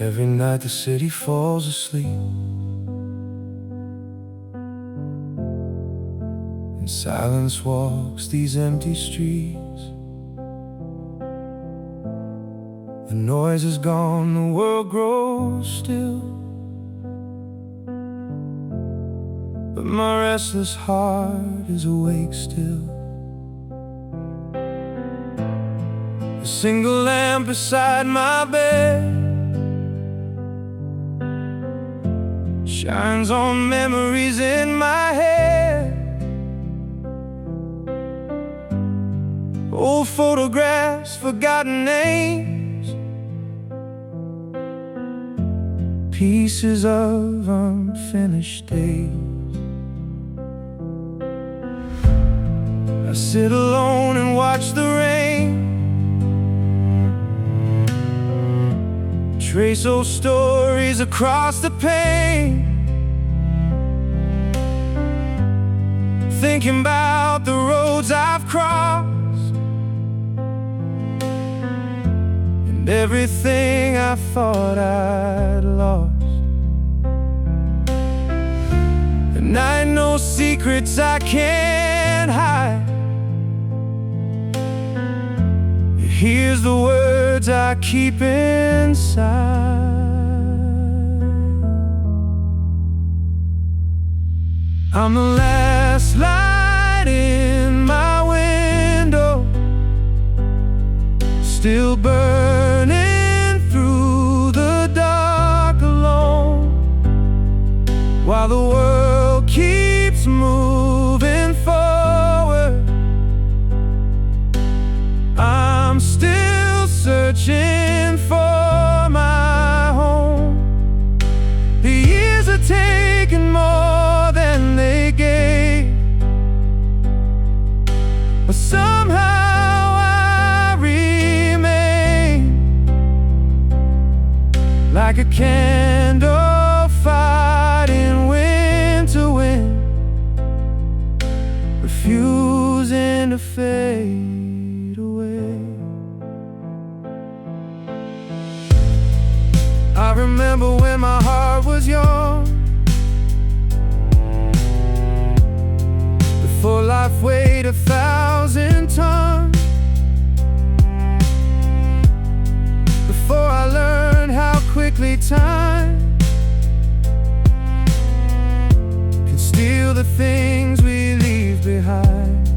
Every night the city falls asleep, and silence walks these empty streets. The noise is gone, the world grows still, but my restless heart is awake still. A single lamp beside my bed shines on memories in my head. Old photographs, forgotten names, pieces of unfinished days. I sit alone and watch the rain trace old stories across the pane, thinking about the roads I've crossed and everything I thought I'd lost. And I know secrets I can't hide. Here's the words I keep inside. I'm the last light in my window, still burning through the dark alone, while the world keeps moving forward. I'm still searching for my home. The years are taking more than they gave, but somehow I remain like a candle fighting winter wind, refusing to fade away. I remember when my heart was young, before life weighed 1,000 tons, before I learned how quickly time can steal the things we leave behind.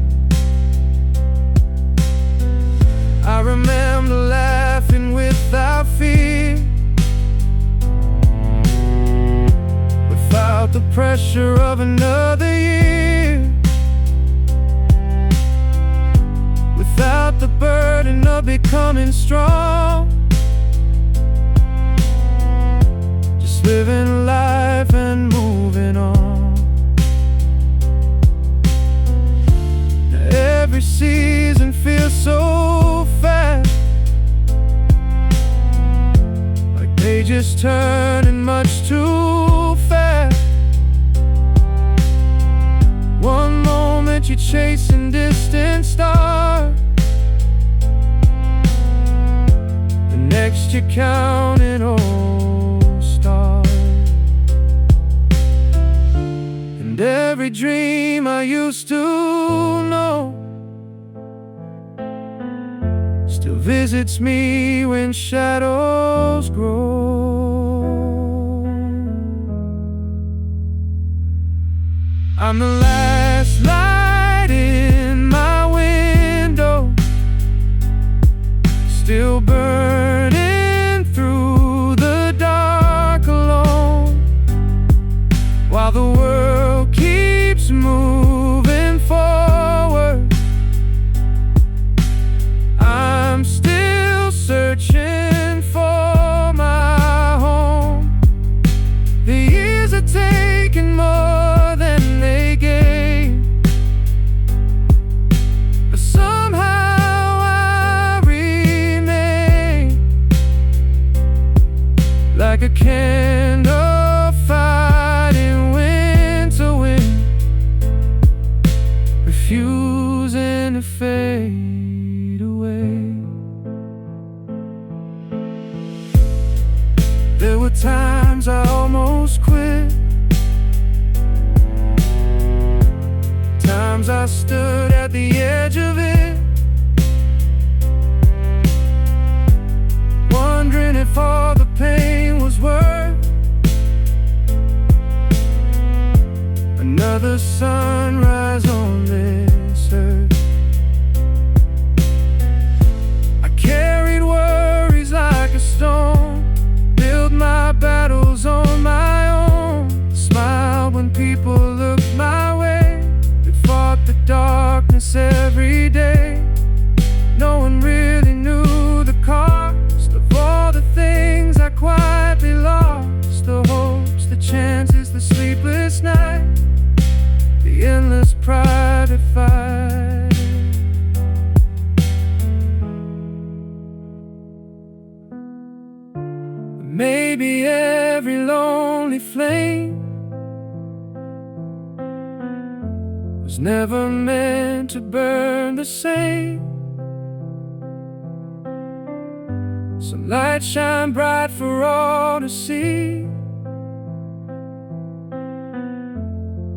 I remember laughing without fear, without the pressure of another year, without the burden of becoming strong, just living life and moving on. Now every season feels so fast, like they just turning much too fast. One moment you're chasing distant stars, the next you're counting old stars. And every dream I used to know still visits me when shadows grow. I'm the last light in my window, still burning through the dark alone, while the world keeps moving forward. I'm still searching for my home. The years are taking more than they gave, but somehow I remain like a candle fighting winter wind, refusing to fade away. times I almost quit. Times I stood at the edge of it, wondering if all the pain was worth another sunrise on this earth. I carried worries like a stone, built my battles on my own, smiled when people looked my way, we fought the darkness every day. No one really knew the cost of all the things I quietly lost, the hopes, the chances, the sleepless nights, the endless private fight. Maybe every lonely flame was never meant to burn the same. Some lights shine bright for all to see,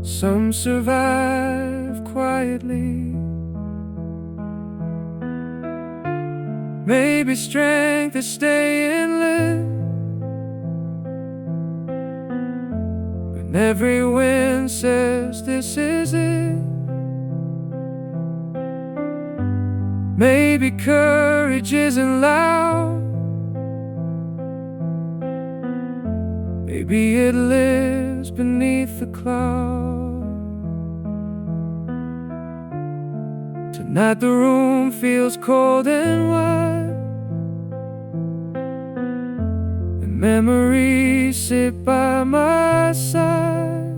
some survive quietly. Maybe strength is staying lit when every wind says this is it. Maybe courage isn't loud, maybe it lives beneath the clouds. Tonight the room feels cold and wide, and memories sit by my side,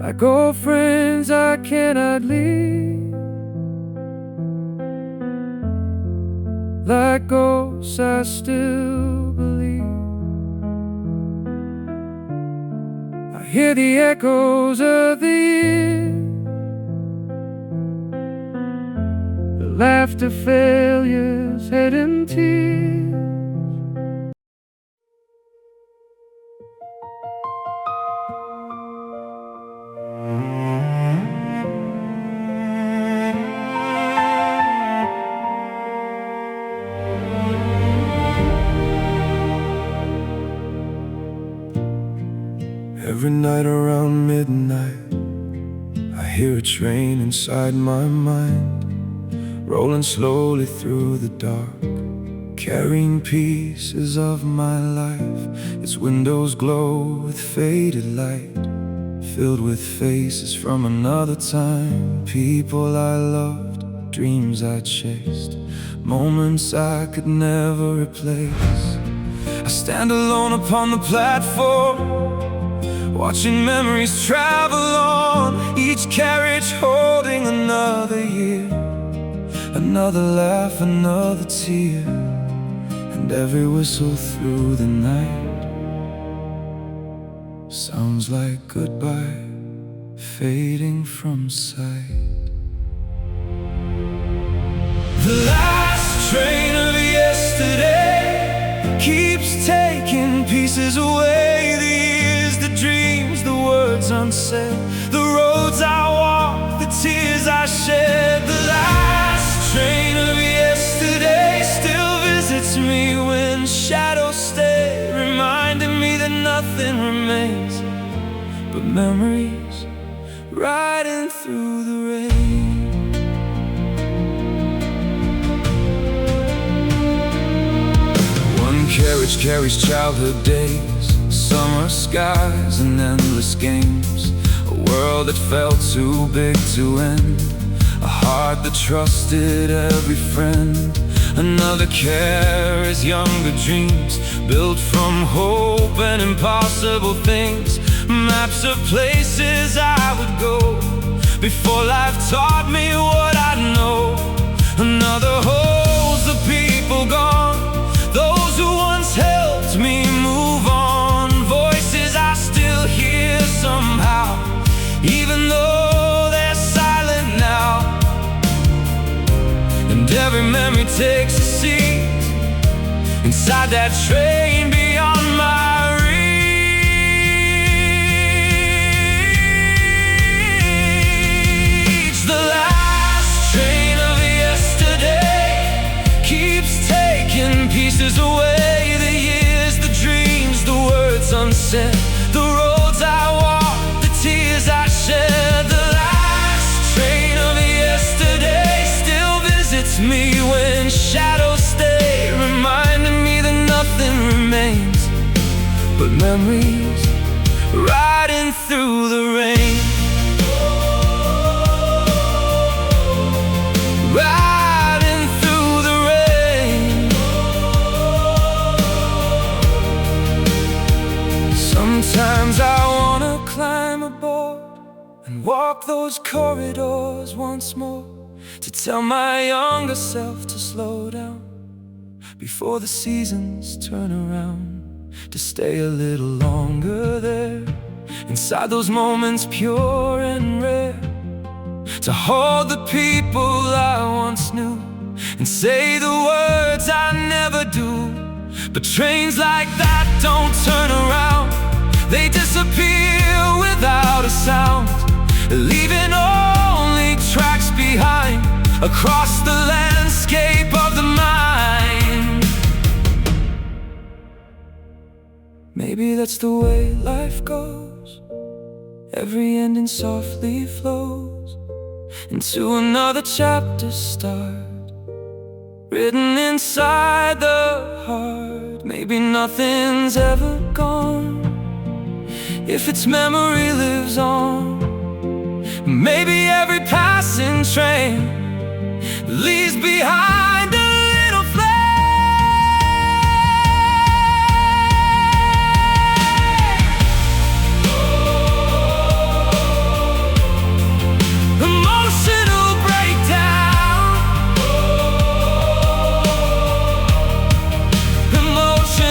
like old friends I cannot leave, like ghosts I still believe. I hear the echoes of the years, the laughter, failures, hidden tears. Every night around midnight, I hear a train inside my mind, rolling slowly through the dark, carrying pieces of my life. Its windows glow with faded light, filled with faces from another time, people I loved, dreams I chased, moments I could never replace. I stand alone upon the platform, watching memories travel on, each carriage holding another year, another laugh, another tear, and every whistle through the night sounds like goodbye fading from sight. The last train of yesterday keeps taking pieces away, the years, the dreams, the words unsaid, the roads I walk, the tears I shed. The last train of yesterday still visits me when shadows stay, reminding me that nothing remains but memories riding through the rain. One carriage carries childhood days, summer skies and endless games, a world that felt too big to end, a heart that trusted every friend. Another carries younger dreams, built from hope and impossible things, maps of places I would go before life taught me what I know. Another holds the people gone, those who once helped me move on, voices I still hear somehow, even though they're silent now. And every memory takes a seat inside that train said, the roads I walk, the tears I shed. The last train of yesterday still visits me when shadows stay, reminding me that nothing remains but memories riding through the rain. Riding through the rain. Sometimes I wanna climb aboard and walk those corridors once more, to tell my younger self to slow down before the seasons turn around, to stay a little longer there, inside those moments pure and rare, to hold the people I once knew and say the words I never do. But trains like that don't turn around, they disappear without a sound, leaving only tracks behind across the landscape of the mind. Maybe that's the way life goes, every ending softly flows into another chapter start, written inside the heart. Maybe nothing's ever gone if its memory lives on. Maybe every passing train leaves behind a little flame. Emotional breakdown. Emotional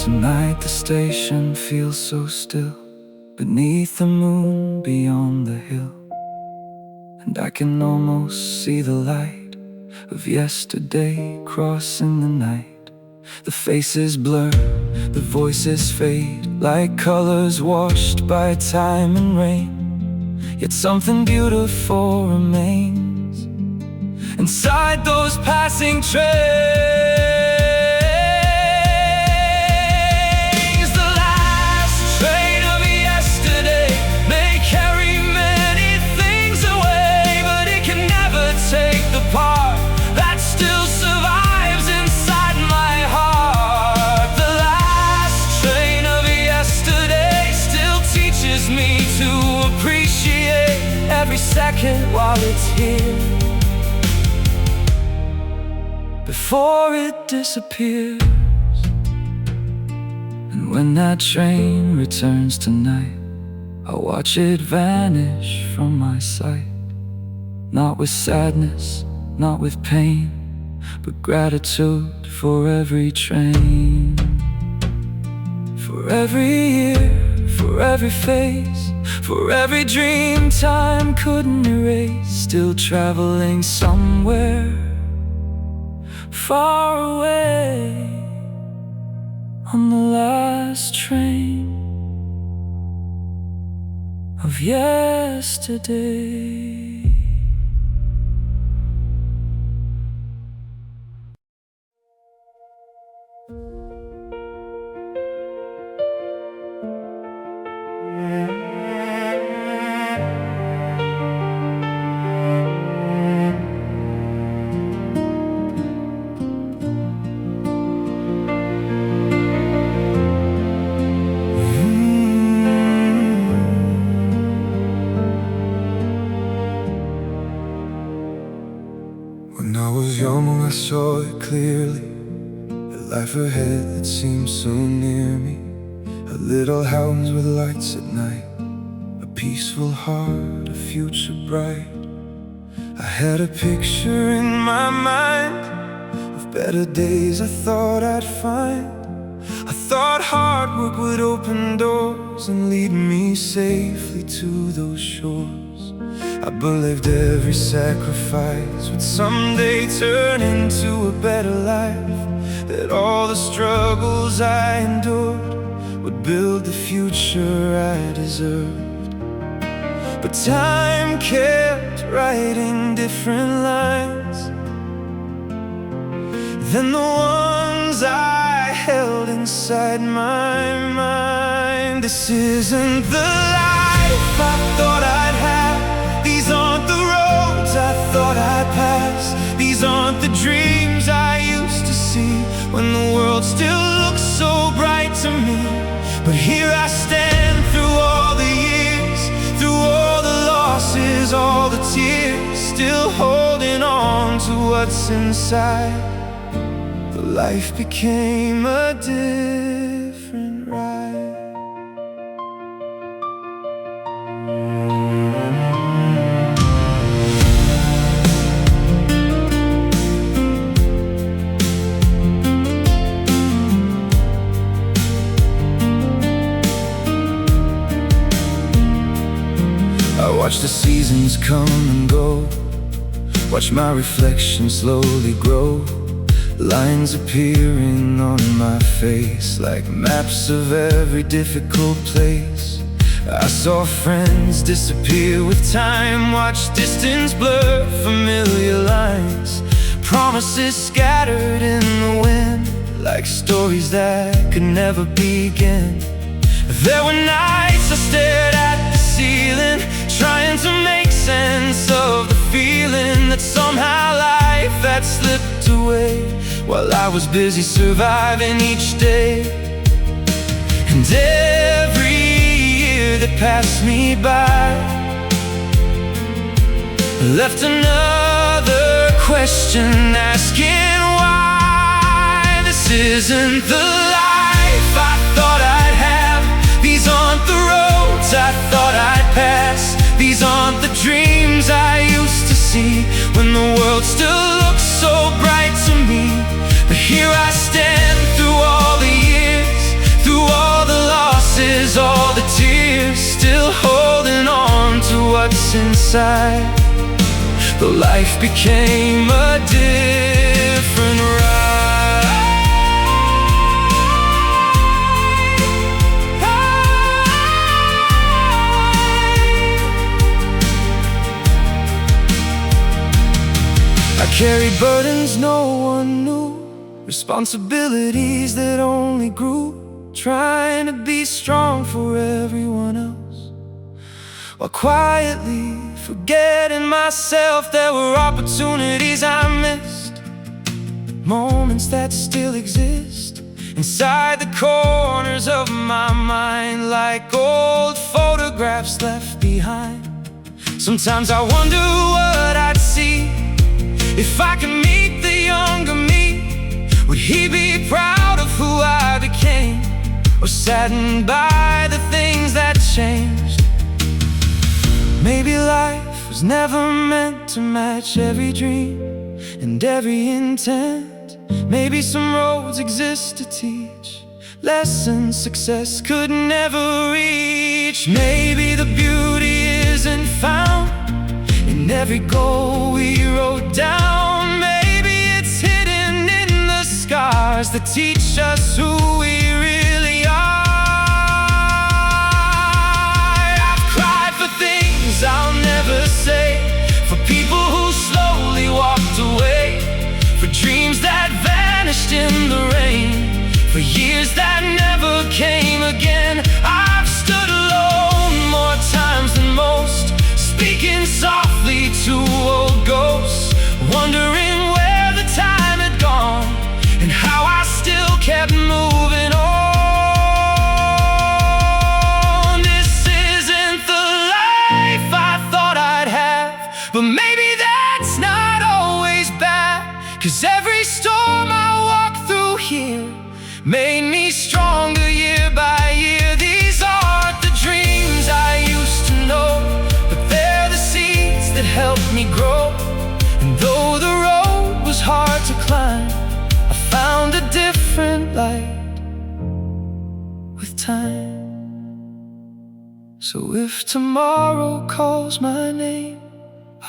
Tonight the station feels so still, beneath the moon beyond the hill, and I can almost see the light of yesterday crossing the night. The faces blur, the voices fade, like colors washed by time and rain. Yet something beautiful remains inside those passing trains. Every second while it's here, before it disappears. And when that train returns tonight, I'll watch it vanish from my sight, not with sadness, not with pain, but gratitude for every train, for every year, for every phase, for every dream time couldn't erase. Still traveling somewhere far away on the last train of yesterday. When I was young, I saw it clearly, a life ahead that seemed so near me. A little house with lights at night, a peaceful heart, a future bright. I had a picture in my mind of better days I thought I'd find. I thought hard work would open doors and lead me safely to those shores. I believed every sacrifice would someday turn into a better life, that all the struggles I endured would build the future I deserved. But time kept writing different lines than the ones I held inside my mind. This isn't the life I thought I'd have. These aren't the roads I thought I'd pass. These aren't the dreams I used to see when the world still looks so bright to me. But here I stand through all the years, through all the losses, all the tears, still holding on to what's inside. But life became a different ride. Watch the seasons come and go, watch my reflection slowly grow. Lines appearing on my face like maps of every difficult place. I saw friends disappear with time, watched distance blur familiar lines. Promises scattered in the wind like stories that could never begin. There were nights I stared at the ceiling, trying to make sense of the feeling that somehow life had slipped away while I was busy surviving each day. And every year that passed me by left another question asking why. This isn't the life I thought I'd have. These aren't the roads I thought I'd pass. These aren't the dreams I used to see when the world still looks so bright to me. But here I stand through all the years, through all the losses, all the tears, still holding on to what's inside. Though life became a different ride. I carried burdens no one knew, responsibilities that only grew, trying to be strong for everyone else, while quietly forgetting myself. There were opportunities I missed, moments that still exist inside the corners of my mind, like old photographs left behind. Sometimes I wonder what I'd see if I could meet the younger me. Would he be proud of who I became, or saddened by the things that changed? Maybe life was never meant to match every dream and every intent. Maybe some roads exist to teach lessons success could never reach. Maybe the beauty isn't found in every goal we wrote down. Maybe it's hidden in the scars that teach us who we really are. I've cried for things I'll never say, for people who slowly walked away, for dreams that vanished in the rain, for years that never came again. I've stood alone more times than most, speaking softly to old ghosts, wondering where the time had gone and how I still kept moving on. This isn't the life I thought I'd have, but maybe that's not always bad, 'cause every storm I walk through here made me stronger year by year. These aren't the dreams I used to know, but they're the seeds that helped me grow. And though the road was hard to climb, I found a different light with time. So if tomorrow calls my name,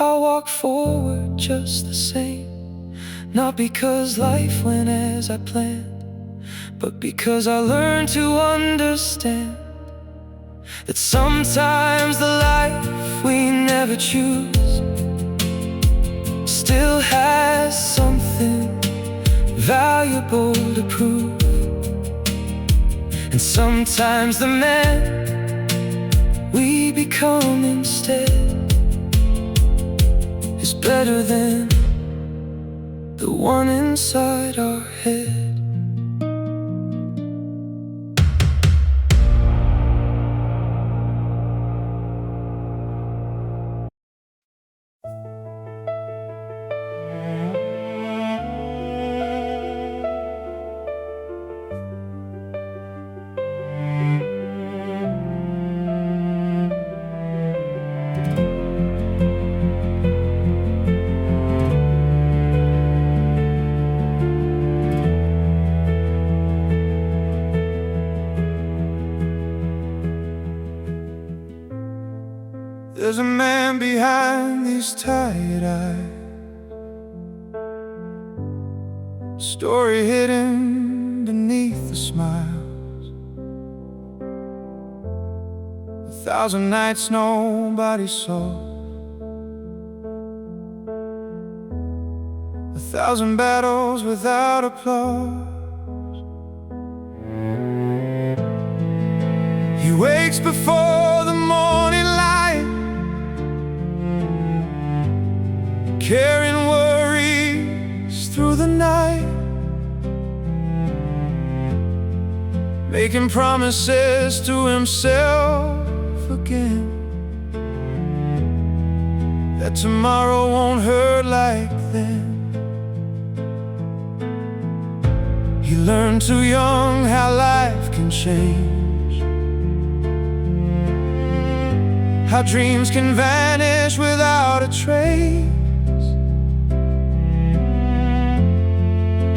I'll walk forward just the same. Not because life went as I planned, but because I learned to understand that sometimes the life we never choose still has something valuable to prove. And sometimes the man we become instead is better than the one inside our head. There's a man behind these tired eyes, story hidden beneath the smiles. 1,000 nights nobody saw, 1,000 battles without applause. He wakes before the morning light, carrying worries through the night, making promises to himself again that tomorrow won't hurt like then. He learned too young how life can change, how dreams can vanish without a trace,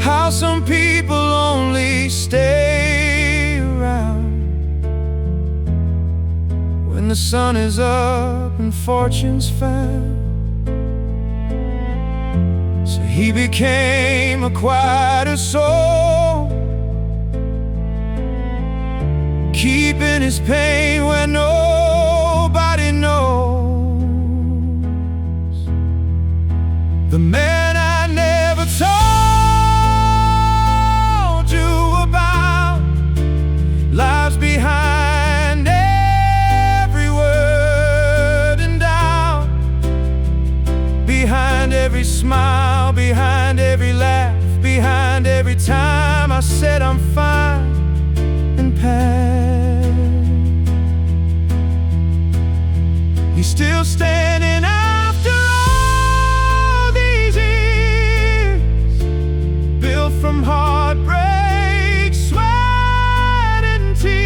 how some people only stay around when the sun is up and fortune's found. So he became a quieter soul, keeping his pain where nobody knows. The man I never told you about lies behind every word and doubt, behind every smile, behind every laugh, behind every time I said I'm fine and passed. He's still standing after all these years, built from heartbreak, sweat and tears.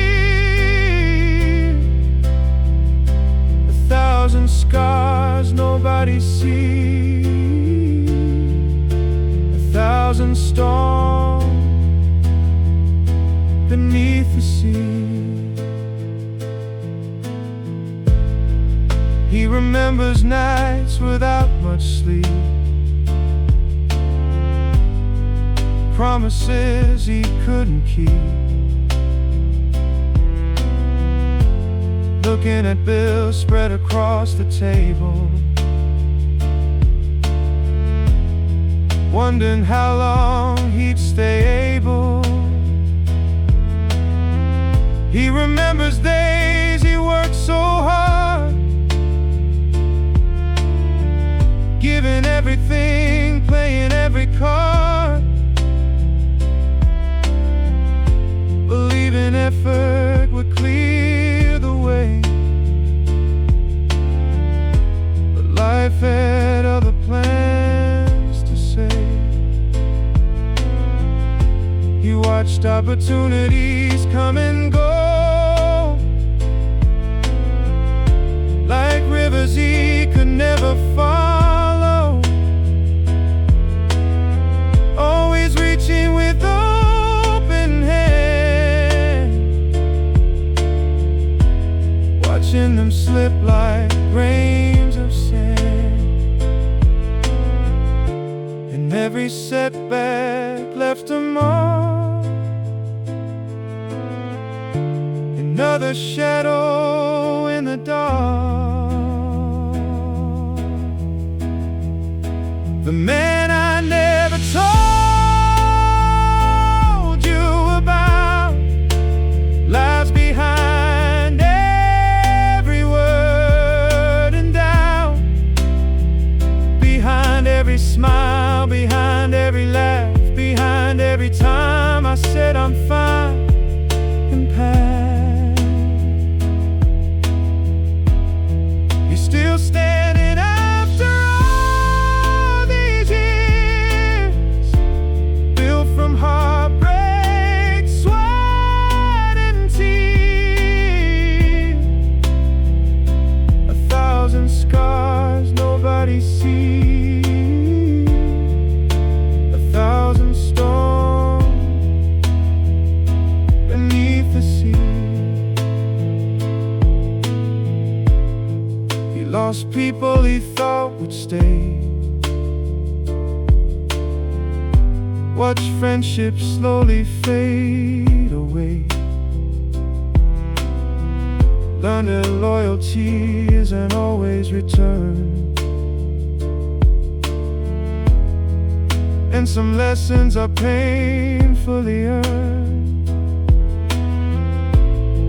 1,000 scars nobody sees, 1,000 storms beneath the sea. He remembers nights without much sleep, promises he couldn't keep, looking at bills spread across the table, wondering how long he'd stay able. He remembers days he worked so hard, giving everything, playing every card, believing effort would clear the way. But life had other plans to say. He watched opportunities come and go, like rivers he could never follow, always reaching with open hand, watching them slip like grains of sand. And every setback left a mark, another shadow in the dark. The man I never told you about lies behind every word and doubt, behind every smile, behind every laugh, behind every time I said I'm fine and passed. You're still standing after all these years, built from heartbreak, sweat and tears. 1,000 scars nobody sees, 1,000 storms beneath the sea. He lost people he thought would stay, watched friendships slowly fade away, learned that loyalty isn't always returned, and some lessons are painfully earned.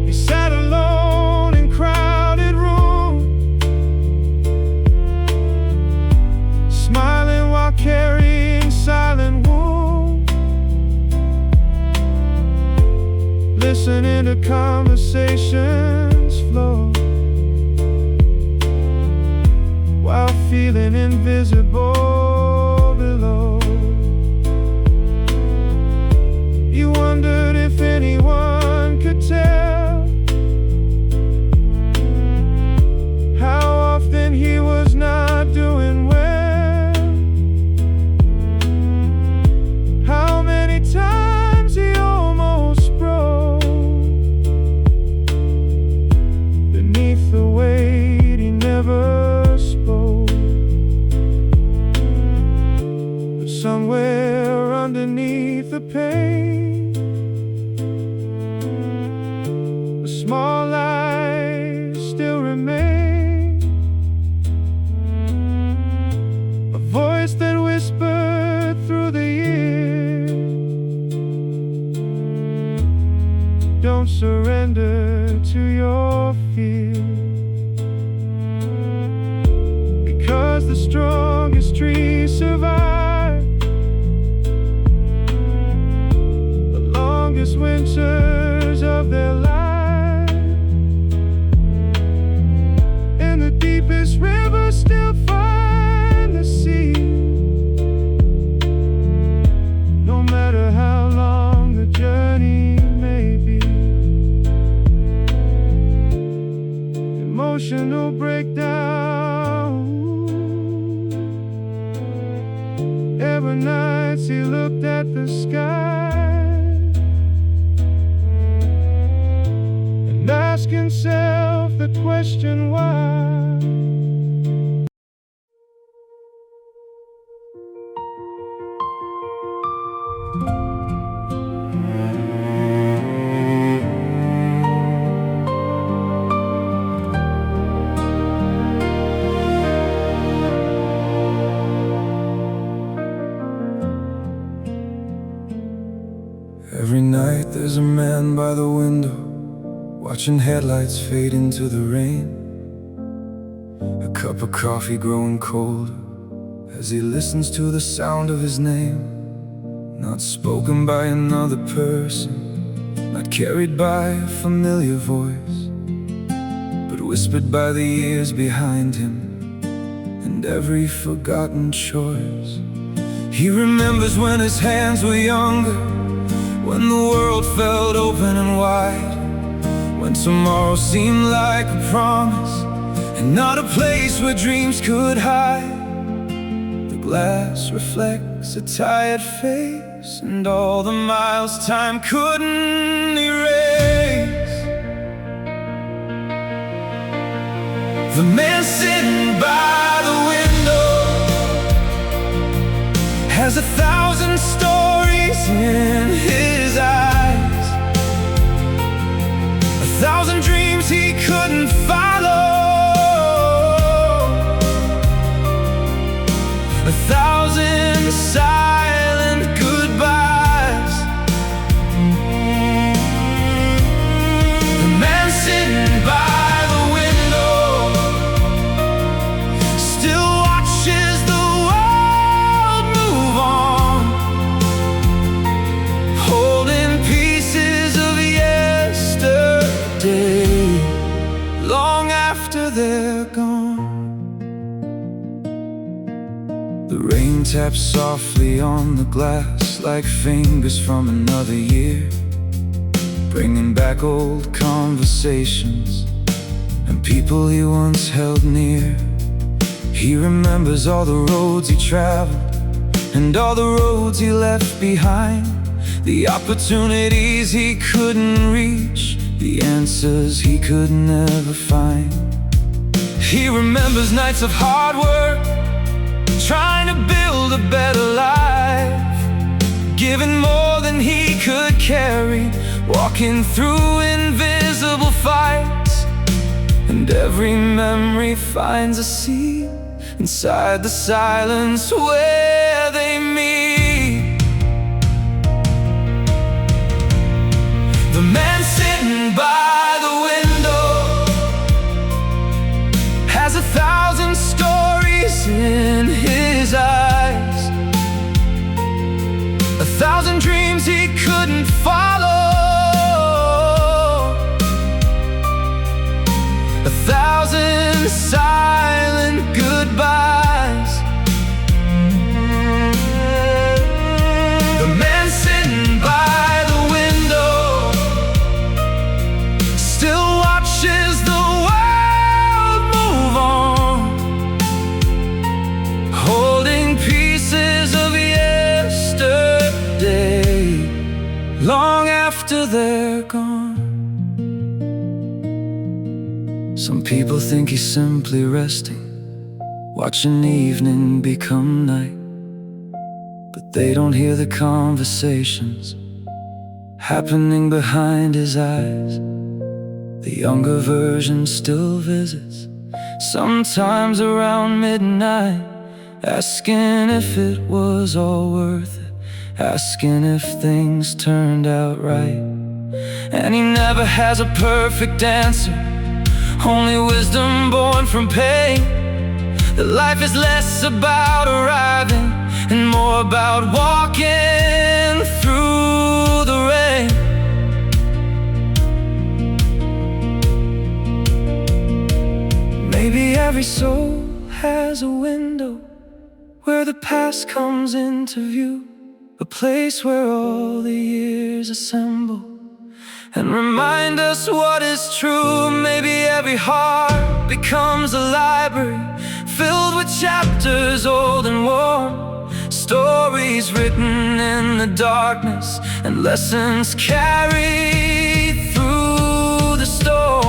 He sat alone in crowded rooms, smiling while carrying silent wounds, listening to conversations flow, while feeling invisible below. You wondered if anyone could tell how often he was not doing well, how many times he almost broke beneath the weight he never spoke. But somewhere underneath the pain, a small light still remains, a voice that whispered through the years, don't surrender to your fear, because the strongest trees survive the longest winters of their lives, and the deepest rivers still find the sea, no matter how long the journey may be. Emotional breakdown. Every night he looked at the sky and asked himself the question why. Every night there's a man by the window, watching headlights fade into the rain, a cup of coffee growing colder as he listens to the sound of his name, not spoken by another person, not carried by a familiar voice, but whispered by the years behind him and every forgotten choice. He remembers when his hands were younger, when the world felt open and wide, when tomorrow seemed like a promise and not a place where dreams could hide. The glass reflects a tired face and all the miles time couldn't erase. The man sitting by the window has 1,000 stories in his eyes, 1,000 they're gone. The rain taps softly on the glass like fingers from another year, bringing back old conversations and people he once held near. He remembers all the roads he traveled and all the roads he left behind, the opportunities he couldn't reach, the answers he could never find. He remembers nights of hard work, trying to build a better life, giving more than he could carry, walking through invisible fights. And every memory finds a seat inside the silence where they meet. The man sitting by the window has 1,000 stories in his eyes, 1,000 dreams he couldn't follow, 1,000 silent goodbyes. The man sitting by the window still watches the world move on, holding pieces of yesterday long after they're gone. Some people think he's simply resting, watching evening become night, but they don't hear the conversations happening behind his eyes. The younger version still visits, sometimes around midnight, asking if it was all worth it, asking if things turned out right. And he never has a perfect answer, only wisdom born from pain. That life is less about arriving and more about walking through the rain. Maybe every soul has a window where the past comes into view, a place where all the years assemble and remind us what is true. Maybe every heart becomes a library filled with chapters old and warm, stories written in the darkness and lessons carried through the storm.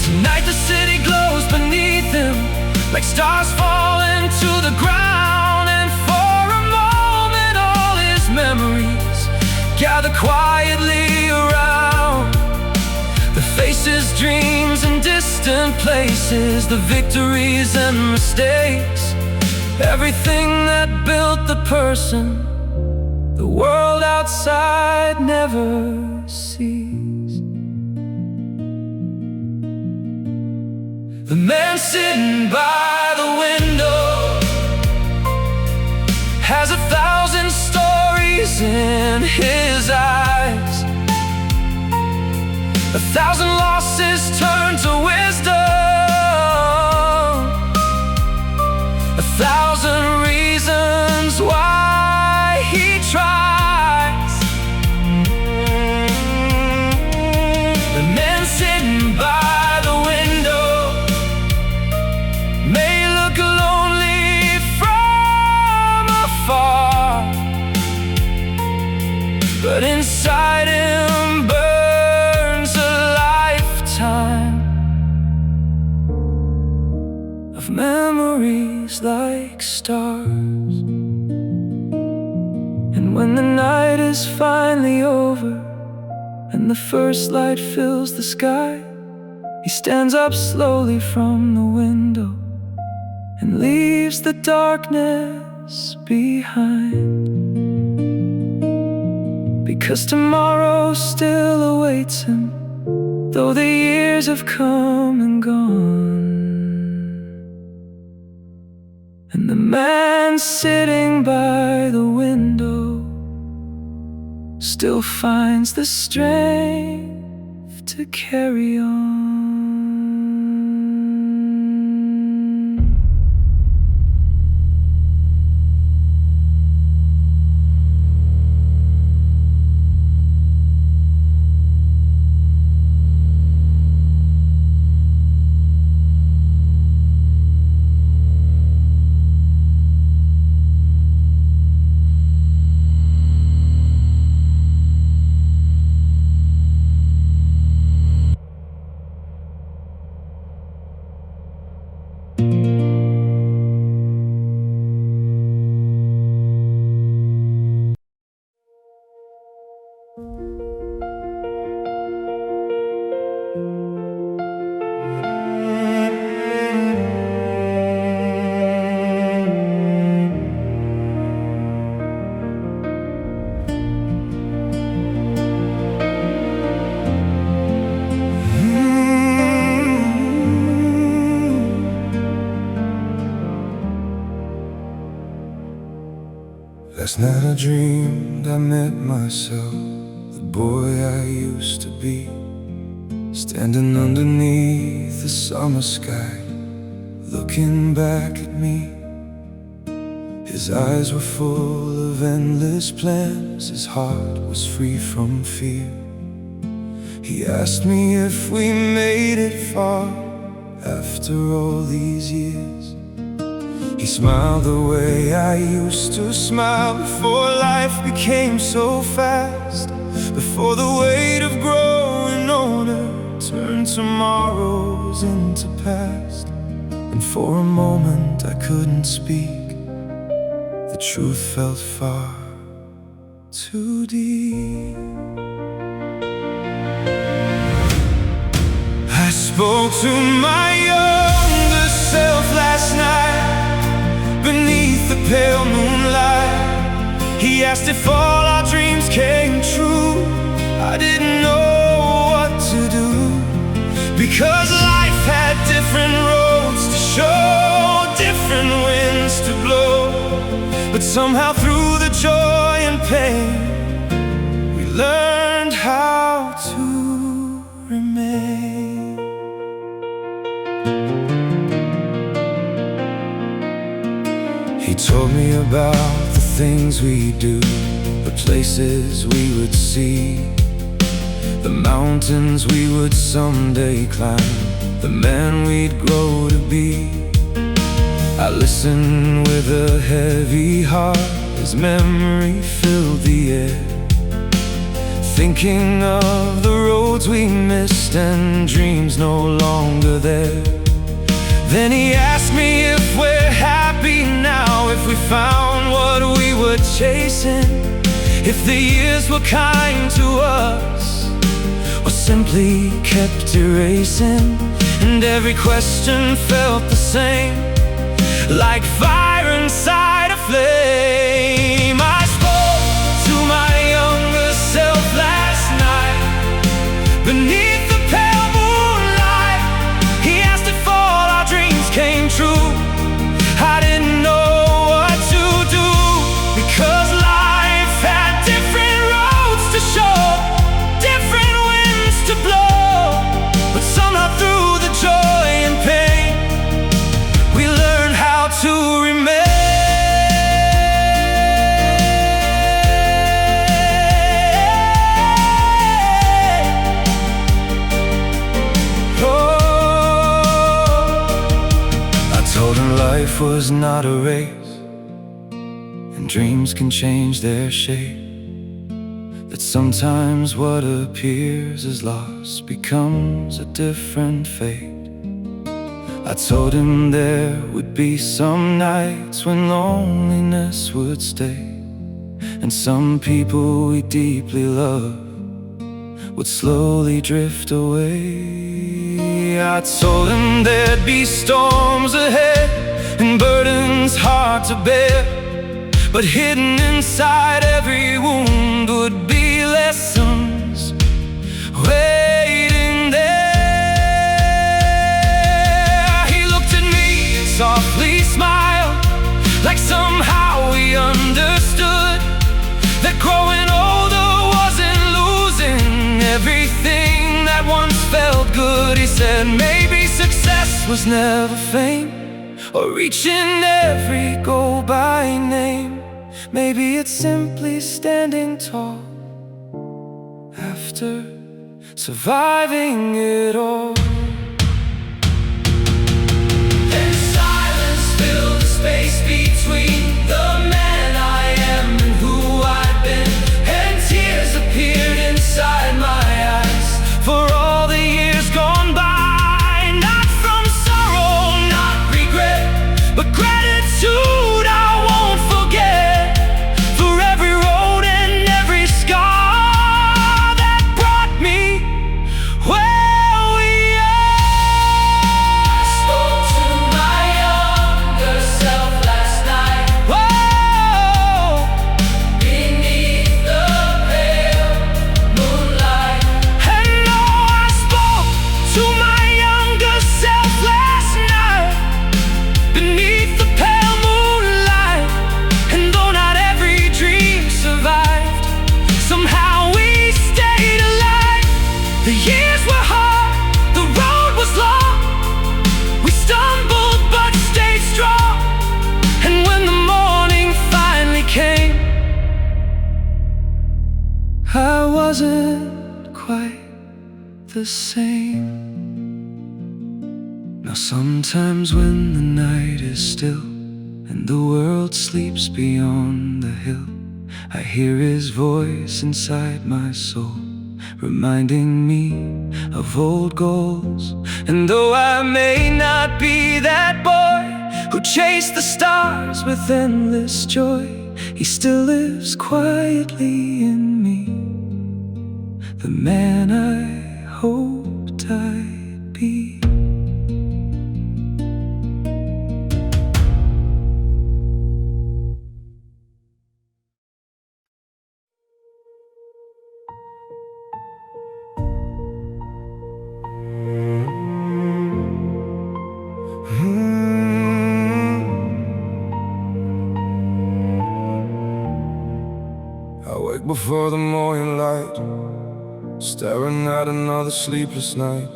Tonight the city glows beneath him like stars falling to the ground. Memories gather quietly around, the faces, dreams, and distant places, the victories and mistakes, everything that built the person the world outside never sees. The man sitting by the window has 1,000 stories in his eyes, 1,000 losses turned to wisdom, 1,000 reasons why he tries. The man sitting by the window may look lonely from afar, but inside him burns a lifetime of memories like stars. And when the night is finally over and the first light fills the sky, he stands up slowly from the window and leaves the darkness behind. Because tomorrow still awaits him, though the years have come and gone. And the man sitting by the window still finds the strength to carry on. Last night I dreamed I met myself, the boy I used to be, standing underneath the summer sky, looking back at me. His eyes were full of endless plans, his heart was free from fear. He asked me if we made it far after all these years. He smiled the way I used to smile before life became so fast, before the weight of growing older turned tomorrows into past. And for a moment I couldn't speak, the truth felt far too deep. I spoke to my younger self last night beneath the pale moonlight. He asked if all our dreams came true. I didn't know what to do, because life had different roads to show, different winds to blow. But somehow through the joy and pain, we learned how to remain. He told me about the things we do, the places we would see, the mountains we would someday climb, the man we'd grow to be. I listened with a heavy heart as memory filled the air, thinking of the roads we missed and dreams no longer there. Then he asked me if we're happy now, if we found what we were chasing, if the years were kind to us or simply kept erasing. And every question felt the same, like fire inside a flame. I spoke to my younger self last night beneath the pale moonlight. He asked if all our dreams came true. I didn't know what to do, because life had different roads to show, different winds to blow. But somehow through the joy and pain, we learned how to remain. Life was not a race, and dreams can change their shape, that sometimes what appears as loss becomes a different fate. I told him there would be some nights when loneliness would stay, and some people we deeply love would slowly drift away. I told him there'd be storms ahead and burdens hard to bear, but hidden inside every wound would be lessons waiting there. He looked at me, softly smiled, like somehow we understood that growing older felt good. He said maybe success was never fame, or reaching every goal by name. Maybe it's simply standing tall after surviving it all. Then silence filled the space between the man I am and who I've been, and tears appeared inside my eyes for all the years gone by. Not from sorrow, not regret, but gratitude I won't forget, for every road and every scar that brought me where we are. I spoke to my younger self last night, whoa, beneath the pale moonlight. And no, I spoke to my younger self last night, beneath the pale moonlight. And though not every dream survived, somehow we stayed alive. The years were hard, the road was long, we stumbled but stayed strong. And when the morning finally came, I wasn't quite the same. Now sometimes when the night is still and the world sleeps beyond the hill, I hear his voice inside my soul, reminding me of old goals. And though I may not be that boy who chased the stars with endless joy, he still lives quietly in me, the man I hoped I'd be. I wake before the morning light, staring at another sleepless night.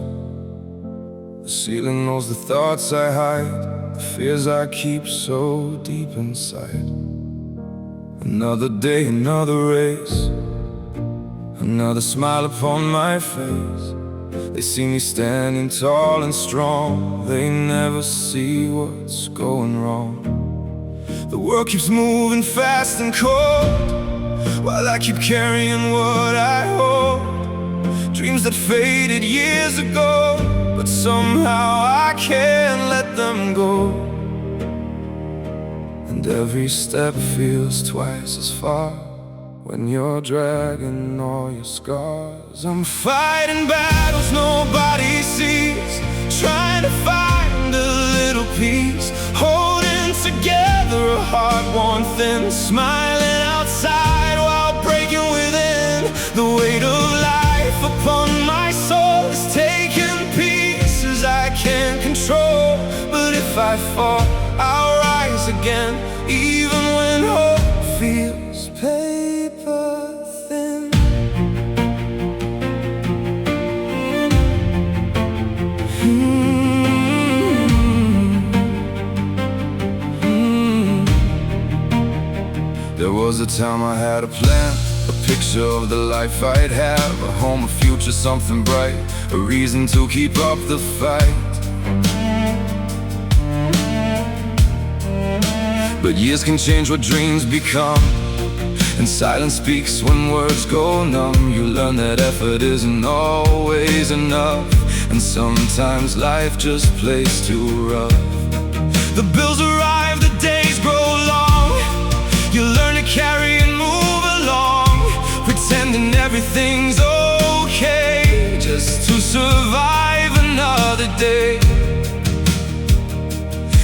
The ceiling knows the thoughts I hide, the fears I keep so deep inside. Another day, another race, another smile upon my face. They see me standing tall and strong, they never see what's going wrong. The world keeps moving fast and cold, while I keep carrying what I hold. Dreams that faded years ago, but somehow I can't let them go. And every step feels twice as far when you're dragging all your scars. I'm fighting battles nobody sees, trying to find a little peace, holding together a heart worn thin, smiling outside while breaking within. The weight of life upon my soul is taking pieces I can't control. But if I fall, I'll rise again, even when hope feels paper thin. There was a time I had a plan, a picture of the life I'd have, a home, a future, something bright, a reason to keep up the fight. But years can change what dreams become, and silence speaks when words go numb. You learn that effort isn't always enough, and sometimes life just plays too rough. The bills arrive, the days grow long, you learn to carry and move along, pretending everything's okay just to survive another day.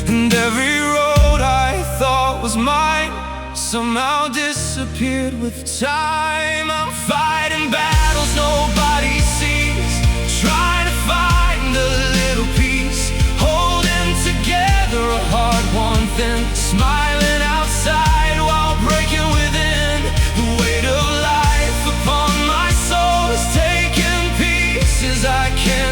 And every road I thought was mine somehow disappeared with time. I'm fighting battles nobody sees, trying to find a little peace, holding together a heart worn thin, smiling outside while breaking within. The weight of life upon my soul is taking pieces I can't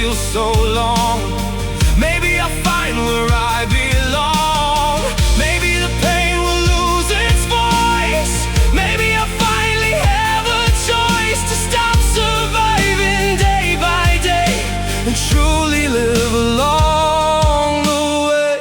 feels so long. Maybe I'll find where I belong. Maybe the pain will lose its voice. Maybe I'll finally have a choice to stop surviving day by day and truly live along the way.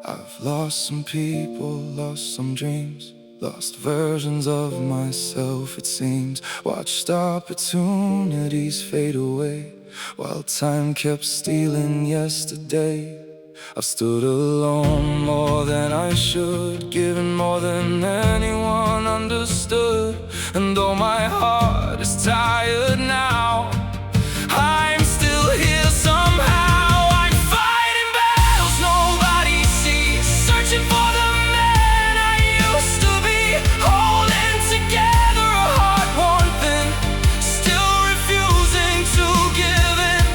I've lost some people, lost some dreams, lost versions of myself, it seems. Watched opportunities fade away while time kept stealing yesterday. I've stood alone more than I should, given more than anyone understood. And though my heart is tired now, I'm still here somehow. I'm fighting battles nobody sees, searching for the man I used to be, holding together a heart worn thin, still refusing to give in.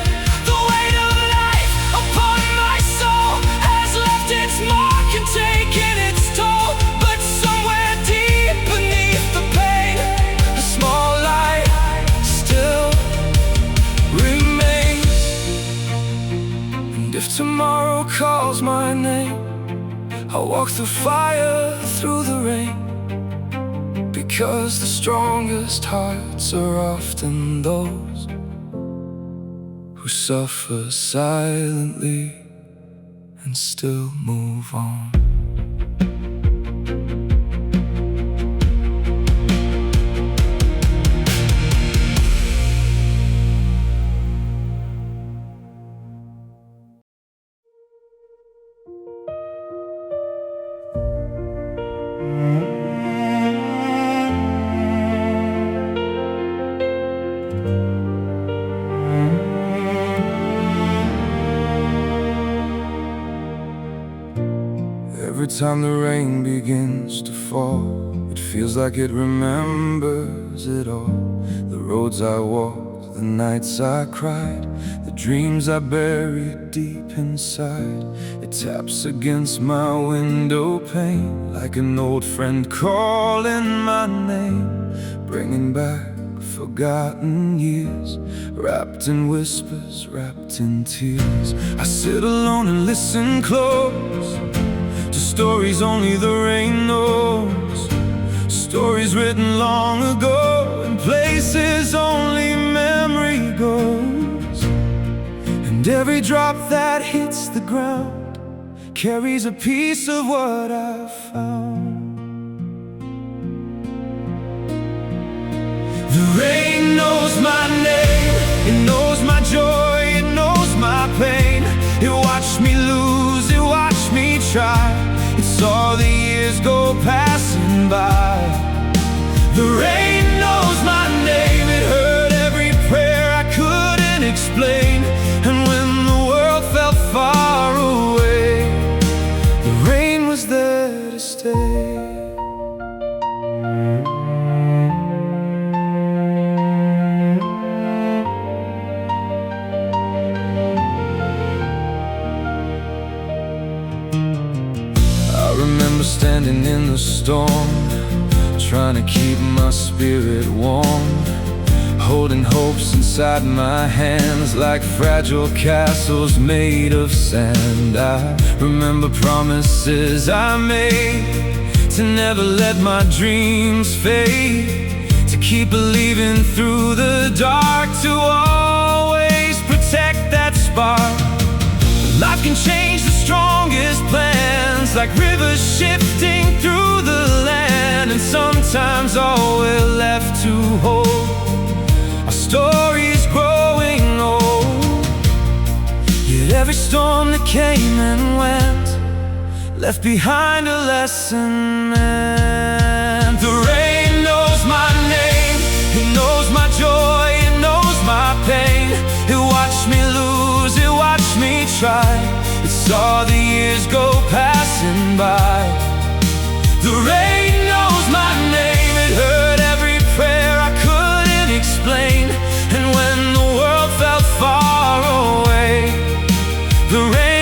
The weight of life upon my soul has left its mark and taken its toll. But somewhere deep beneath the pain, a small light still remains. And if tomorrow calls my name, I'll walk through fire, through the rain, because the strongest hearts are often those who suffer silently and still move on. Every time the rain begins to fall, it feels like it remembers it all. The roads I walked, the nights I cried, the dreams I buried deep inside. It taps against my window pane like an old friend calling my name, bringing back forgotten years, wrapped in whispers, wrapped in tears. I sit alone and listen close to stories only the rain knows, stories written long ago in places only memory goes. And every drop that hits the ground carries a piece of what I've found. The rain knows my name, it knows my joy, it knows my pain. It watched me lose, it watched me try, it saw the years go passing by. The rain knows my name, it heard every prayer I couldn't explain. And when the world felt far away, the rain was there to stay. I remember standing in the storm, trying to keep my spirit warm, holding hopes inside my hands like fragile castles made of sand. I remember promises I made to never let my dreams fade, to keep believing through the dark, to always protect that spark. Life can change the strongest plans, like rivers shifting through the land. And sometimes all we're left to hold are stories growing old. Yet every storm that came and went left behind a lesson. And the rain knows my name, it knows my joy, it knows my pain. It watched me lose, it watched me try, it saw the years go passing by. The rain knows my name, it heard every prayer I couldn't explain. And when the world felt far away, the rain.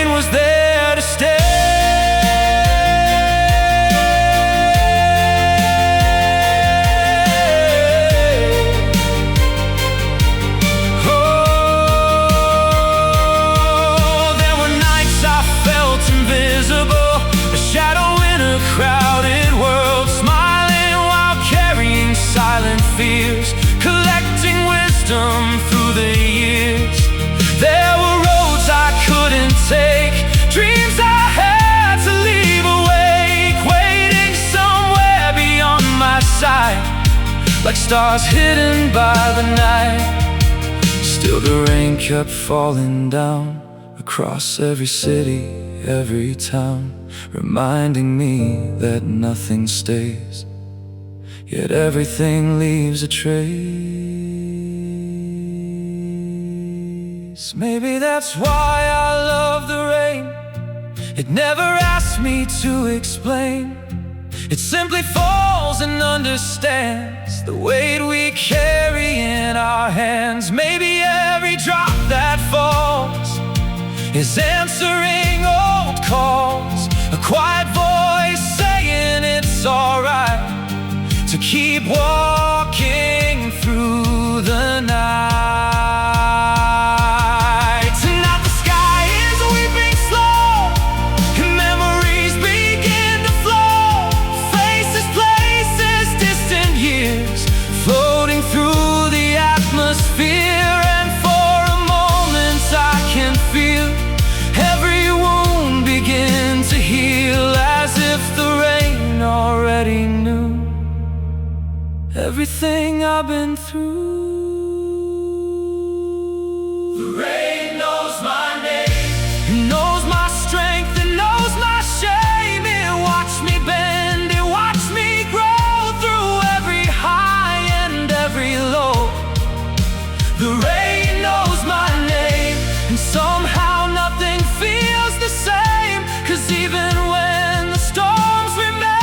fears, collecting wisdom through the years. There were roads I couldn't take, dreams I had to leave awake, waiting somewhere beyond my sight, like stars hidden by the night. Still the rain kept falling down across every city, every town, reminding me that nothing stays, yet everything leaves a trace. Maybe that's why I love the rain. It never asks me to explain. It simply falls and understands the weight we carry in our hands. Maybe every drop that falls is answering old calls, a quiet voice saying it's alright to keep walking through the night. Tonight the sky is weeping slow, and memories begin to flow. Faces, places, distant years, floating through the atmosphere. And for a moment I can feel every wound begin to heal, as if the rain already knew everything I've been through. The rain knows my name, it knows my strength, it knows my shame. It watched me bend, it watched me grow through every high and every low. The rain knows my name, and somehow nothing feels the same, 'cause even when the storms remain,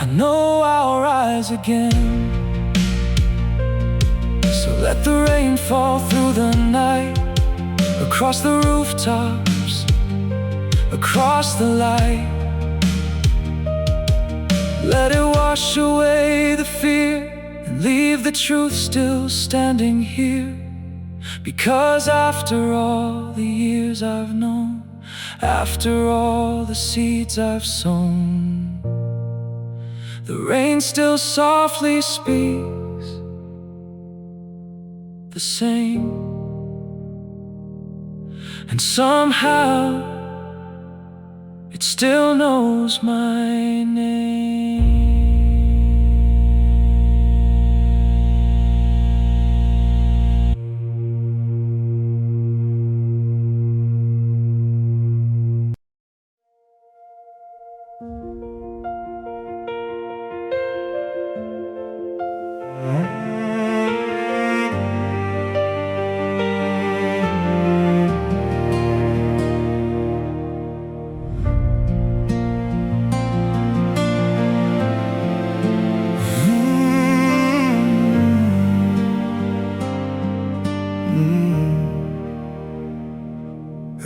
I know I'll rise again. So let the rain fall through the night, across the rooftops, across the light. Let it wash away the fear and leave the truth still standing here. Because after all the years I've known, after all the seeds I've sown, the rain still softly speaks the same. And somehow it still knows my name.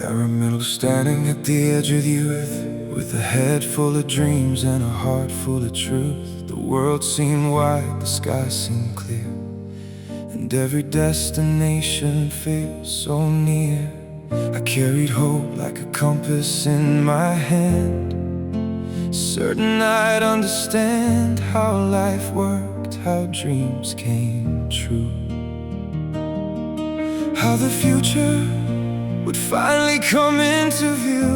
I remember standing at the edge of the earth, with a head full of dreams and a heart full of truth. The world seemed wide, the sky seemed clear, and every destination feels so near. I carried hope like a compass in my hand, certain I'd understand how life worked, how dreams came true, how the future would finally come into view.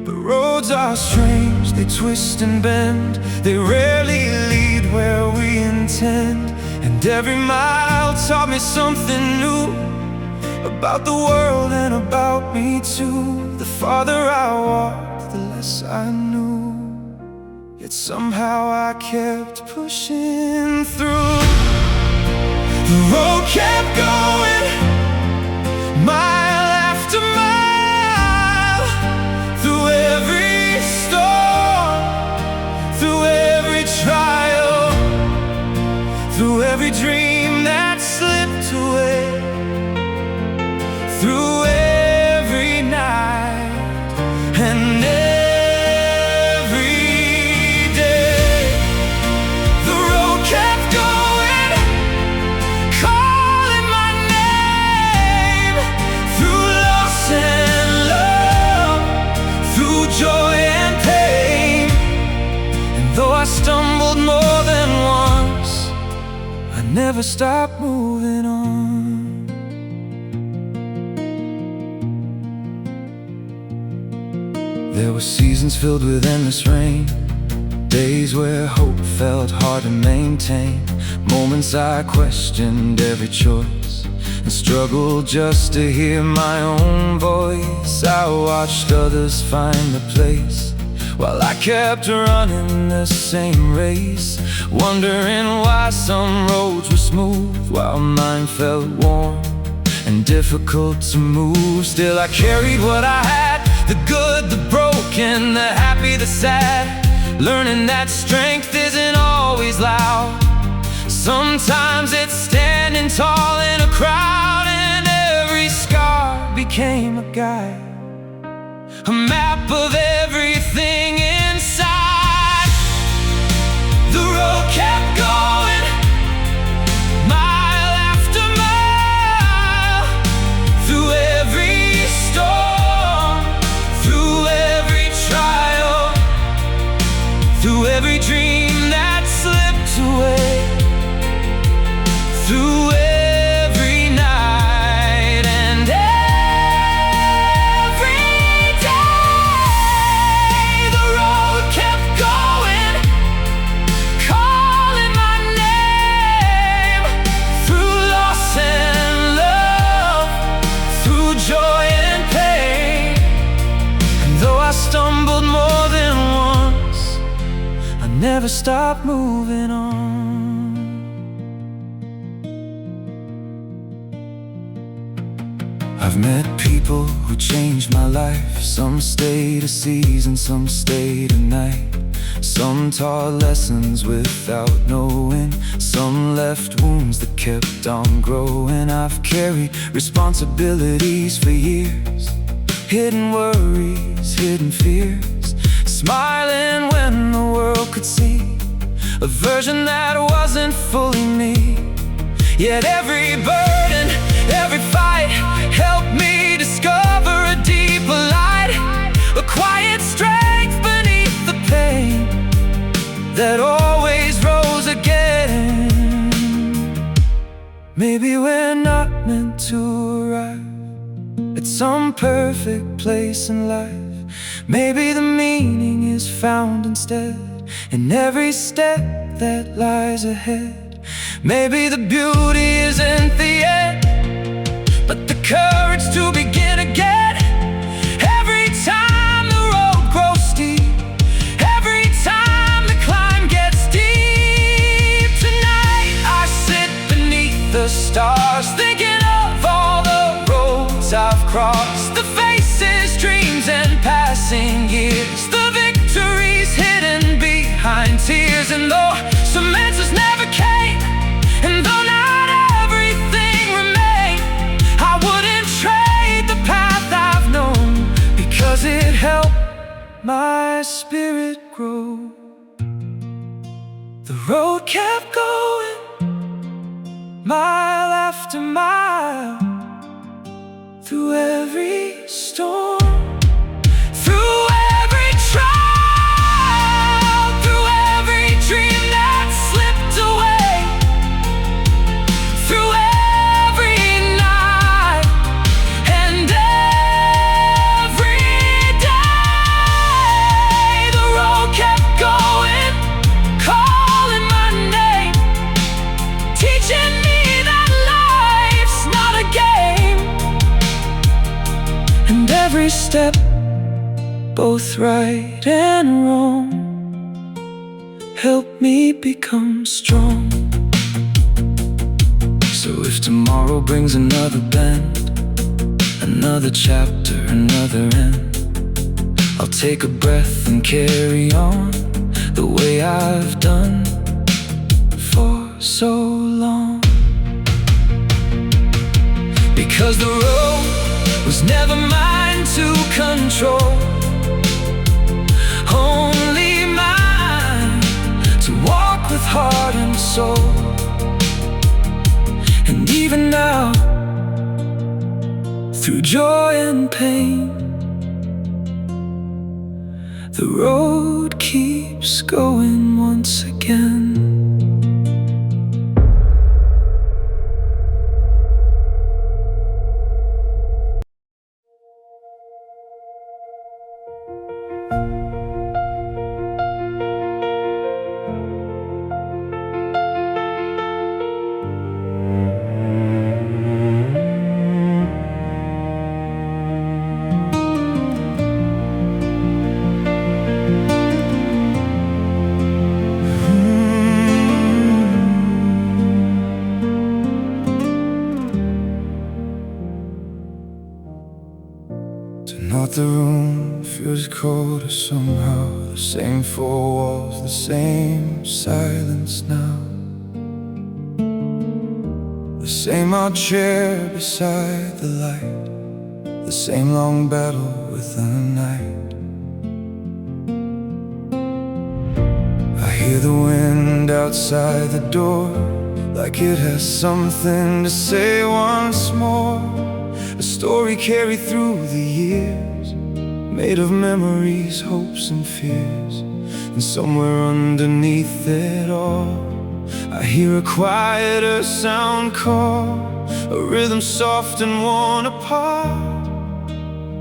But roads are strange, they twist and bend, they rarely lead where we intend. And every mile taught me something new, about the world and about me too. The farther I walked, the less I knew, yet somehow I kept pushing through. The road kept going, mile after mile, through every storm, through every trial, through every dream that slipped away, through every night and every day. The road kept going, calling my name. never stop moving on. There were seasons filled with endless rain, days where hope felt hard to maintain, moments I questioned every choice and struggled just to hear my own voice. I watched others find a place while I kept running the same race, wondering why some roads were smooth while mine felt warm and difficult to move. Still I carried what I had, the good, the broken, the happy, the sad, learning that strength isn't always loud. Sometimes it's standing tall in a crowd, and every scar became a guide, a map of everything inside. The road kept going, mile after mile, through every storm, through every trial, through every dream that slipped away, through every night and every day. The road kept going, calling my name, through loss and love, through joy and pain. And though I stumbled more than once, I never stopped moving on. I've met people who changed my life. Some stayed a season, some stayed a night. Some taught lessons without knowing, some left wounds that kept on growing. I've carried responsibilities for years, hidden worries, hidden fears, smiling when the world could see a version that wasn't fully me. Yet every burden, every fight helped me discover a deeper light, a quiet strength beneath the pain that always rose again. Maybe we're not meant to arrive at some perfect place in life. Maybe the meaning is found instead in every step that lies ahead. Maybe the beauty isn't the end, but the courage to begin again. Every time the road grows steep, every time the climb gets deep. Tonight I sit beneath the stars, thinking of all the roads I've crossed, the faces, dreams, and passing years, the victories hidden behind tears. And though some answers never came, and though not everything remained, I wouldn't trade the path I've known, because it helped my spirit grow. The road kept going, mile after mile, through every storm, through every trial, through every dream that slipped away, through every night and every day. The road kept going, calling my name, teaching me that life's not a game. And every step, both right and wrong, helped me become strong. So if tomorrow brings another bend, another chapter, another end, I'll take a breath and carry on the way I've done for so long. Because the road was never mine to control, only mine to walk with heart and soul. And even now, through joy and pain, the road keeps going once again. Tonight the room feels colder somehow. The same four walls, the same silence now. The same odd chair beside the light, the same long battle with the night. I hear the wind outside the door, like it has something to say once more. A story carried through the years, made of memories, hopes and fears. And somewhere underneath it all, I hear a quieter sound call, a rhythm soft and worn apart,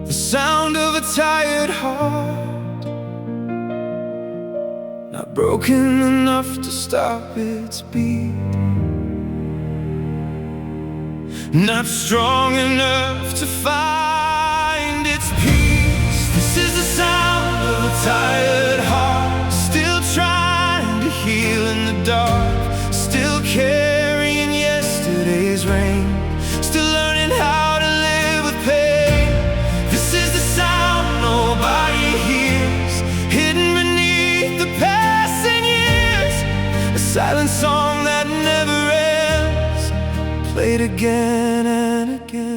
the sound of a tired heart, not broken enough to stop its beat, not strong enough to find its peace. This is the sound of a tired heart, still trying to heal in the dark, still carrying yesterday's rain, still learning how to live with pain. This is the sound nobody hears, hidden beneath the passing years, a silent song that never ends, played again and again.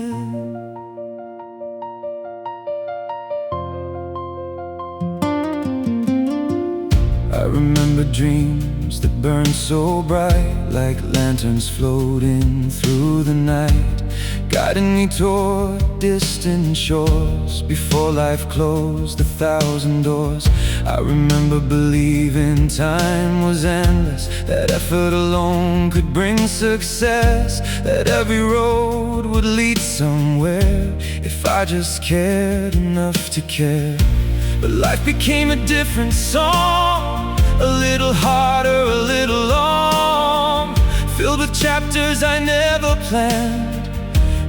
I remember dreams that burned so bright, like lanterns floating through the night, guiding me toward distant shores. Before life closed 1,000 doors, I remember believing time was endless, that effort alone could bring success, that every road would lead somewhere if I just cared enough to care. But life became a different song, a little harder, a little long, filled with chapters I never planned,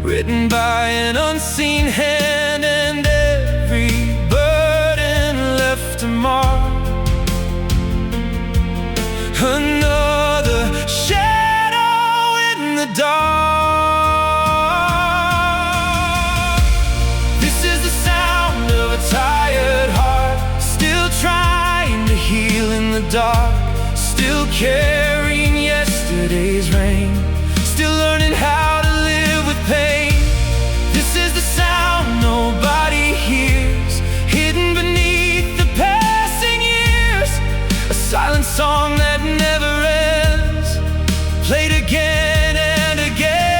written by an unseen hand, and every burden left a mark, another shadow in the dark. This is the sound of a tired heart, still trying to heal in the dark, still carrying yesterday's rain, still learning how to live with pain. This is the sound nobody hears, hidden beneath the passing years, a silent song that never ends, played again and again.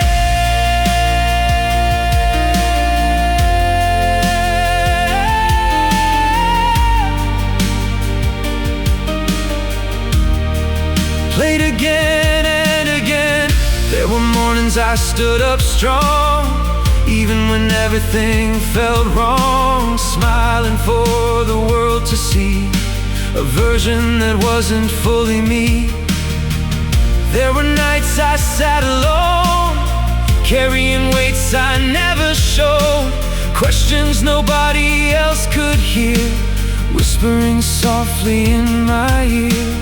Played again and again. There were mornings I stood up strong, even when everything felt wrong, smiling for the world to see, a version that wasn't fully me. There were nights I sat alone, carrying weights I never showed, questions nobody else could hear, whispering softly in my ear.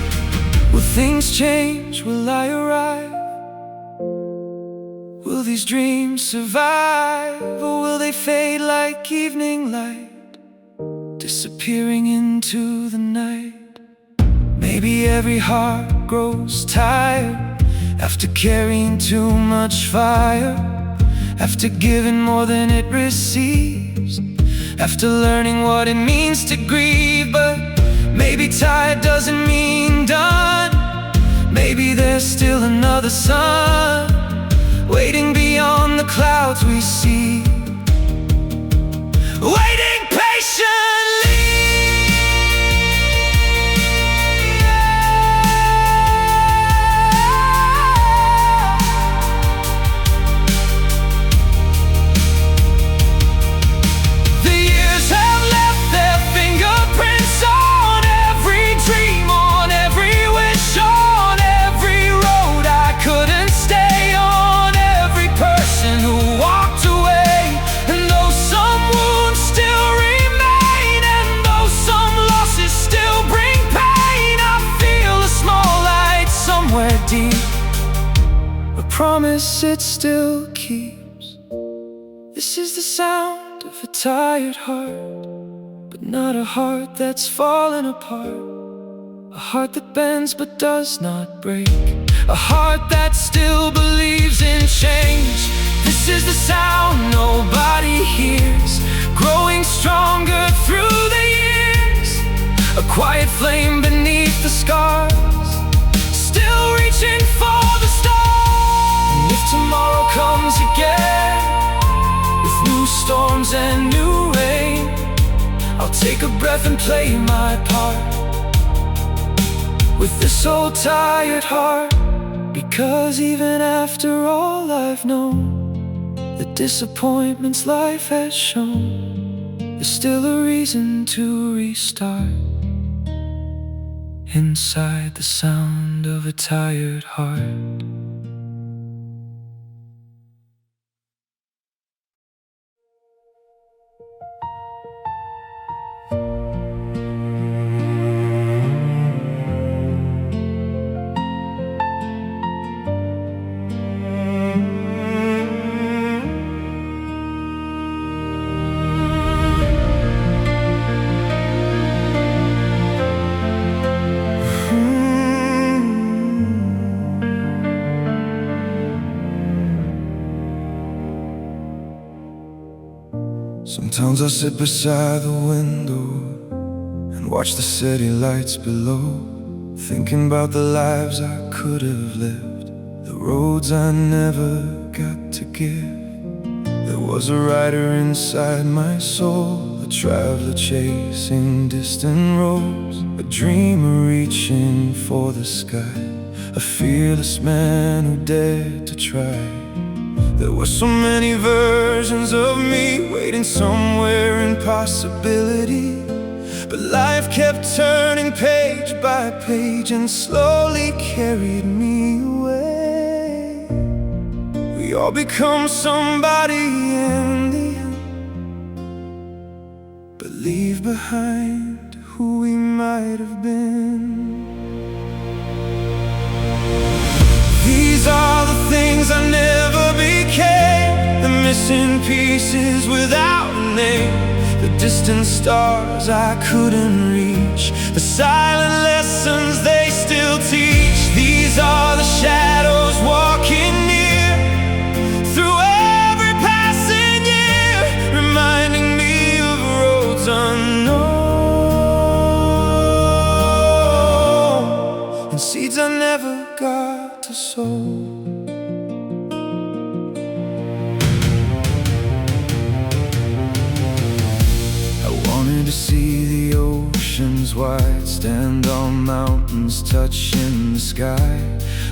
Will things change? Will I arrive? Will these dreams survive? Or will they fade like evening light, disappearing into the night? Maybe every heart grows tired after carrying too much fire, after giving more than it receives, after learning what it means to grieve. But maybe tired doesn't mean done. Maybe there's still another sun waiting beyond the clouds we see, waiting patiently. The years have left their fingerprints promise it still keeps. This is the sound of a tired heart, but not a heart that's fallen apart. A heart that bends but does not break. A heart that still believes in change. This is the sound nobody hears, growing stronger through the years. A quiet flame beneath the scars, still reaching for the stars. And if tomorrow comes again, with new storms and new rain, I'll take a breath and play my part with this old tired heart. Because even after all I've known, the disappointments life has shown, there's still a reason to restart inside the sound of a tired heart. Sometimes I sit beside the window and watch the city lights below, thinking about the lives I could have lived, the roads I never got to give. There was a rider inside my soul, a traveler chasing distant roads, a dreamer reaching for the sky, a fearless man who dared to try. There were so many versions of me waiting somewhere in possibility, but life kept turning page by page and slowly carried me away. We all become somebody in the end, but leave behind who we might have been. These are the things I never became, the missing pieces without a name, the distant stars I couldn't reach, the silent lessons they still teach. These are the shadows walking near through every passing year, reminding me of roads unknown and seeds I never got to sow. To see the oceans wide, stand on mountains touching the sky,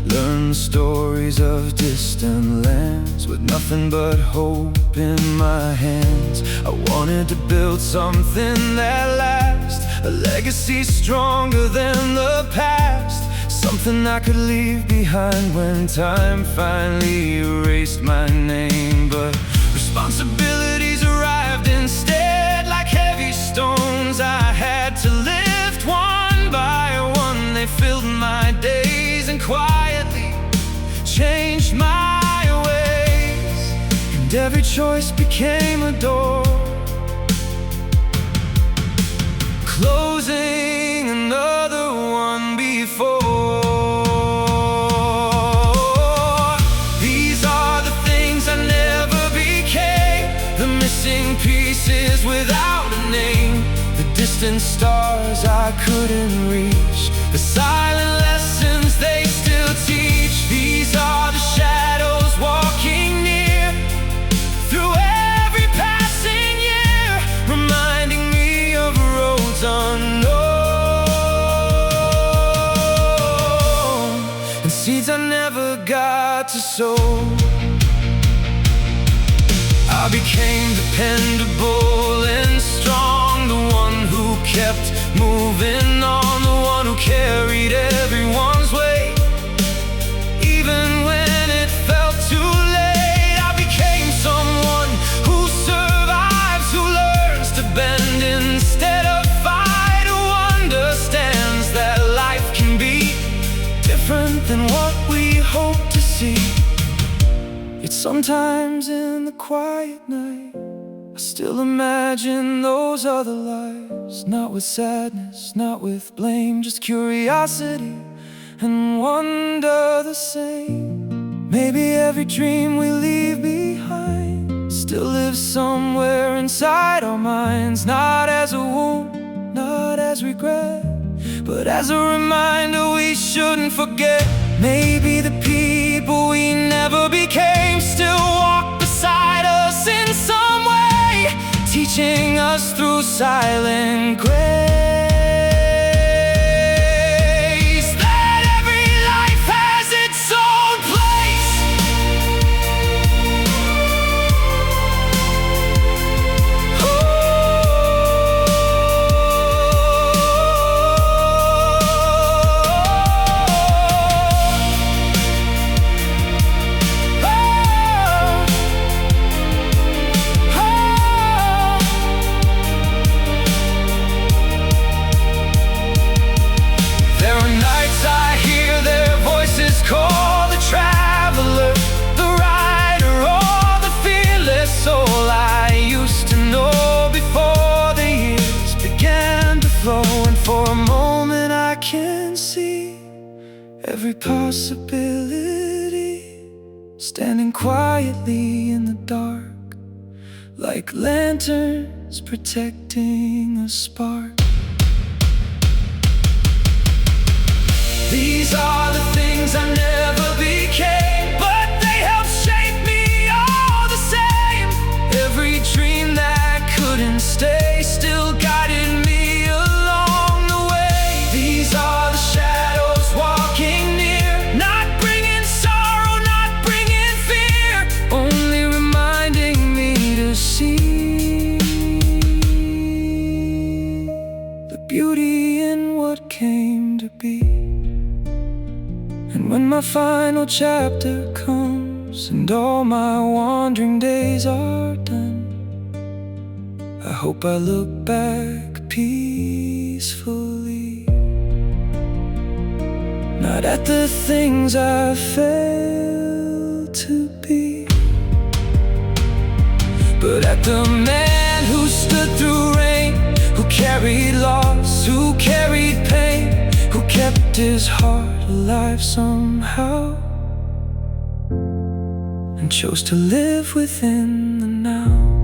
learn the stories of distant lands with nothing but hope in my hands. I wanted to build something that lasts, a legacy stronger than the past, something I could leave behind when time finally erased my name. But responsibilities arrived instead, like heavy stones I had to lift one by one. They filled my days and quietly changed my ways, and every choice became a door, closing another one before. These are the things I never became, the missing pieces without a name, the distant stars I couldn't reach, the silent lessons they still teach. These are the shadows walking near through every passing year, reminding me of roads unknown and seeds I never got to sow. I became dependable and strong, the one who kept moving on, the one who carried everyone's weight, even when it felt too late. I became someone who survives, who learns to bend instead of fight, who understands that life can be different than what we hope to see. Sometimes in the quiet night, I still imagine those other lives. Not with sadness, not with blame, just curiosity and wonder the same. Maybe every dream we leave behind still lives somewhere inside our minds. Not as a wound, not as regret, but as a reminder we shouldn't forget. Maybe the people we never became still walk beside us in some way, teaching us through silent grace that every life has its own place. Call the traveler, the rider, or the fearless soul I used to know before the years began to flow. And for a moment I can see every possibility, standing quietly in the dark, like lanterns protecting a spark. These are the things I never became, but they helped shape me all the same. Every dream that couldn't stay still guided me along the way. These are the shadows walking near, not bringing sorrow, not bringing fear, only reminding me to see the beauty in what came to be. And when my final chapter comes and all my wandering days are done, I hope I look back peacefully, not at the things I failed to be, but at the man who stood through rain, who carried loss, who carried pain, who kept his heart alive somehow, and chose to live within the now.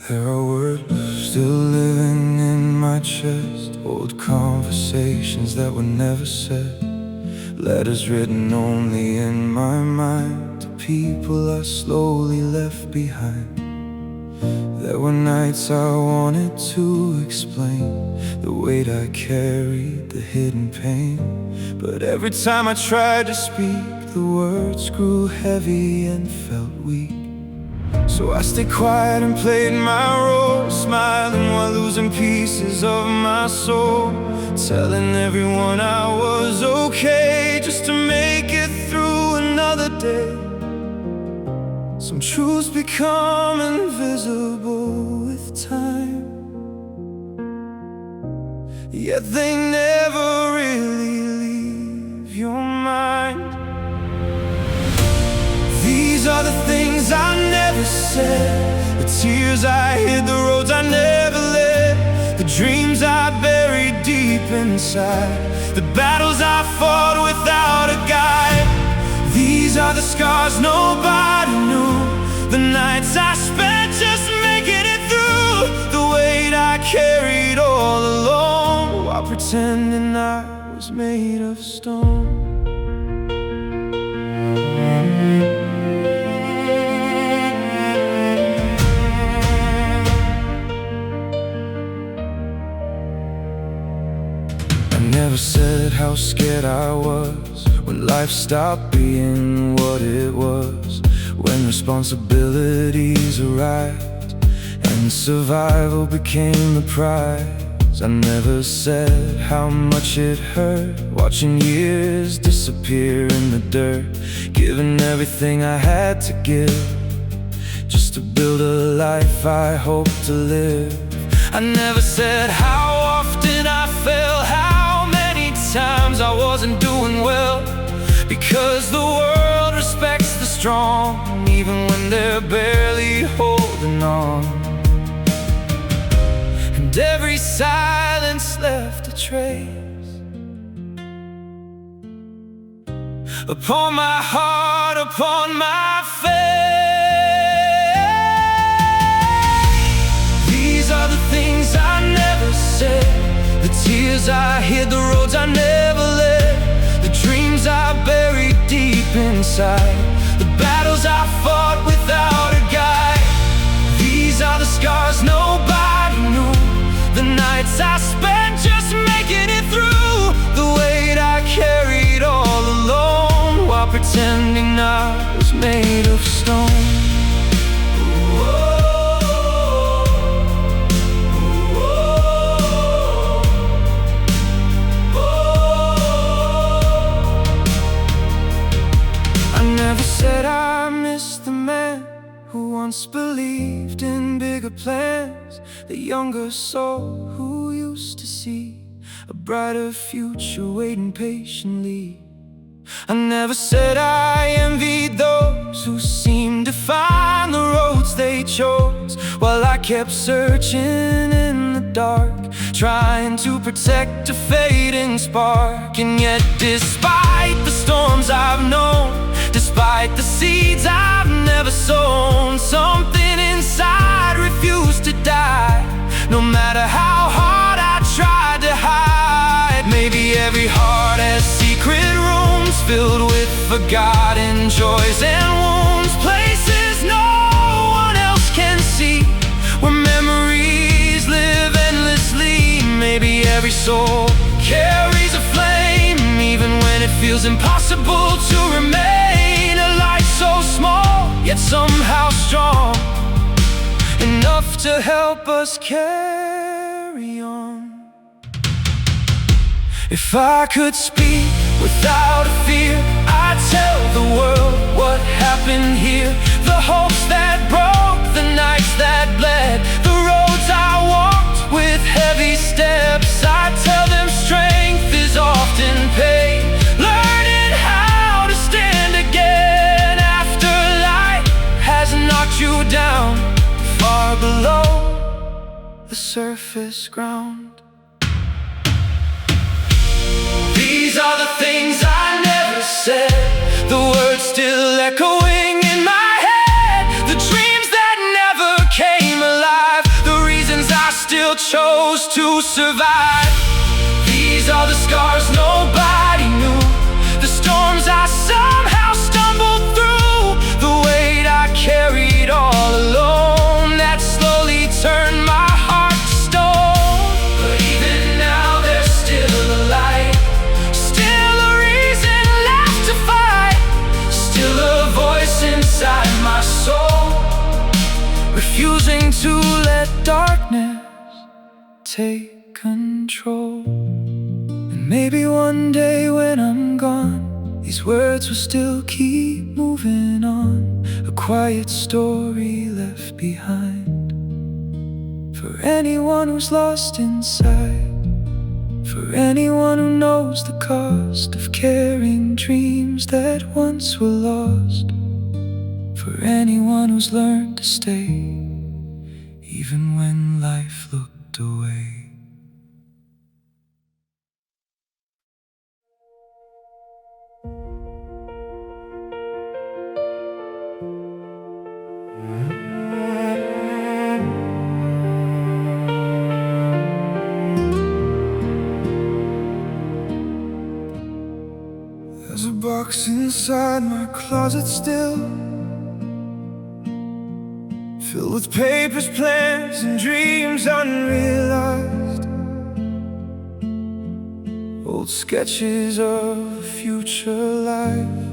There are words still living in my chest, old conversations that were never said, letters written only in my mind to people I slowly left behind. There were nights I wanted to explain the weight I carried, the hidden pain, but every time I tried to speak, the words grew heavy and felt weak. So I stayed quiet and played my role, smiling while losing pieces of my soul, telling everyone I was okay, just to make it through another day. Some truths become invisible with time, yet they never really leave your mind. These are the things I never said, the tears I hid, the roads I never led, the dreams I buried deep inside, the battles I fought without a guide. These are the scars nobody knew, the nights I spent just making it through, the weight I carried all alone, while pretending I was made of stone. never said how scared I was when life stopped being what it was, when responsibilities arrived and survival became the prize. I never said how much it hurt watching years disappear in the dirt, giving everything I had to give just to build a life I hope to live. I never said how often I fell, how many times I wasn't doing well, because the world respects the strong even when they're barely holding on. And every silence left a trace upon my heart, upon my face. These are the things I never said, the tears I hid, the roads I never led, the dreams I buried deep inside, the battles I fought without a guide. These are the scars nobody knew, the nights I spent just making it through, the weight I carried all alone while pretending I was made of stone. Said I miss the man who once believed in bigger plans, the younger soul who used to see a brighter future waiting patiently. I never said I envied those who seemed to find the roads they chose, while I kept searching in the dark, trying to protect a fading spark. And yet despite the storms I've known, despite the seeds I've never sown, something inside refused to die, no matter how hard I tried to hide. Maybe every heart has secret rooms filled with forgotten joys and wounds, places no one else can see, where memories live endlessly. Maybe every soul carries a flame, even when it feels impossible to remain. A light so small, yet somehow strong, enough to help us carry on. If I could speak without a fear, I'd tell the world what happened here, the hopes that broke, the nights that bled, the roads I walked with heavy steps. I'd tell them strength is often paid, learning how to stand again after life has knocked you down far below the surface ground. These are the things I never said, the words still echoing in my head, the dreams that never came alive, the reasons I still chose to survive. These are the scars nobody knew, the storms I somehow stumbled through, the weight I carried all alone that slowly turned my heart to stone. But even now there's still a light, still a reason left to fight, still a voice inside my soul, refusing to let darkness take control. And maybe one day when I'm gone, these words will still keep moving on, a quiet story left behind for anyone who's lost inside, for anyone who knows the cost of carrying dreams that once were lost, for anyone who's learned to stay even when life looked away. There's a box inside my closet still, filled with papers, plans, and dreams unrealized. old sketches of a future life,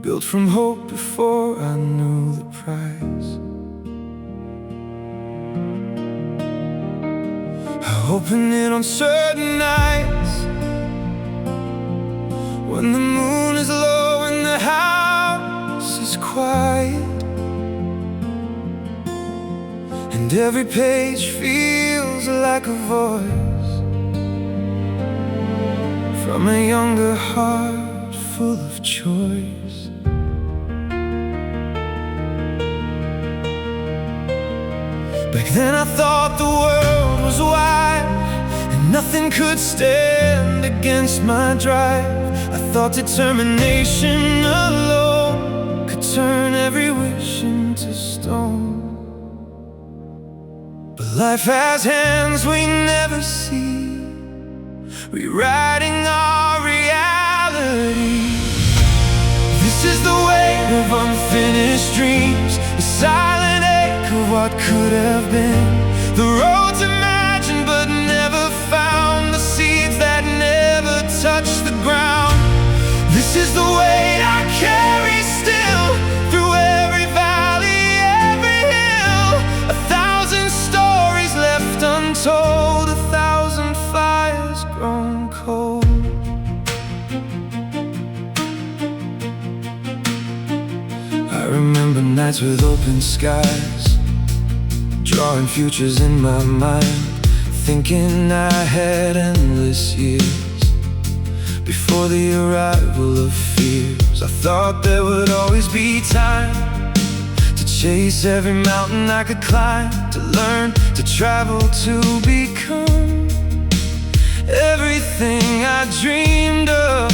built from hope before I knew the price. I open it on certain nights, when the moon is low and the house is quiet, and every page feels like a voice from a younger heart full of choice. Back then I thought the world was wide, and nothing could stand against my drive. I thought determination alone could turn every wish into stone. But life has hands we never see, rewriting our reality. This is the weight of unfinished dreams, the silent ache of what could have been, the roads imagined but never found, the seeds that never touched the ground. This is the weight I carry still, through every valley, every hill, 1,000 stories left untold, 1,000 fires grown cold. I remember nights with open skies, drawing futures in my mind, thinking I had endless years before the arrival of fears. I thought there would always be time to chase every mountain I could climb, to learn, to travel, to become everything I dreamed of.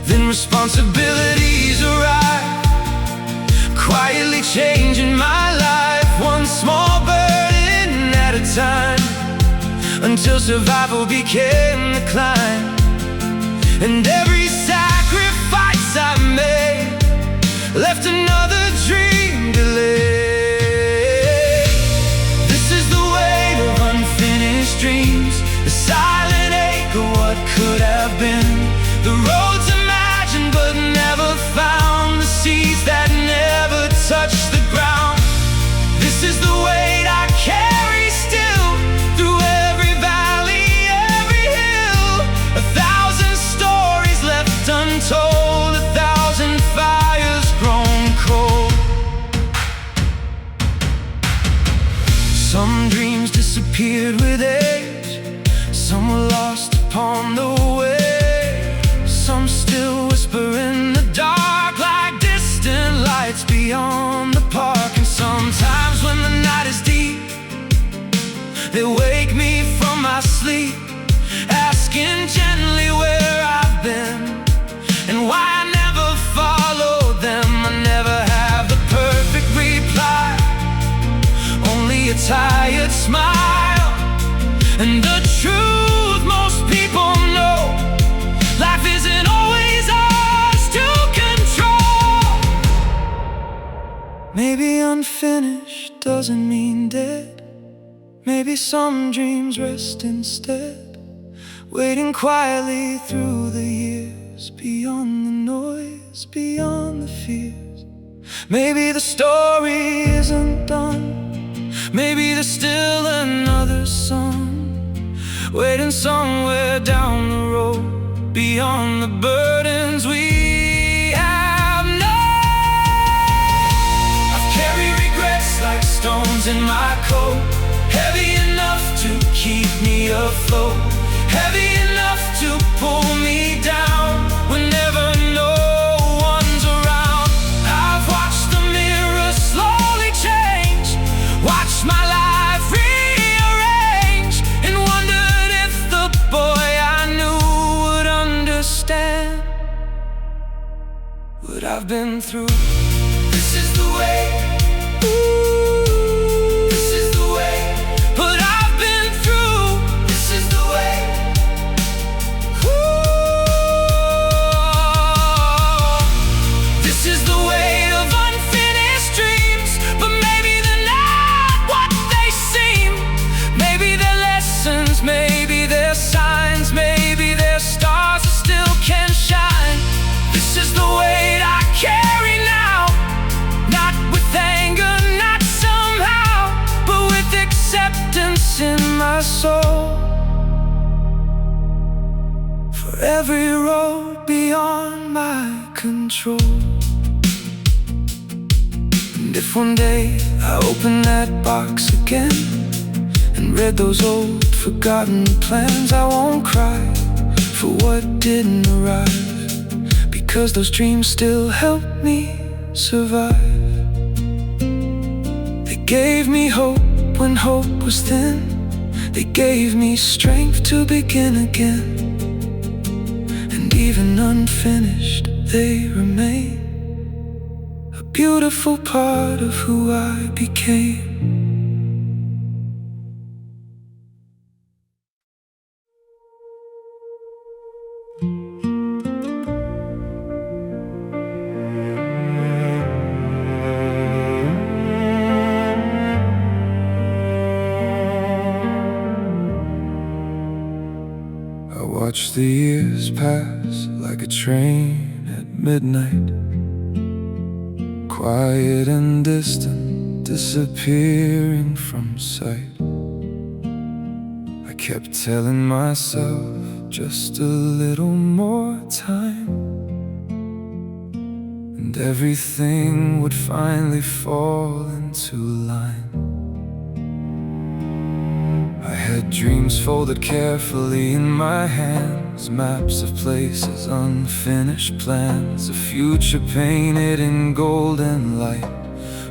Then responsibilities arrive, quietly changing my life, one small burden at a time, until survival became the climb. And every sacrifice I made left another dream delayed. This is the weight of unfinished dreams, the silent ache of what could have been, the roads imagined but never found, the seeds that never touched the ground. This is the weight I carry still, through every valley, every hill, 1,000 stories left untold, 1,000 fires grown cold. Some dreams disappeared with age, some were lost upon the way, some still whisper in the dark like distant lights beyond the park. And sometimes when the night is deep, they wake me from my sleep, asking gently where I've been and why I never followed them. I never have the perfect reply, only a tired smile, and the truth most people know, life isn't always ours to control. Maybe unfinished doesn't mean dead, maybe some dreams rest instead, waiting quietly through the years, beyond the noise, beyond the fears. Maybe the story isn't done, maybe there's still another song waiting somewhere down the road, beyond the burdens we have known. I've carried regrets like stones in my coat, heavy enough to keep me afloat, heavy enough to pull me down whenever no one's around. I've watched the mirror slowly change, watched my life rearrange, and wondered if the boy I knew would understand what I've been through. This is the way, this is the way, but I've been through. This is the way, this is the weight of unfinished dreams. But maybe they're not what they seem, maybe they're lessons acceptance in my soul. For every road beyond my control. And if one day I open that box again and read those old forgotten plans, I won't cry for what didn't arrive, because those dreams still help me survive. They gave me hope when hope was thin. They gave me strength to begin again. And even unfinished, they remain a beautiful part of who I became. I watch the years pass like a train at midnight, quiet and distant, disappearing from sight. I kept telling myself just a little more time, and everything would finally fall into line. I had dreams folded carefully in my hands, maps of places, unfinished plans, a future painted in golden light,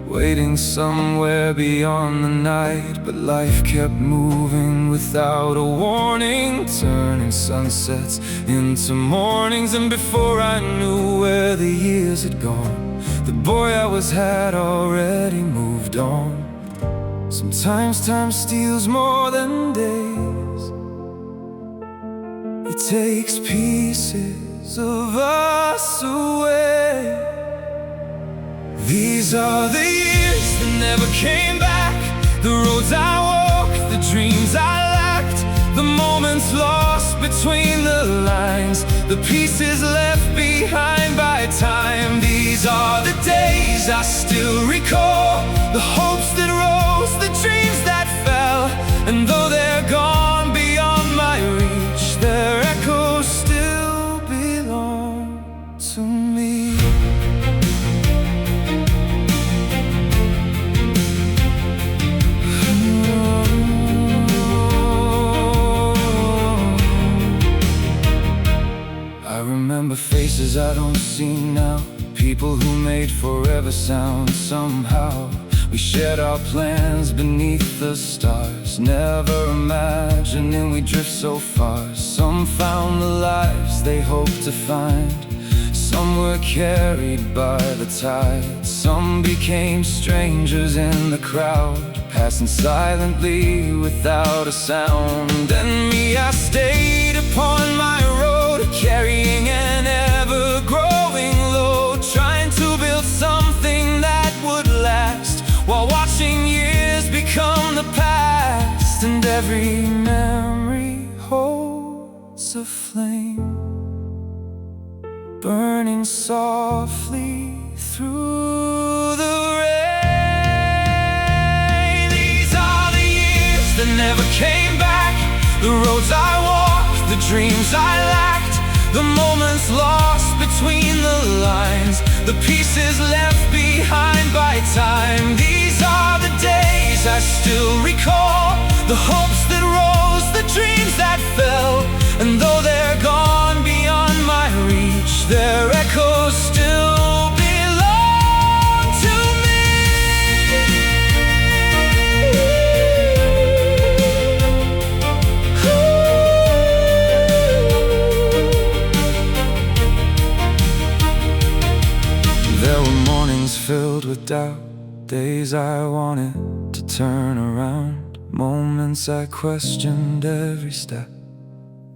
waiting somewhere beyond the night. But life kept moving without a warning, turning sunsets into mornings. And before I knew where the years had gone, the boy I was had already moved on. Sometimes time steals more than days. It takes pieces of us away. These are the years that never came back, the roads I walked, the dreams I lacked, the moments lost between the lines, the pieces left behind by time. These are the days I still recall, the hopes that rose, the dreams that fell. And though they're gone beyond my reach, their echoes still belong to me. I remember faces I don't see now, people who made forever sound somehow. We shared our plans beneath the stars, never imagining we'd drift so far. Some found the lives they hoped to find, some were carried by the tide, some became strangers in the crowd, passing silently without a sound. And me, I stayed upon my road, carrying an ever-growing load, trying to build something that would last, while watching years become the past. And every memory holds a flame, burning softly through the rain. These are the years that never came back, the roads I walked, the dreams I lacked, the moments lost between the lines, the pieces left behind by time. These are the days I still recall, the hopes that rose, the dreams that fell. And though they're gone beyond my reach, their echoes still belong to me. There were mornings filled with doubt, days I wanted to turn around, moments I questioned every step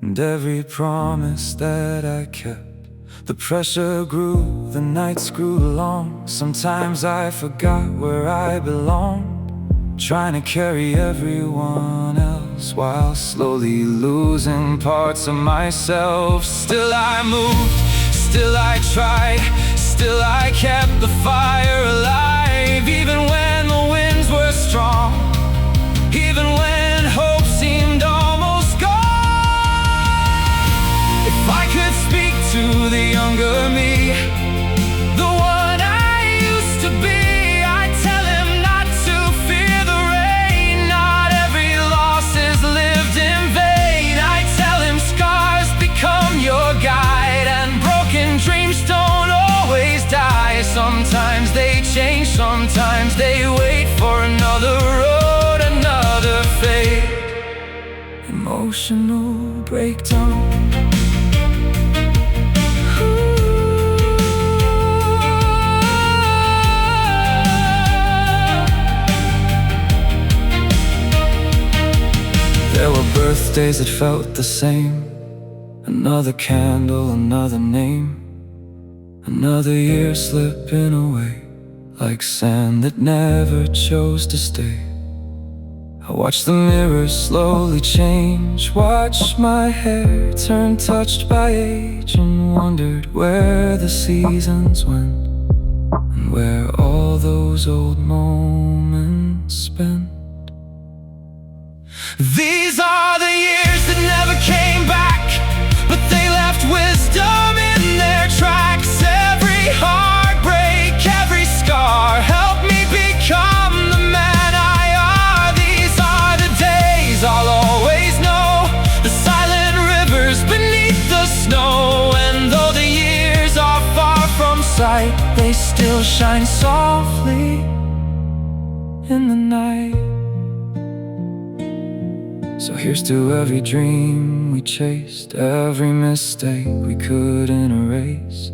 and every promise that I kept. The pressure grew, the nights grew long, sometimes I forgot where I belonged, trying to carry everyone else while slowly losing parts of myself. Still I moved, still I tried, still I kept the fire alive, even when the winds were strong, even emotional breakdown. There were birthdays that felt the same. Another candle, another name. Another year slipping away, like sand that never chose to stay. I watched the mirrors slowly change, watched my hair turn touched by age, and wondered where the seasons went, and where all those old moments spent. These are the years that never came back, but they left wisdom in their tracks. Every heartbreak, every scar helped me become the man I are. These are the days I'll always know, the silent rivers beneath the snow. And though the years are far from sight, they still shine softly in the night. So here's to every dream we chased, every mistake we couldn't erase,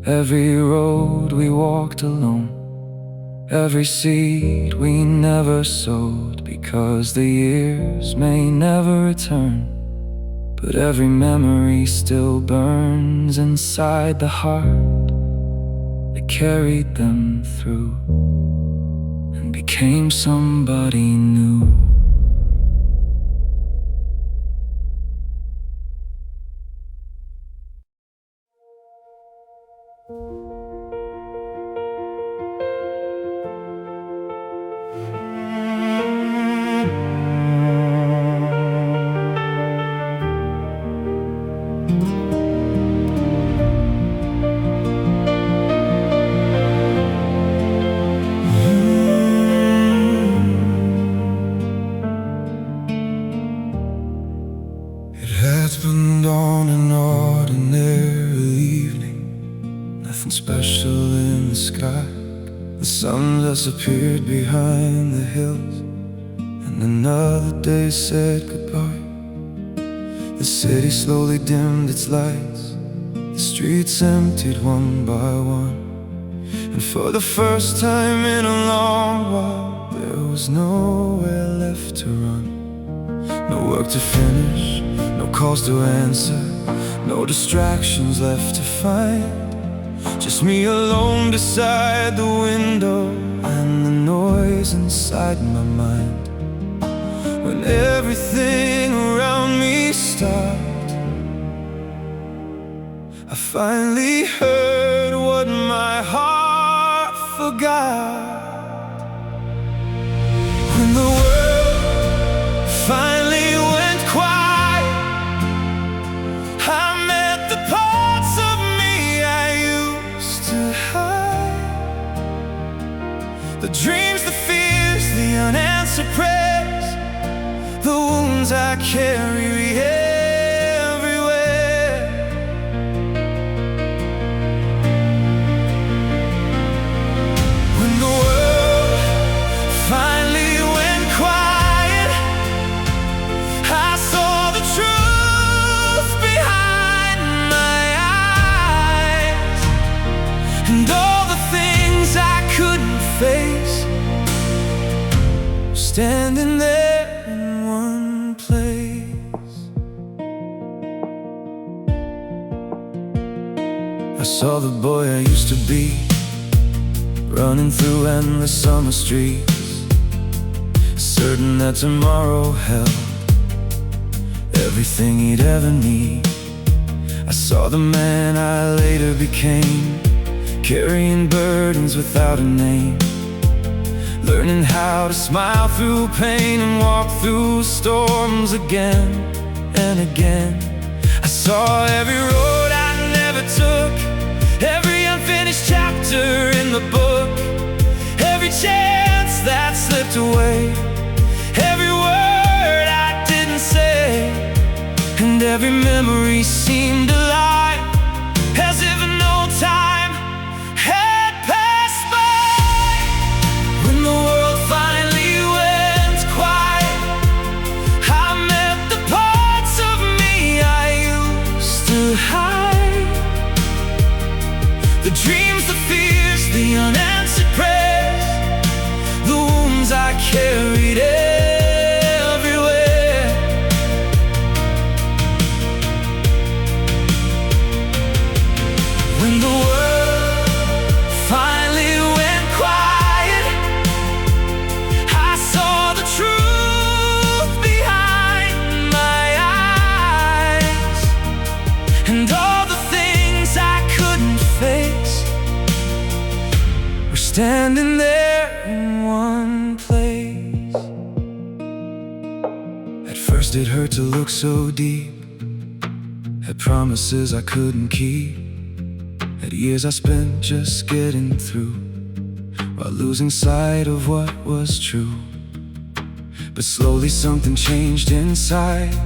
every road we walked alone, every seed we never sowed. Because the years may never return, but every memory still burns inside the heart that carried them through and became somebody new. It happened on an ordinary evening, nothing special in the sky. The sun just appeared behind the hills, and another day said goodbye. The city slowly dimmed its lights, the streets emptied one by one, and for the first time in a long while, there was nowhere left to run. No work to finish, no calls to answer, no distractions left to find. Just me alone beside the window, and the noise inside my mind. When everything around me stopped, I finally heard what my heart forgot. When the world finally went quiet, I met the parts of me I used to hide. The dreams, the fears, the unanswered prayers, the wounds I carry everywhere. When the world finally went quiet, I saw the truth behind my eyes, and all the things I couldn't face, standing there in one place. I saw the boy I used to be, running through endless summer streets, certain that tomorrow held everything he'd ever need. I saw the man I later became, carrying burdens without a name, learning how to smile through pain and walk through storms again and again. I saw every road I never took, every unfinished chapter in the book, every chance that slipped away, every word I didn't say, and every memory seemed alive, as if no time had passed by. When the world finally went quiet, I met the part standing there in one place. At first it hurt to look so deep, had promises I couldn't keep, had years I spent just getting through, while losing sight of what was true. But slowly something changed inside.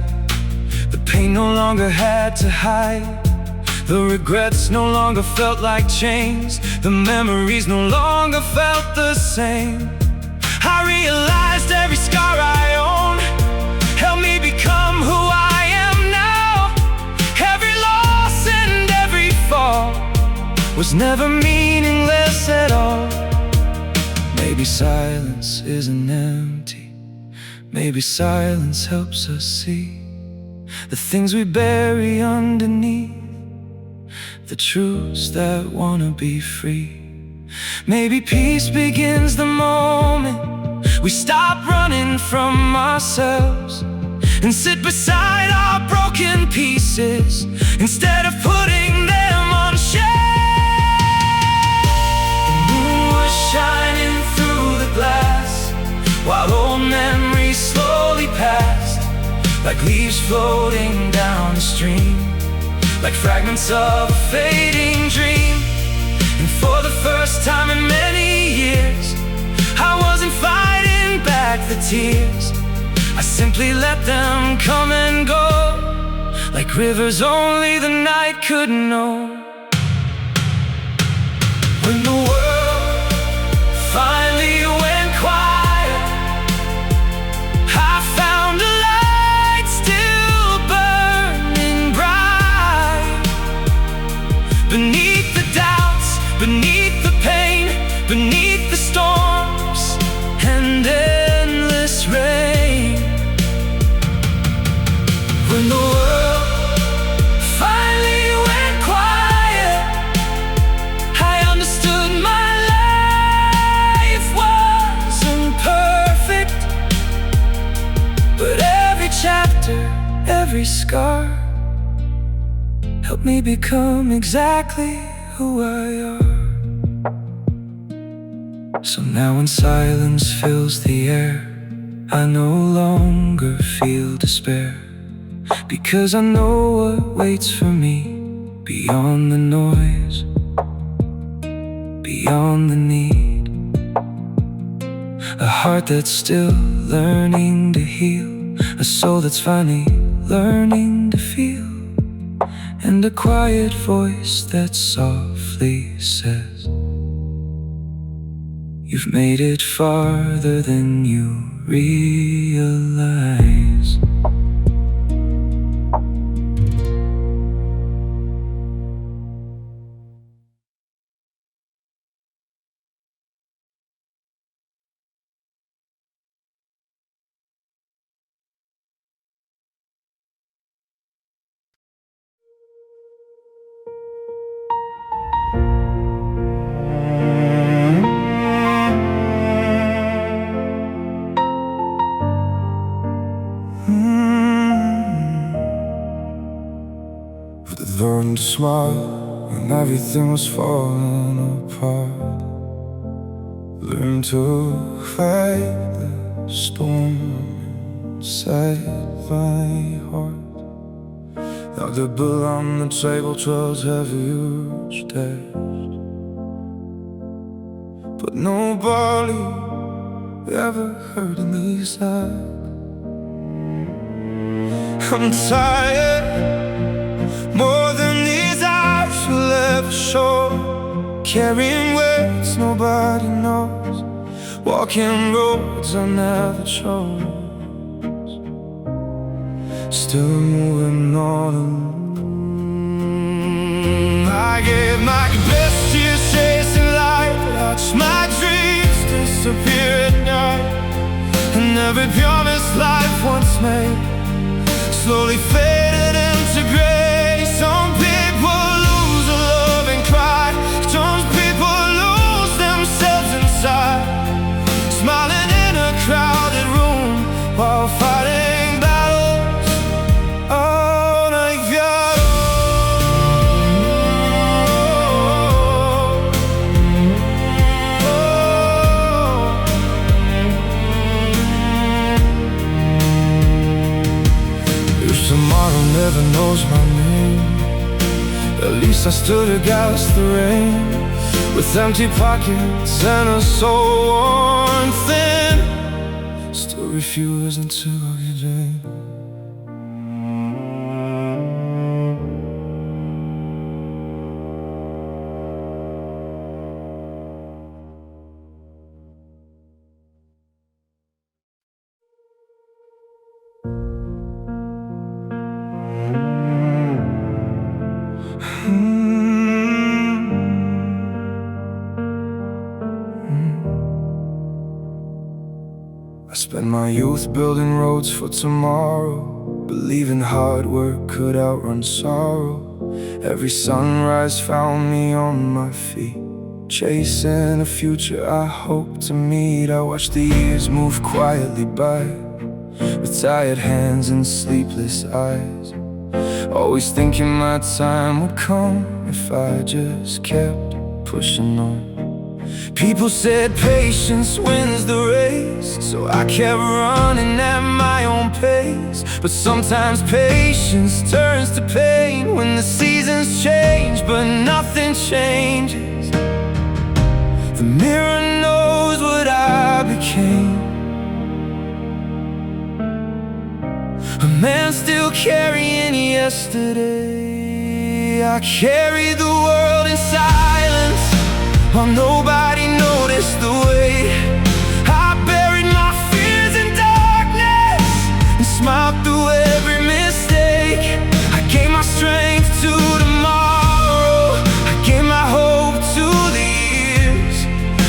The pain no longer had to hide. The regrets no longer felt like chains. The memories no longer felt the same. I realized every scar I own helped me become who I am now. Every loss and every fall was never meaningless at all. Maybe silence isn't empty. Maybe silence helps us see the things we bury underneath, the truths that wanna be free. Maybe peace begins the moment we stop running from ourselves and sit beside our broken pieces instead of putting them on shelves. The moon was shining through the glass while old memories slowly passed, like leaves floating down the stream, like fragments of a fading dream. And for the first time in many years, I wasn't fighting back the tears. I simply let them come and go, like rivers only the night could know. When the world finally went quiet, I found a light still burning bright. Beneath the doubts, beneath the pain, beneath the storms and endless rain. When the world finally went quiet, I understood my life wasn't perfect, but every chapter, every scar helped me become exactly who I are. So now when silence fills the air, I no longer feel despair, because I know what waits for me beyond the noise, beyond the need. A heart that's still learning to heal, a soul that's finally learning to feel, and a quiet voice that softly says, you've made it farther than you realize. Learned to smile when everything was falling apart. Learned to fight the storm inside my heart. Now the bill on the table trails heavier each day, but nobody ever heard me say, I'm tired, more than these eyes will ever show, carrying weights nobody knows, walking roads I never chose, still moving on. I gave my best years chasing light, watched my dreams disappear at night, and every promise life once made slowly faded into gray. Some people lose a love and cry, some people lose themselves inside, smiling in a crowded room while fighting battles all night. Oh, ever knows my name. At least I stood against the rain, with empty pockets and a soul worn thin, still refusing to give in. I spent my youth building roads for tomorrow, believing hard work could outrun sorrow. Every sunrise found me on my feet, chasing a future I hope to meet. I watched the years move quietly by, with tired hands and sleepless eyes, always thinking my time would come if I just kept pushing on. People said patience wins the race, so I kept running at my own pace. But sometimes patience turns to pain when the seasons change, but nothing changes. The mirror knows what I became, a man still carrying yesterday. I carried the world in silence while nobody noticed the weight. I buried my fears in darkness and smiled through every mistake. I gave my strength to tomorrow, I gave my hope to the years.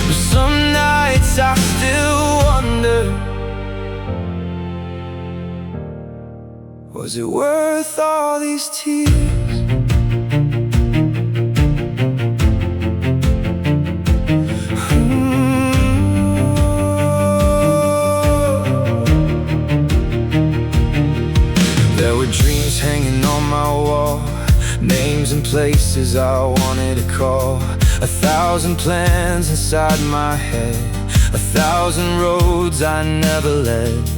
But some nights I still wonder, was it worth all these tears? Hanging on my wall, names and places I wanted to call. 1,000 plans inside my head, 1,000 roads I never led.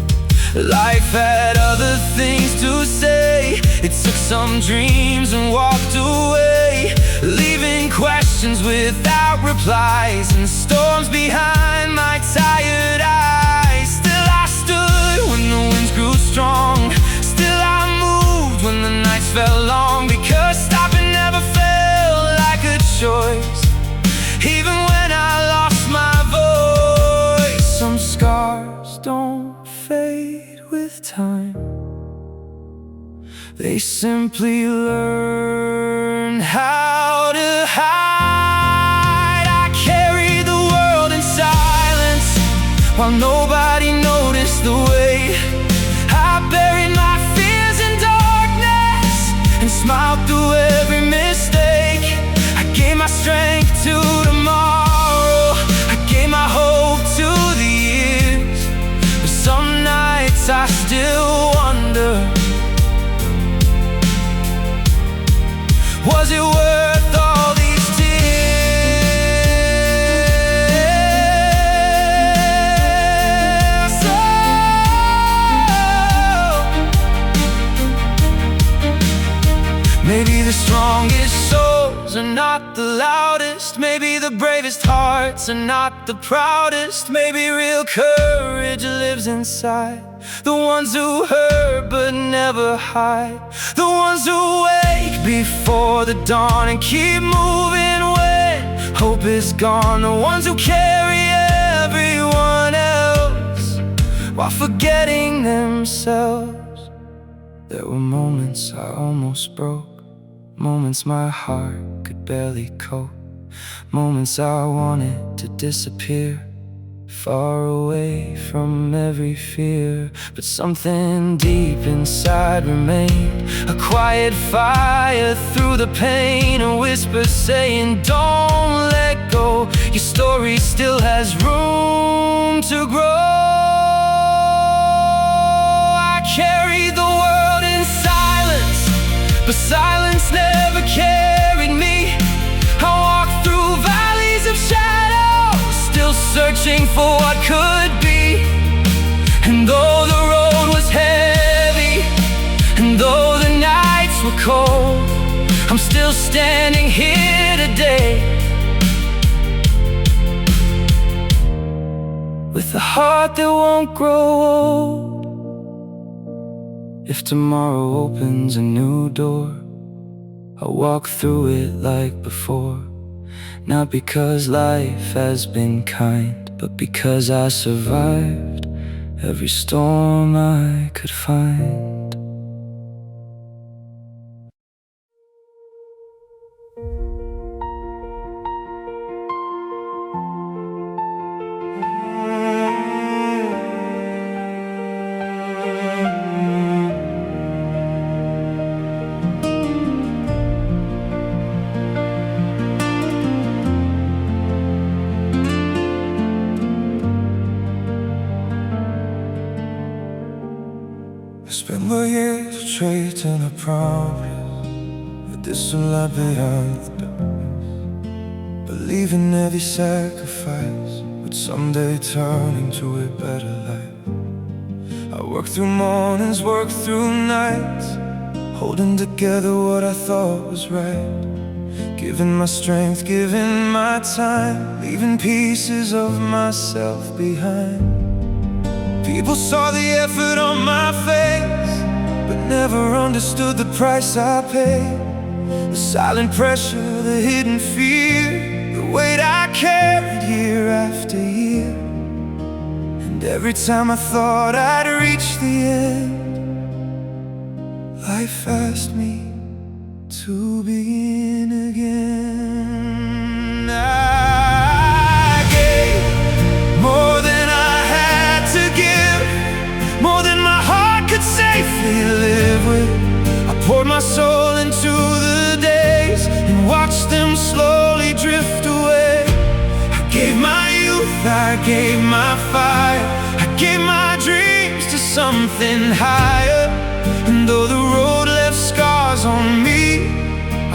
Life had other things to say. It took some dreams and walked away, leaving questions without replies and storms behind my tired eyes. Still I stood when the winds grew strong, still I moved when the nights felt long, because stopping never felt like a choice, even when I lost my voice. Some scars don't fade with time, they simply learn how to hide. I carried the world in silence while nobody noticed the weight. I buried my fears in darkness and smiled through every mistake. I gave my strength to tomorrow, I gave my hope to the years. But some nights I still wonder, was it worth all these tears? Oh. Maybe the strongest souls are not the loudest, maybe the bravest hearts are not the proudest. Maybe real courage lives inside the ones who hurt but never hide, the ones who wake before the dawn and keep moving when hope is gone, the ones who carry everyone else while forgetting themselves. There were moments I almost broke, moments my heart could barely cope, moments I wanted to disappear, far away from every fear. But something deep inside remained, a quiet fire through the pain, a whisper saying don't let go, your story still has room to grow. I carried the world in silence, but silence never carried me. I walked through valleys of shadow, still searching for what could be. And though the road was heavy, and though the night standing here today, with a heart that won't grow old. If tomorrow opens a new door, I'll walk through it like before. Not because life has been kind, but because I survived every storm I could find. Spend my years trading a promise, a distant light beyond the darkness, believing every sacrifice would someday turn into a better life. I worked through mornings, worked through nights, holding together what I thought was right, giving my strength, giving my time, leaving pieces of myself behind. People saw the effort on my face, but never understood the price I paid. The silent pressure, the hidden fear, the weight I carried year after year. And every time I thought I'd reach the end, life asked me to begin again. I gave more than I had to give, more than my heart could safely live with. I poured my soul into the days and watched them slowly drift away. I gave my youth, I gave my fire, I gave my dreams to something higher. And though the road left scars on me,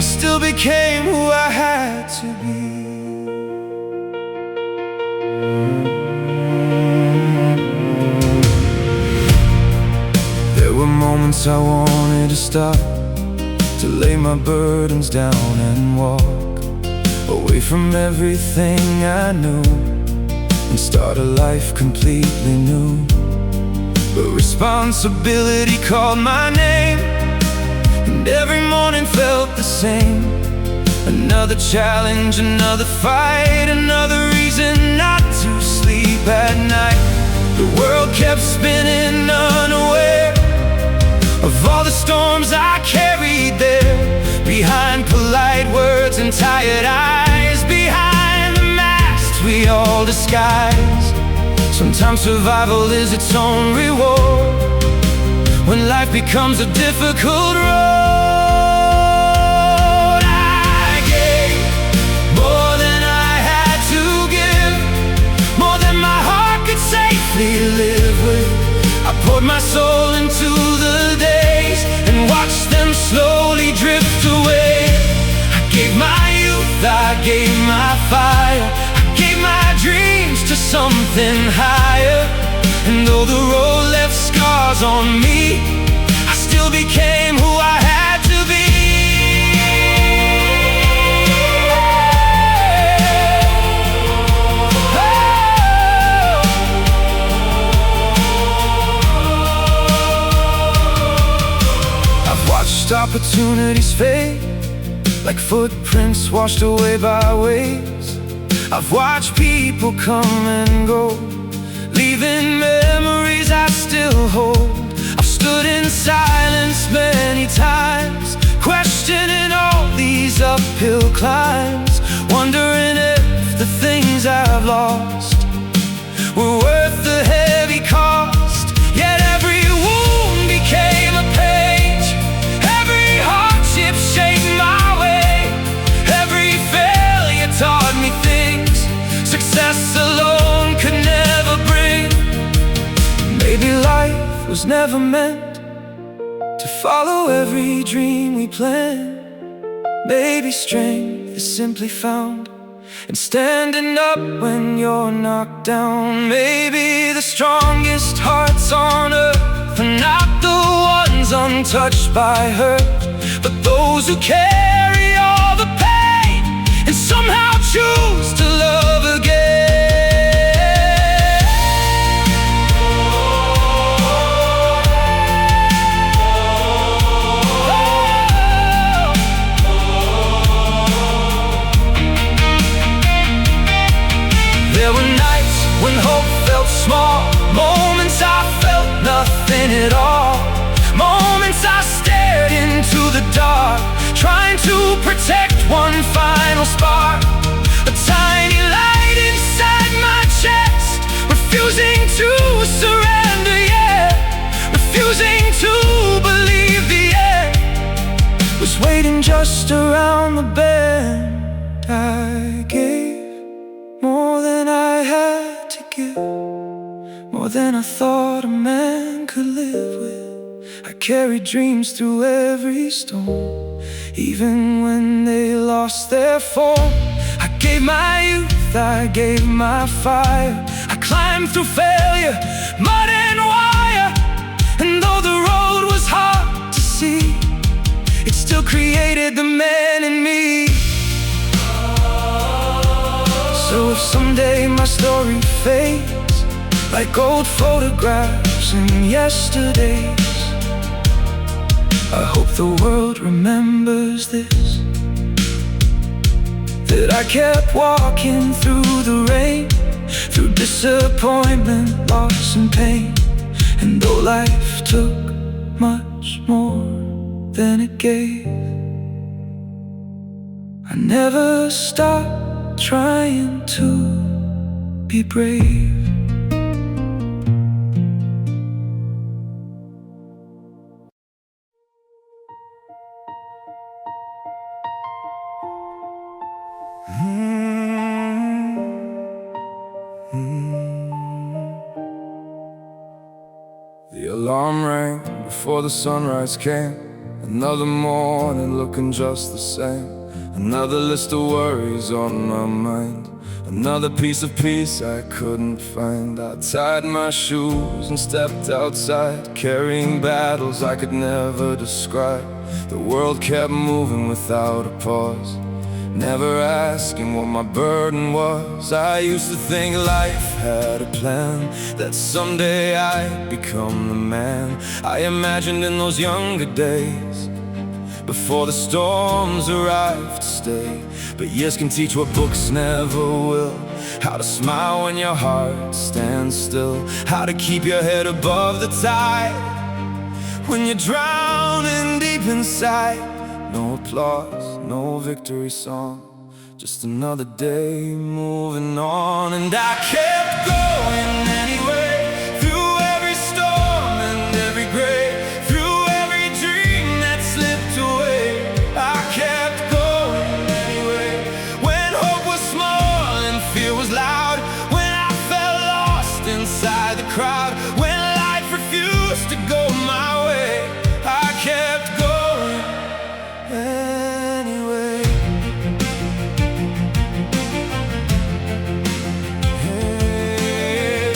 I still became who I had to be. Moments I wanted to stop, to lay my burdens down and walk away from everything I knew and start a life completely new. But responsibility called my name, and every morning felt the same. Another challenge, another fight, another reason not to sleep at night. The world kept spinning unaware of all the storms I carried there, behind polite words and tired eyes, behind the masks we all disguise. Sometimes survival is its own reward when life becomes a difficult road. I gave more than I had to give, more than my heart could safely live with. I poured my soul into the days and watched them slowly drift away. I gave my youth, I gave my fire, I gave my dreams to something higher. And though the road left scars on me, I still became who I had to be. Opportunities fade like footprints washed away by waves. I've watched people come and go, leaving memories I still hold. I've stood in silence many times, questioning all these uphill climbs, wondering if the things I've lost were worth the heavy cost. Yet every wound became a page, shaped my way, every failure taught me things success alone could never bring. Maybe life was never meant to follow every dream we planned. Maybe strength is simply found in standing up when you're knocked down. Maybe the strongest hearts on earth are not the ones untouched by hurt, but those who carry all somehow choose to love again. There were nights when hope felt small, moments I felt nothing at all, moments I stared into the dark, trying to protect one final spark. A tiny light inside my chest, refusing to surrender, yeah, refusing to believe the end was waiting just around the bend. I gave more than I had to give, more than I thought a man could live with. I carried dreams through every storm, even when they lost their form. I gave my youth, I gave my fire. I climbed through failure, mud and wire. And though the road was hard to see, it still created the man in me. So if someday my story fades like old photographs in yesterdays, I hope the world remembers this, that I kept walking through the rain, through disappointment, loss and pain. And though life took much more than it gave, I never stopped trying to be brave. The alarm rang before the sunrise came. Another morning looking just the same. Another list of worries on my mind. Another piece of peace I couldn't find. I tied my shoes and stepped outside, carrying battles I could never describe. The world kept moving without a pause, never asking what my burden was. I used to think life had a plan, that someday I'd become the man I imagined in those younger days, before the storms arrived to stay. But years can teach what books never will: how to smile when your heart stands still, how to keep your head above the tide when you're drowning deep inside. No applause, no victory song, just another day moving on. And I kept going anyway, through every storm and every grave, through every dream that slipped away. I kept going anyway, when hope was small and fear was loud, when I felt lost inside the crowd, when life refused to go my way. I kept going anyway. Hey.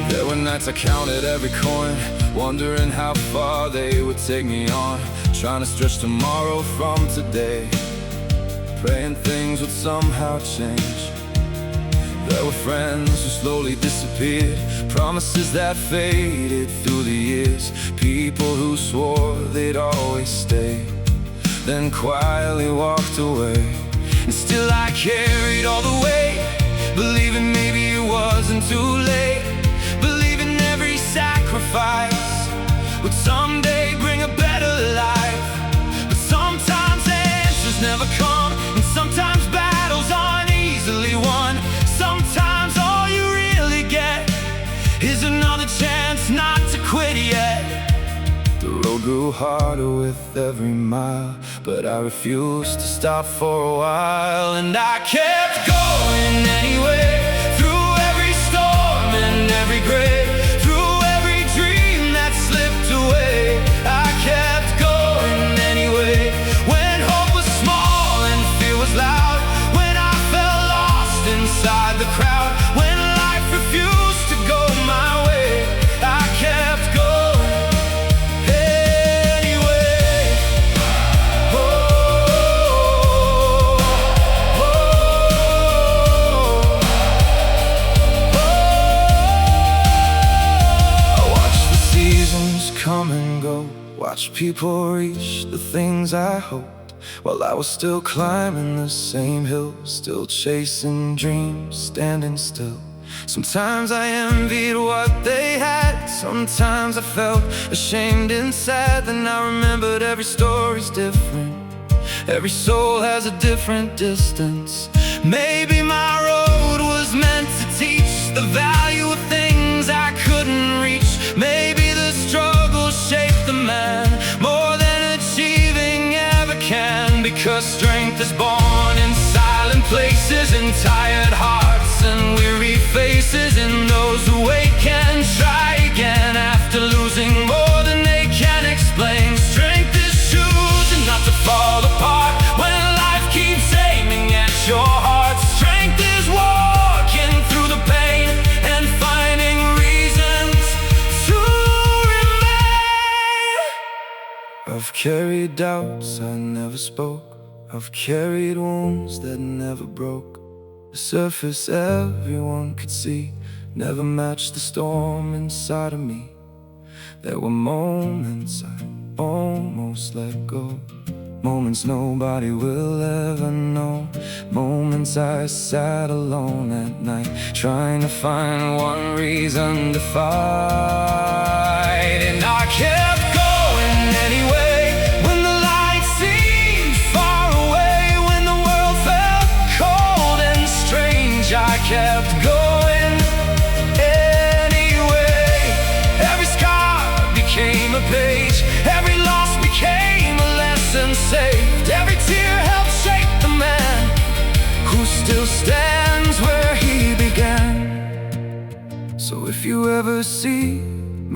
There were nights I counted every coin, wondering how far they would take me on, trying to stretch tomorrow from today, praying things would somehow change. There were friends who slowly disappeared, promises that faded through the years, people who swore they'd always stay, then quietly walked away. And still I carried all the weight, believing maybe it wasn't too late, believing every sacrifice would someday bring a better life. But sometimes answers never come, and sometimes battles aren't easily won. Sometimes all you really get is another chance not to quit yet. The road grew harder with every mile, but I refused to stop for a while. And I kept going anyway, through every storm and every grave, through every dream that slipped away. I kept going anyway, when hope was small and fear was loud, when I felt lost inside the crowd, when life refused to go my way. I kept going anyway. come and go, watched people reach the things I hoped, while I was still climbing the same hill, still chasing dreams, standing still. Sometimes I envied what they had, sometimes I felt ashamed and sad. Then I remembered every story's different, every soul has a different distance. Maybe my road was meant to teach the value of things I couldn't reach. Maybe the struggle shaped the man more than achieving ever can. Because strength is born in silent places, in tired hearts and weary faces, in those who wake and try again after losing more than they can explain. Strength is choosing not to fall apart when life keeps aiming at your heart. Strength is walking through the pain and finding reasons to remain. I've carried doubts I never spoke, I've carried wounds that never broke. The surface everyone could see never matched the storm inside of me. There were moments I almost let go, moments nobody will ever know, moments I sat alone at night trying to find one reason to fight. And I kept going anyway when the light seemed far away, when the world felt cold and strange. I kept going anyway. Every scar became a page, every loss became a lesson saved. Every tear helped shape the man who still stands where he began. So if you ever see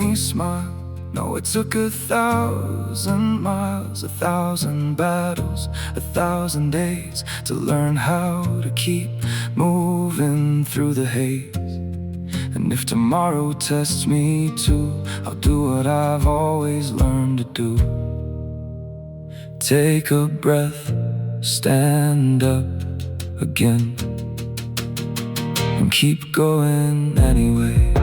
me smile, know it took 1,000 miles, 1,000 battles, 1,000 days to learn how to keep moving through the haze. And if tomorrow tests me too, I'll do what I've always learned to do. Take a breath, stand up again, and keep going anyway.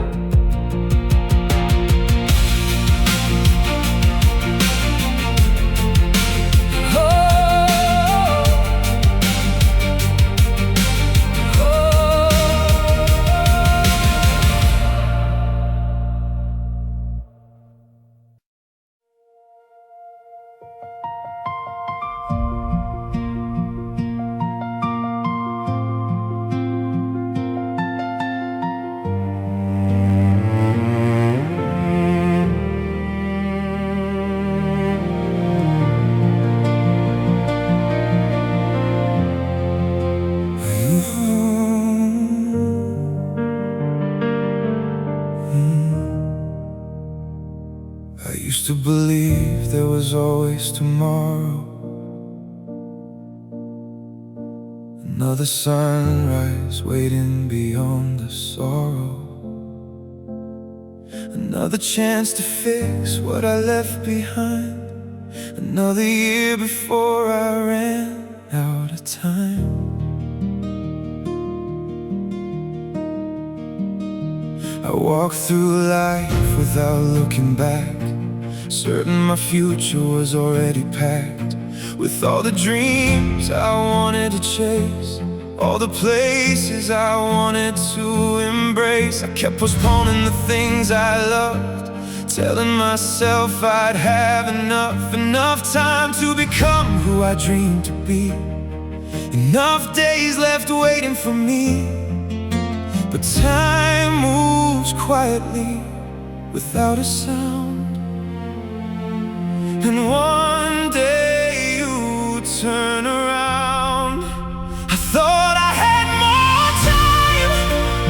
I used to believe there was always tomorrow, another sunrise waiting beyond the sorrow, another chance to fix what I left behind, another year before I ran out of time. I walked through life without looking back, certain my future was already packed, with all the dreams I wanted to chase, all the places I wanted to embrace. I kept postponing the things I loved, telling myself I'd have enough time to become who I dreamed to be, enough days left waiting for me. But time moves quietly without a sound, and one day you turn around. I thought I had more time,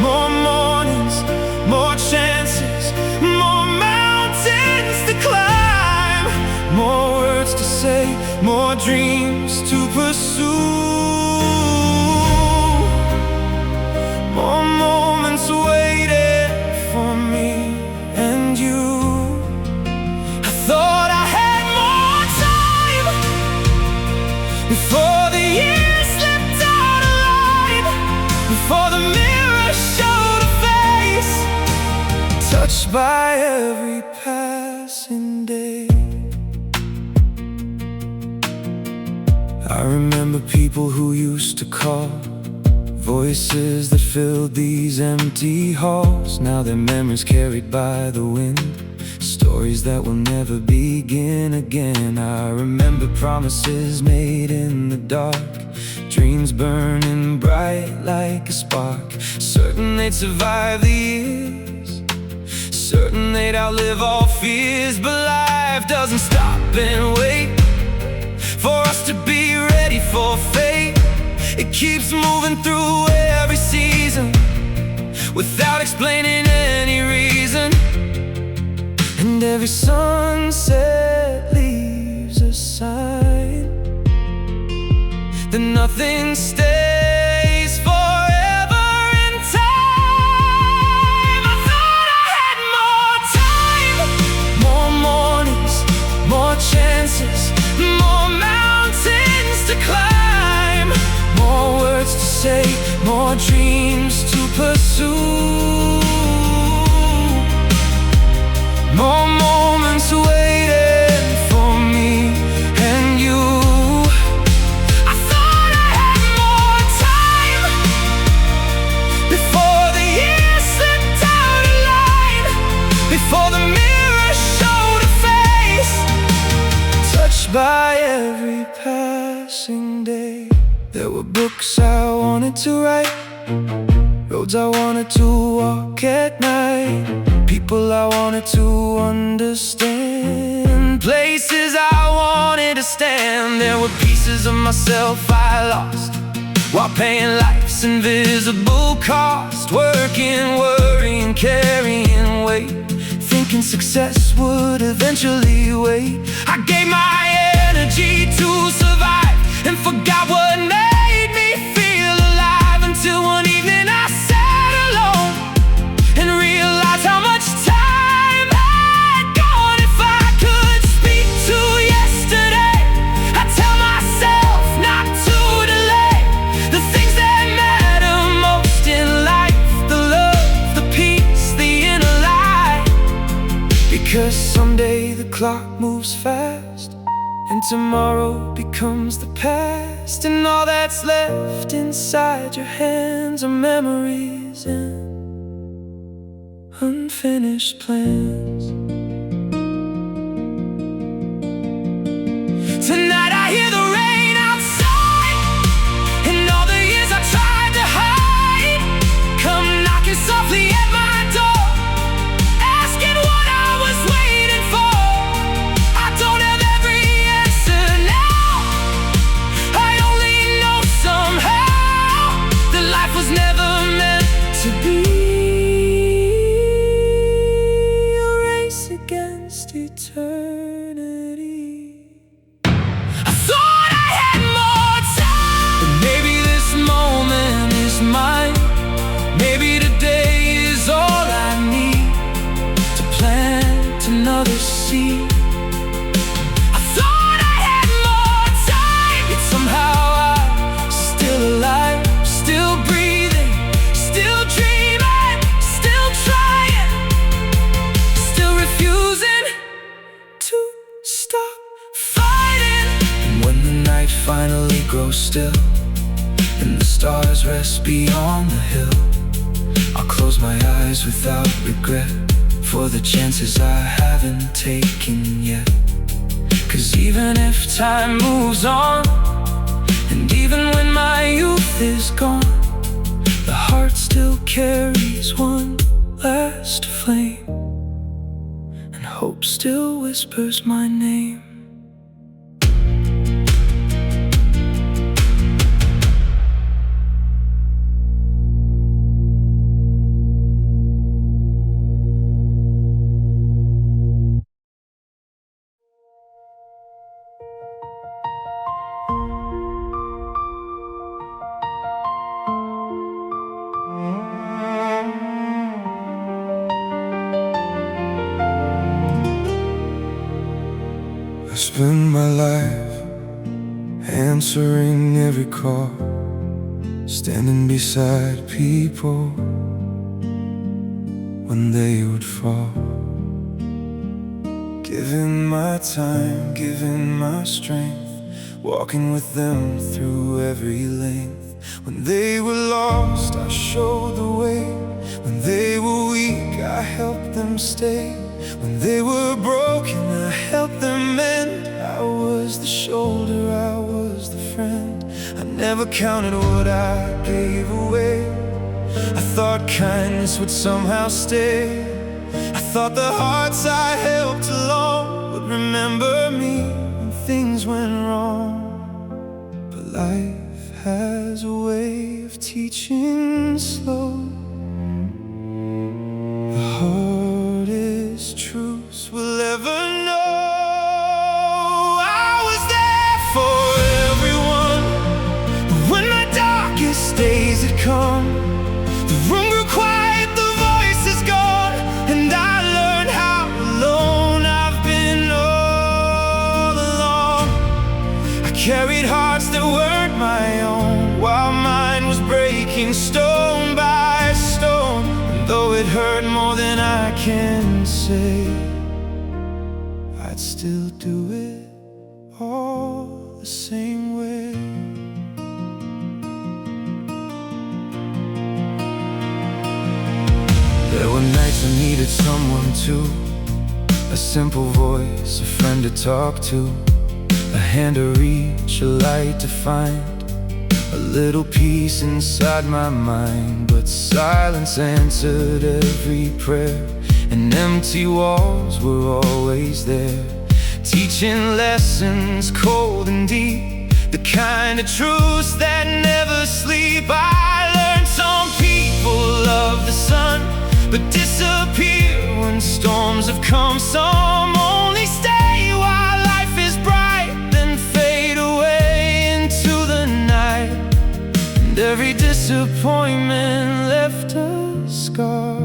more mornings, more chances, more mountains to climb, more words to say, more dreams to pursue, more moments waiting for me and you. I thought I had more time before the years slipped out of line, before the mirror showed a face touched by every passing remember people who used to call, voices that filled these empty halls. Now their memories carried by the wind, stories that will never begin again. I remember promises made in the dark, dreams burning bright like a spark, certain they'd survive the years, certain they'd outlive all fears. But life doesn't stop and wait for us to be ready for fate. It keeps moving through every season without explaining any reason. And every sunset leaves a sign that nothing stays forever in time. I thought I had more time, more mornings, more chances, more mountains to climb, more words to say, more dreams to pursue, more moments waiting for me and you. I thought I had more time before the years slipped out of line, before the mirror showed a face touched by every passing day. There were books I wanted to write, roads I wanted to walk at night, people I wanted to understand, places I wanted to stand. There were pieces of myself I lost while paying life's invisible cost, working, worrying, carrying weight, thinking success would eventually wait. I gave my energy to survive and forgot what made me feel alive, until one evening I sat alone and realized how much time had gone. If I could speak to yesterday, I'd tell myself not to delay the things that matter most in life, the love, the peace, the inner light. Because someday the clock moves fast and tomorrow becomes the past, and all that's left inside your hands are memories and unfinished plans. Tonight I hear the rain outside, and all the years I tried to hide come knocking softly at my door, asking what I was waiting for. I don't have every answer now, I only know somehow that life was never meant to be a race against eternity. I thought I had more time, but maybe this moment is mine. Maybe today is all I need to plant another seed. I thought I had more time, yet somehow I'm still alive, still breathing, still dreaming, still trying, still refusing to stop fighting. And when the night finally grows still and the stars rest beyond the hill, I'll close my eyes without regret for the chances I haven't taken yet. 'Cause even if time moves on, and even when my youth is gone, the heart still carries one last flame, and hope still whispers my name. I spend my life answering every call, standing beside people when they would fall, giving my time, giving my strength walking with them through every length. When they were lost, I showed the way. When they were weak, I helped them stay. When they were broken, I helped them mend. I was the shoulder, I was the friend. I never counted what I gave away. I thought kindness would somehow stay. I thought the hearts I helped along would remember me when things went wrong. But life has a way of teaching slow. The hardest truths we'll ever know. I was there for everyone, but when my darkest days had come, the room grew quiet, the voice is gone, and I learned how alone I've been all along. I carried hearts that weren't my own, while mine was breaking stone by stone. And though it hurt more than I can say, I'd still do it all the same way. There were nights I needed someone to, a simple voice, a friend to talk to, a hand to reach, a light to find, a little peace inside my mind. But silence answered every prayer, and empty walls were always there, teaching lessons cold and deep, the kind of truths that never sleep. I learned some people love the sun, but disappear when storms have come. Some only stay while life is bright, then fade away into the night. And every disappointment left a scar,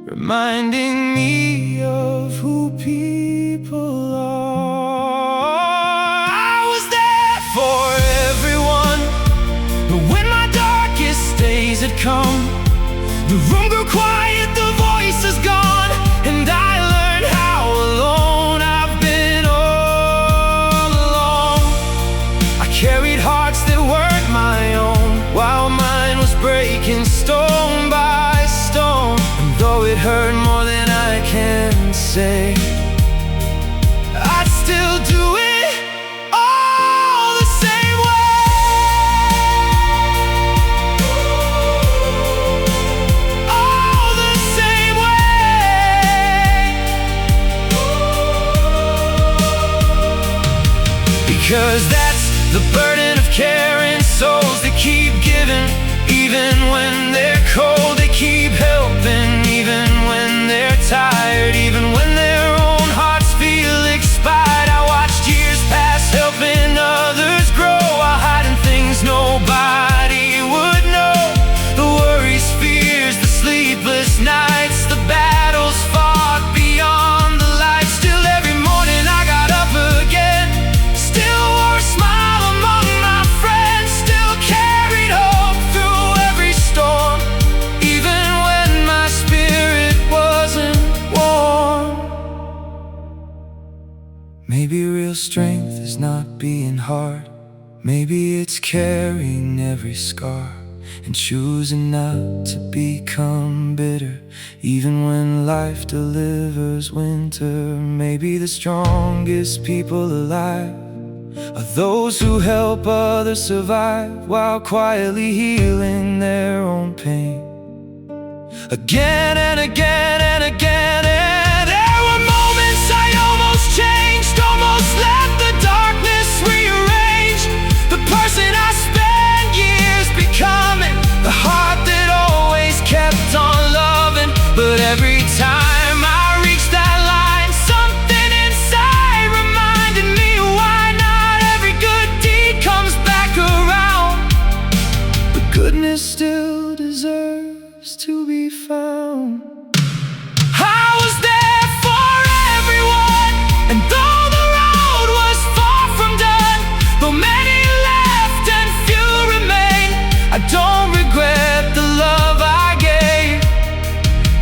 reminding me of who people are. I was there for everyone, but when my darkest days had come, the room grew quiet, the voice is gone, and I learned how alone I've been all along. I carried hearts that weren't my own, while mine was breaking stone by stone. And though it hurt more than I can say, I'd still do it all the same way. All the same way. Because that's the burden of caring souls that keep giving, even when they're cold. They keep helping, even when they're tired, even when their own hearts feel expired. I watched years pass, helping others grow, while hiding things nobody would know. The worries, fears, the sleepless nights, the battles fought beyond the light. Still every morning I got up again, still wore a smile among my friends, still carried hope through every storm, even when my spirit wasn't warm. Maybe real strength is not being hard, maybe it's carrying every scar, and choosing not to become bitter, even when life delivers winter. Maybe the strongest people alive are those who help others survive, while quietly healing their own pain. Again and again and again, and there were moments I almost changed, almost let the darkness rearrange the person I spent years becoming, the heart that always kept on loving. But every time I reached that line, something inside reminded me why not every good deed comes back around. But goodness still deserves to be found. I was there for everyone, and though the road was far from done, though many left and few remain, I don't regret the love I gave.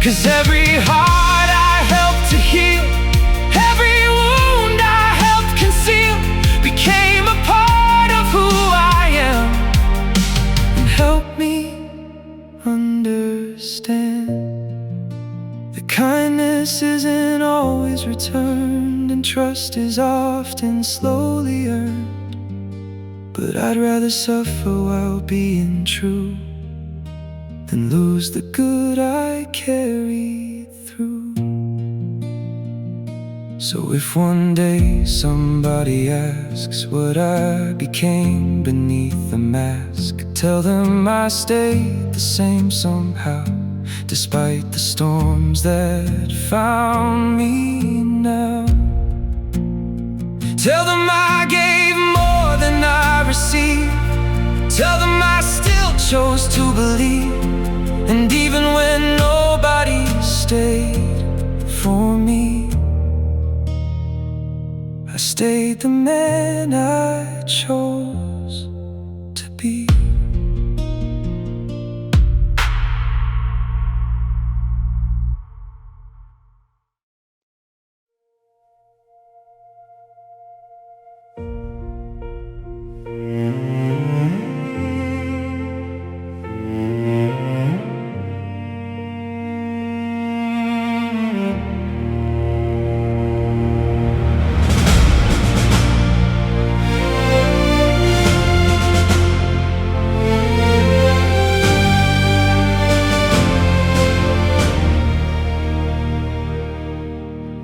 'Cause every heart I helped to heal, every wound I helped conceal, understand that kindness isn't always returned, and trust is often slowly earned. But I'd rather suffer while being true than lose the good I carry through. So if one day somebody asks what I became beneath the mask, tell them I stayed the same somehow, despite the storms that found me now. Tell them I gave more than I received. Tell them I still chose to believe. And even when nobody stayed for me, I stayed the man I chose to be.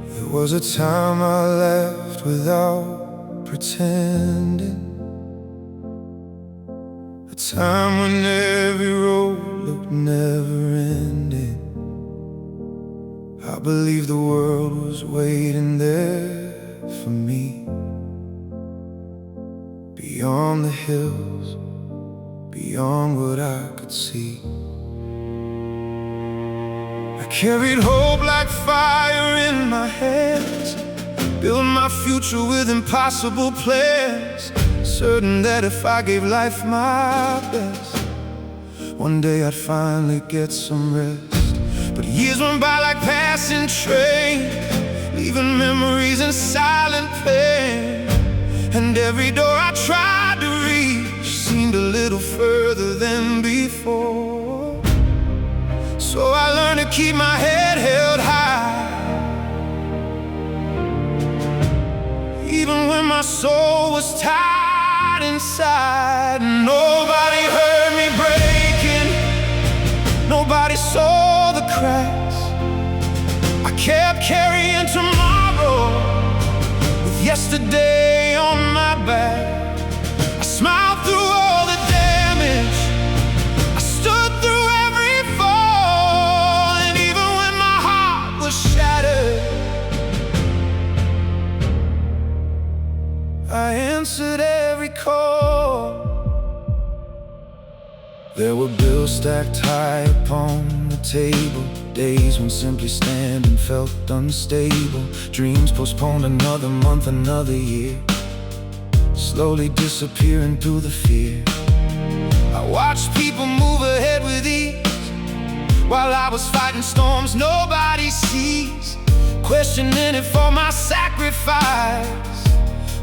There was a time I left without pretending, a time when every road looked never-ending. I believed the world was waiting there for me, beyond the hills, beyond what I could see. I carried hope like fire in my hands, built my future with impossible plans, certain that if I gave life my best, one day I'd finally get some rest. But years went by like passing trains, leaving memories in silent pain. And every door I tried to reach seemed a little further than before. So I learned to keep my head held high, even when my soul was tired inside. Nobody heard me breaking, nobody saw the cracks. I kept carrying tomorrow with yesterday on my back. I smiled through all the damage, I stood through every fall, and even when my heart was shattered, I answered every call. There were bills stacked high upon the table, days when simply standing felt unstable, dreams postponed another month, another year, slowly disappearing through the fear. I watched people move ahead with ease, while I was fighting storms nobody sees, questioning if all my sacrifice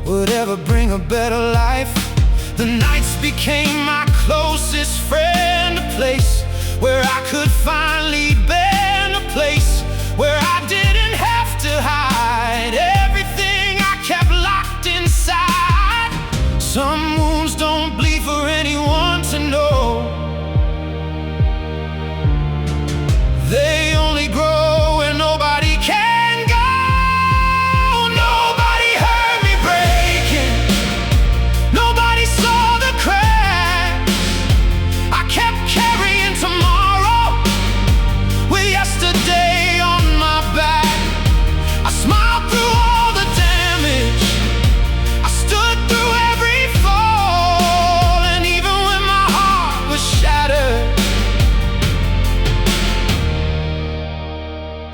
would ever bring a better life. The nights became my closest friend, a place where I could finally bend, a place where I didn't have to hide everything I kept locked inside. Some wounds don't bleed for anyone to know, they only grow where nobody can go. Nobody heard me breaking, nobody saw the cracks. I kept carrying tomorrow with yesterday on my back. I smiled through all the damage, I stood through every fall, and even when my heart was shattered,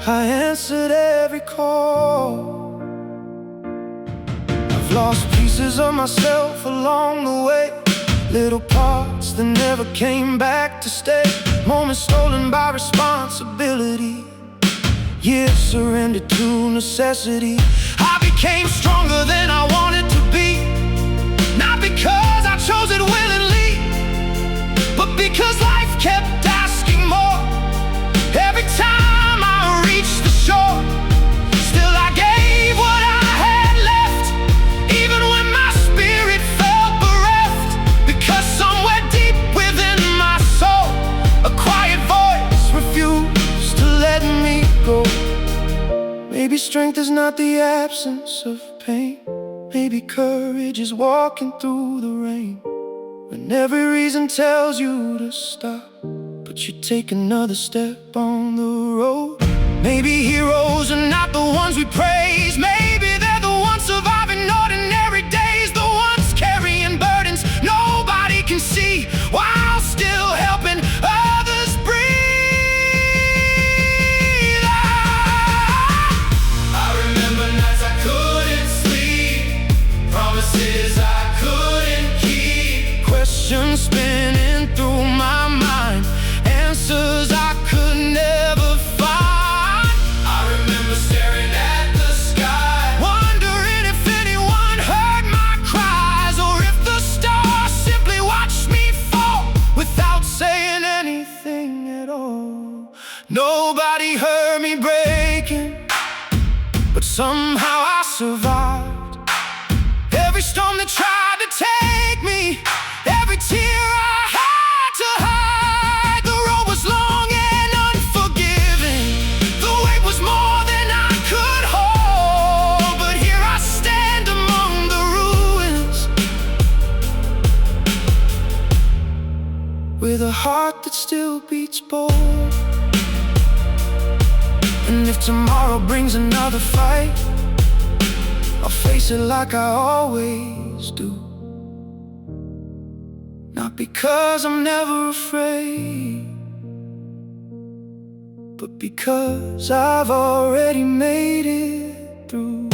I answered every call. I've lost pieces of myself along the way, little parts that never came back to stay, moments stolen by responsibility, years surrendered to necessity. I became stronger than I wanted to be, not because I chose it willingly, but because life kept asking more. strength is not the absence of pain. Maybe courage is walking through the rain, when every reason tells you to stop, but you take another step on the road. Maybe heroes are not the ones we praise. Maybe they're the ones surviving ordinary days, the ones carrying burdens nobody can see, while still helping others breathe. I remember nights I couldn't sleep, promises I couldn't keep, questions spinning through my mind, answers I could never find. I remember staring at the sky, wondering if anyone heard my cries, or if the stars simply watched me fall without saying anything at all. Nobody heard me breaking, but somehow I survived. Every storm that tried to take me, every tear I had to hide. The road was long and unforgiving, the weight was more than I could hold, but here I stand among the ruins, with a heart that still beats bold. And if tomorrow brings another fight, I'll face it like I always do. Not because I'm never afraid, but because I've already made it through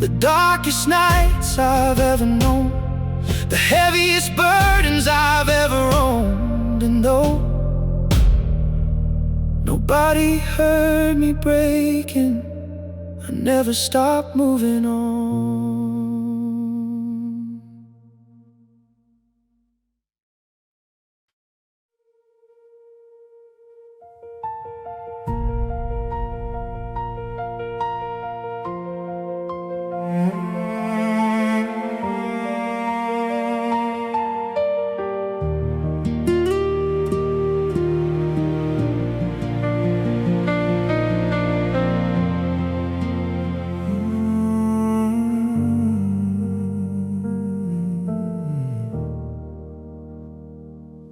the darkest nights I've ever known, the heaviest burdens I've ever owned. And though nobody heard me breaking, I never stopped moving on.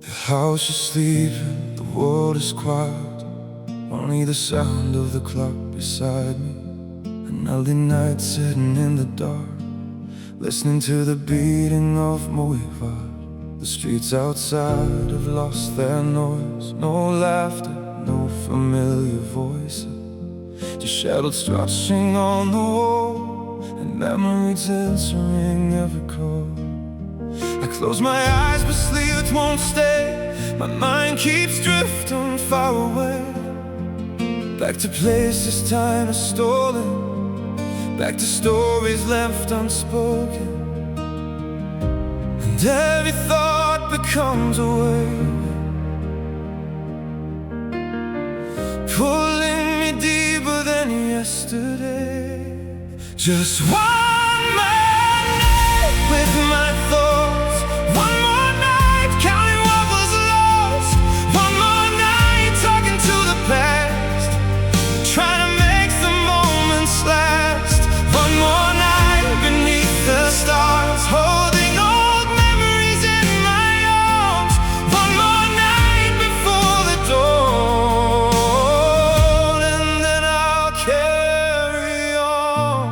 The house is sleeping, the world is quiet, only the sound of the clock beside me. An early night sitting in the dark, listening to the beating of Mohivad. The streets outside have lost their noise, no laughter, no familiar voices, just shadows stretching on the wall, and memories answering every call. I close my eyes but sleep won't stay, my mind keeps drifting far away, back to places time has stolen, back to stories left unspoken, and every thought becomes a wave, pulling me deeper than yesterday. Just one more night with my thoughts, one more night counting what was lost, one more night talking to the past, trying to make the moments last, one more night beneath the stars, holding old memories in my arms, one more night before the dawn, and then I'll carry on.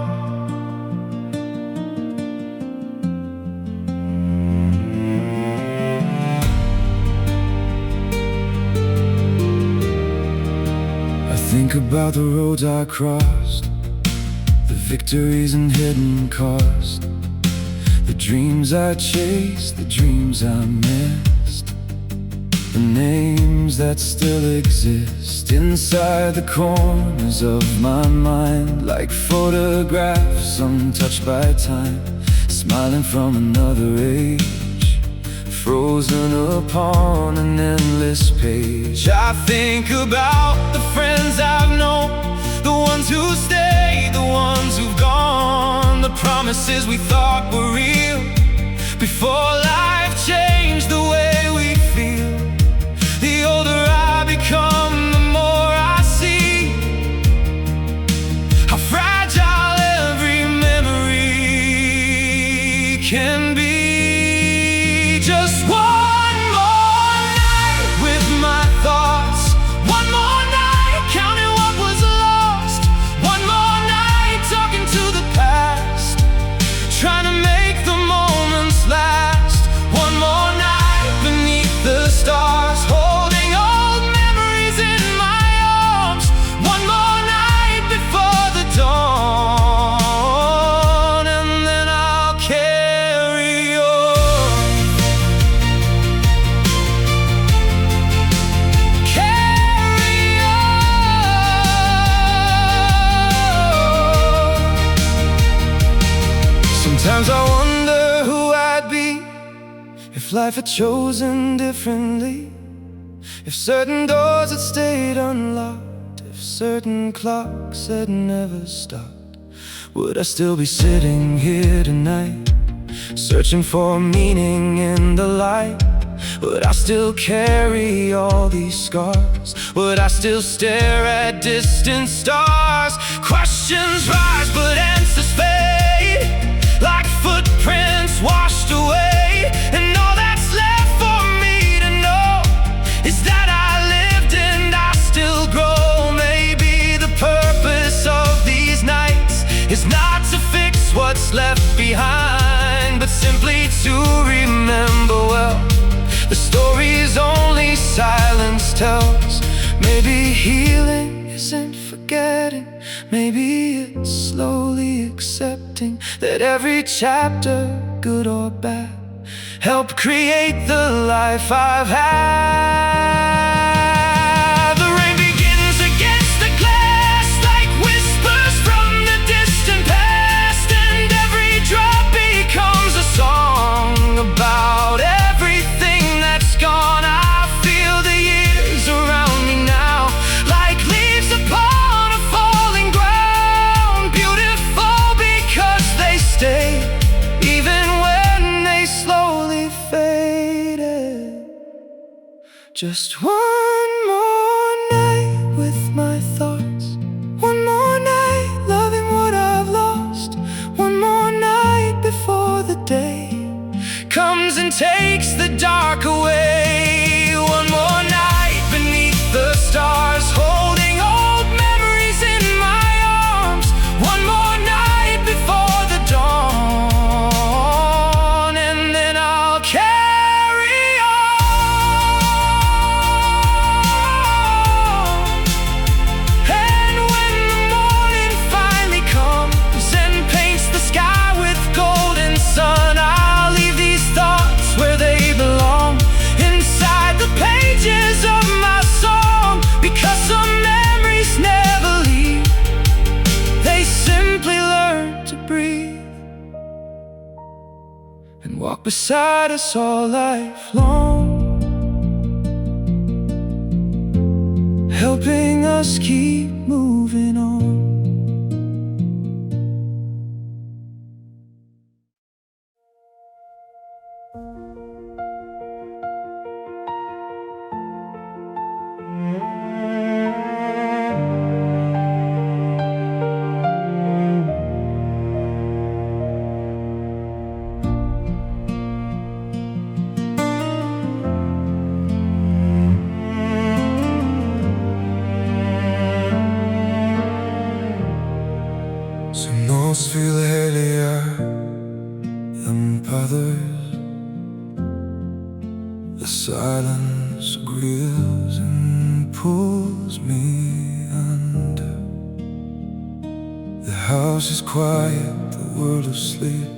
I think about the roads I crossed, the victories and hidden cost, the dreams I chased, the dreams I missed, the names that still exist inside the corners of my mind, like photographs untouched by time, smiling from another age, frozen upon an endless page. I think about the friends I've known, the ones who stayed, the ones who've gone, the promises we thought were real before life changed the way we feel. The older I become, the more I see Sometimes I wonder who I'd be if life had chosen differently, if certain doors had stayed unlocked, if certain clocks had never stopped. Would I still be sitting here tonight, searching for meaning in the light? Would I still carry all these scars? Would I still stare at distant stars? Questions rise but answers fade, like footprints washed away. And all that's left for me to know is that I lived and I still grow. Maybe the purpose of these nights is not to fix what's left behind, but simply to remember well the stories only silence tells. Maybe healing isn't forgetting, maybe it's slowly accepting that every chapter, good or bad, helped create the life I've had. The rain begins against the glass like whispers from the distant past, and every drop becomes a song about everything that's gone. I feel the years around me now, like leaves upon a falling ground. Beautiful because they stay, even when they slowly faded. Just one more night with my thoughts, one more night loving what I've lost, one more night before the day comes and takes the dark away. One more night beneath the stars, holding old memories in my arms. One more night before the dawn, and then I'll carry on. And when the morning finally comes and paints the sky with golden sun, I'll leave these thoughts where they belong, inside the pages of my song. Because some memories never leave, they simply learn to breathe and walk beside us all life long, helping us keep moving on. Nos vilhelja empires. The silence grills and pulls me under. The house is quiet, the world asleep,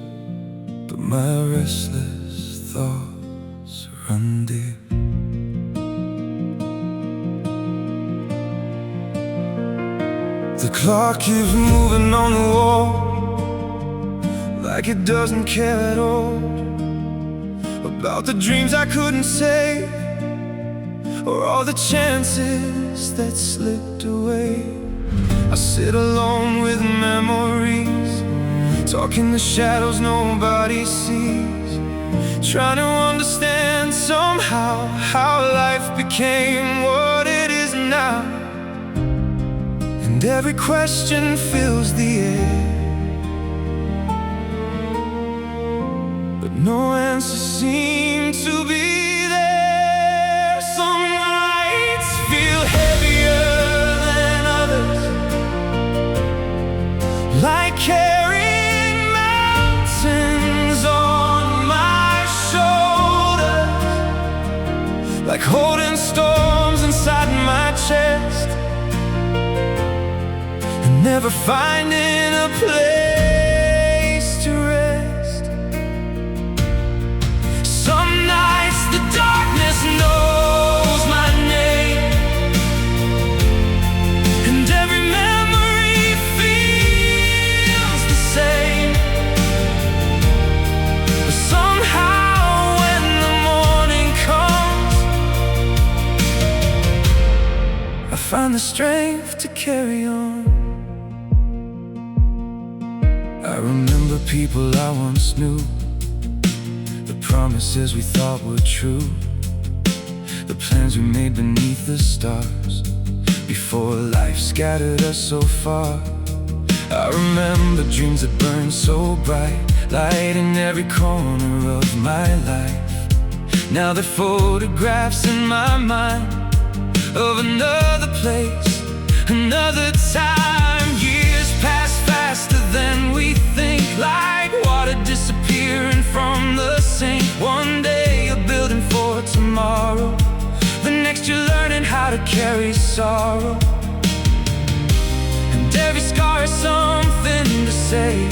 but my restless thoughts run deep. The clock keeps moving on the wall, like it doesn't care at all about the dreams I couldn't say, or all the chances that slipped away. I sit alone with memories, talking the shadows nobody sees, trying to understand somehow how life became what it is now. And every question fills the air, but no answer seems to be there. Some nights feel heavier than others, like carrying mountains on my shoulders, like holding storms inside my chest, never finding a place to rest. Some nights the darkness knows my name, and every memory feels the same. find the strength to carry on. I remember people I once knew, the promises we thought were true, the plans we made beneath the stars, before life scattered us so far. I remember dreams that burned so bright, lighting every corner of my life. Now they're photographs in my mind of another place, another time. Years pass faster than we think, like water disappearing from the sink. One day you're building for tomorrow, the next you're learning how to carry sorrow. And every scar has something to say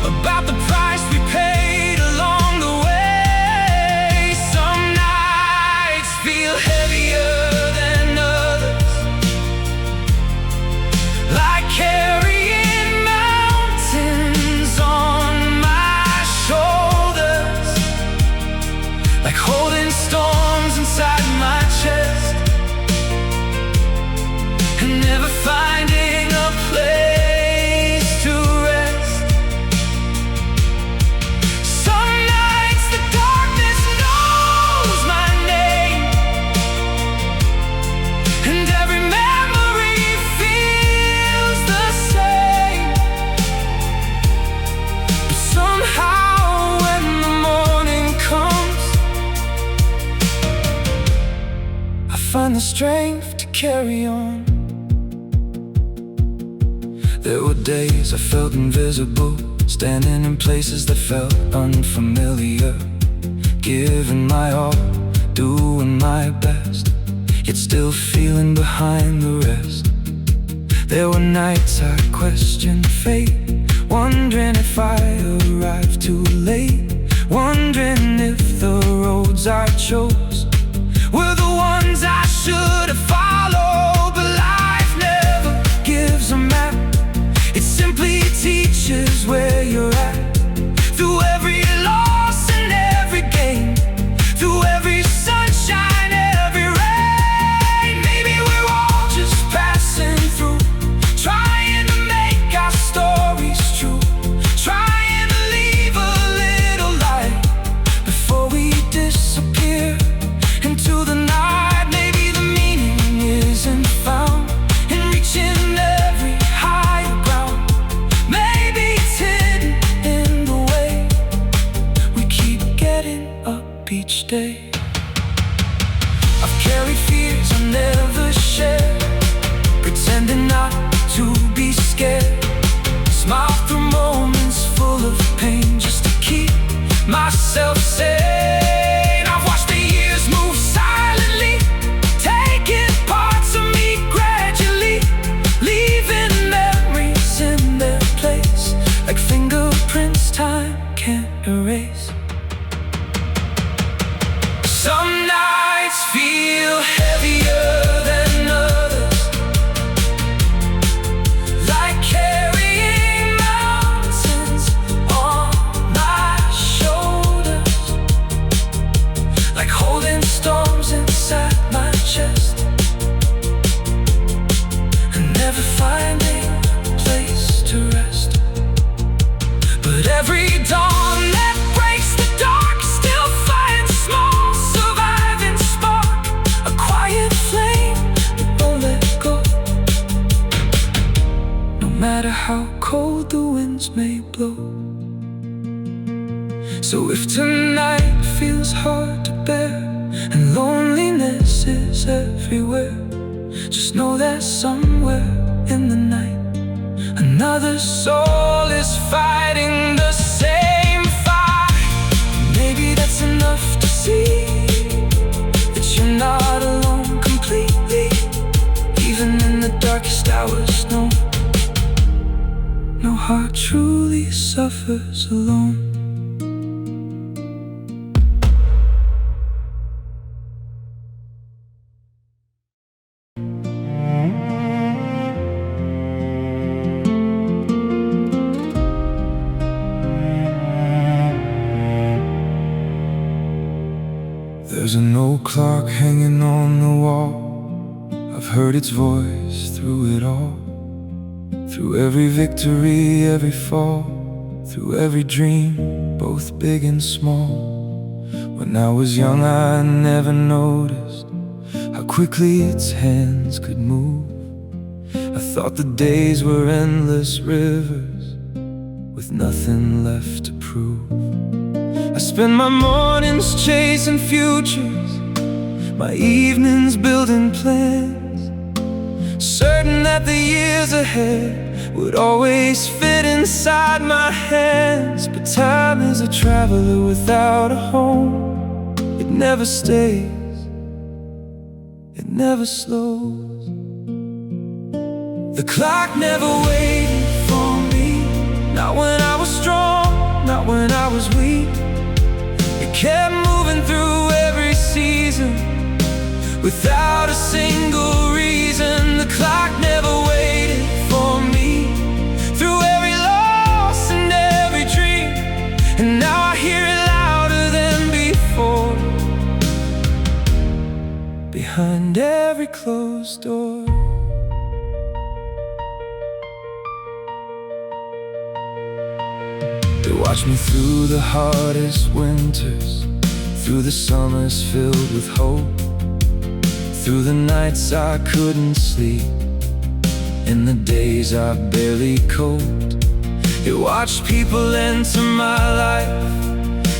about the price we paid along the way. Some nights feel heavier than others, like carrying mountains on my shoulders, like holding storms inside my chest, and never finding a place to rest. Some nights the darkness knows my name, and every memory feels the same. But somehow when the morning comes, I find the strength to carry on. There were days I felt invisible, standing in places that felt unfamiliar, giving my all, doing my best, yet still feeling behind the rest. There were nights I questioned fate, wondering if I arrived too late, wondering if the roads I chose were the ones I should have followed. But life never gives a map, it simply teaches where you're at. Through every loss and every gain, through every sunshine, every rain. Maybe we're all just passing through, trying to make our stories true, trying to leave a little light before we disappear into the night. Maybe the meaning isn't found in reaching every higher ground. Maybe it's hidden in the way we keep getting up each day. I've carried fears I never shared, pretending not to be scared. Smile through moments full of pain, just to keep myself sane. I've watched the years move silently, taking parts of me gradually, leaving memories in their place, like fingerprints time can't erase. Some nights feel heavier than others, like carrying mountains on my shoulders, like holding storms inside my chest, and never finding a place to rest. But every dawn that breaks the dark still finds a small surviving spark, a quiet flame that won't let go, no matter how cold the winds may blow. So if tonight feels hard to bear and loneliness is everywhere, just know that somewhere in the night another soul is fighting the same fight. Maybe that's enough to see that you're not alone completely, even in the darkest hours. No heart truly suffers alone. There's a an old clock hanging on the wall. I've heard its voice through it all, through every victory, every fall, through every dream, both big and small. When I was young I never noticed how quickly its hands could move. I thought the days were endless rivers with nothing left to prove. I spend my mornings chasing futures, my evenings building plans, certain that the years ahead would always fit inside my hands. But time is a traveler without a home. It never stays, it never slows. The clock never waited for me, not when I was strong, not when I was weak. It kept moving through every season without a single reason. The clock never waited for me, through every loss and every dream. And now I hear it louder than before, behind every closed door. It watched me through the hardest winters, through the summers filled with hope, through the nights I couldn't sleep, in the days I barely coped. It watched people enter my life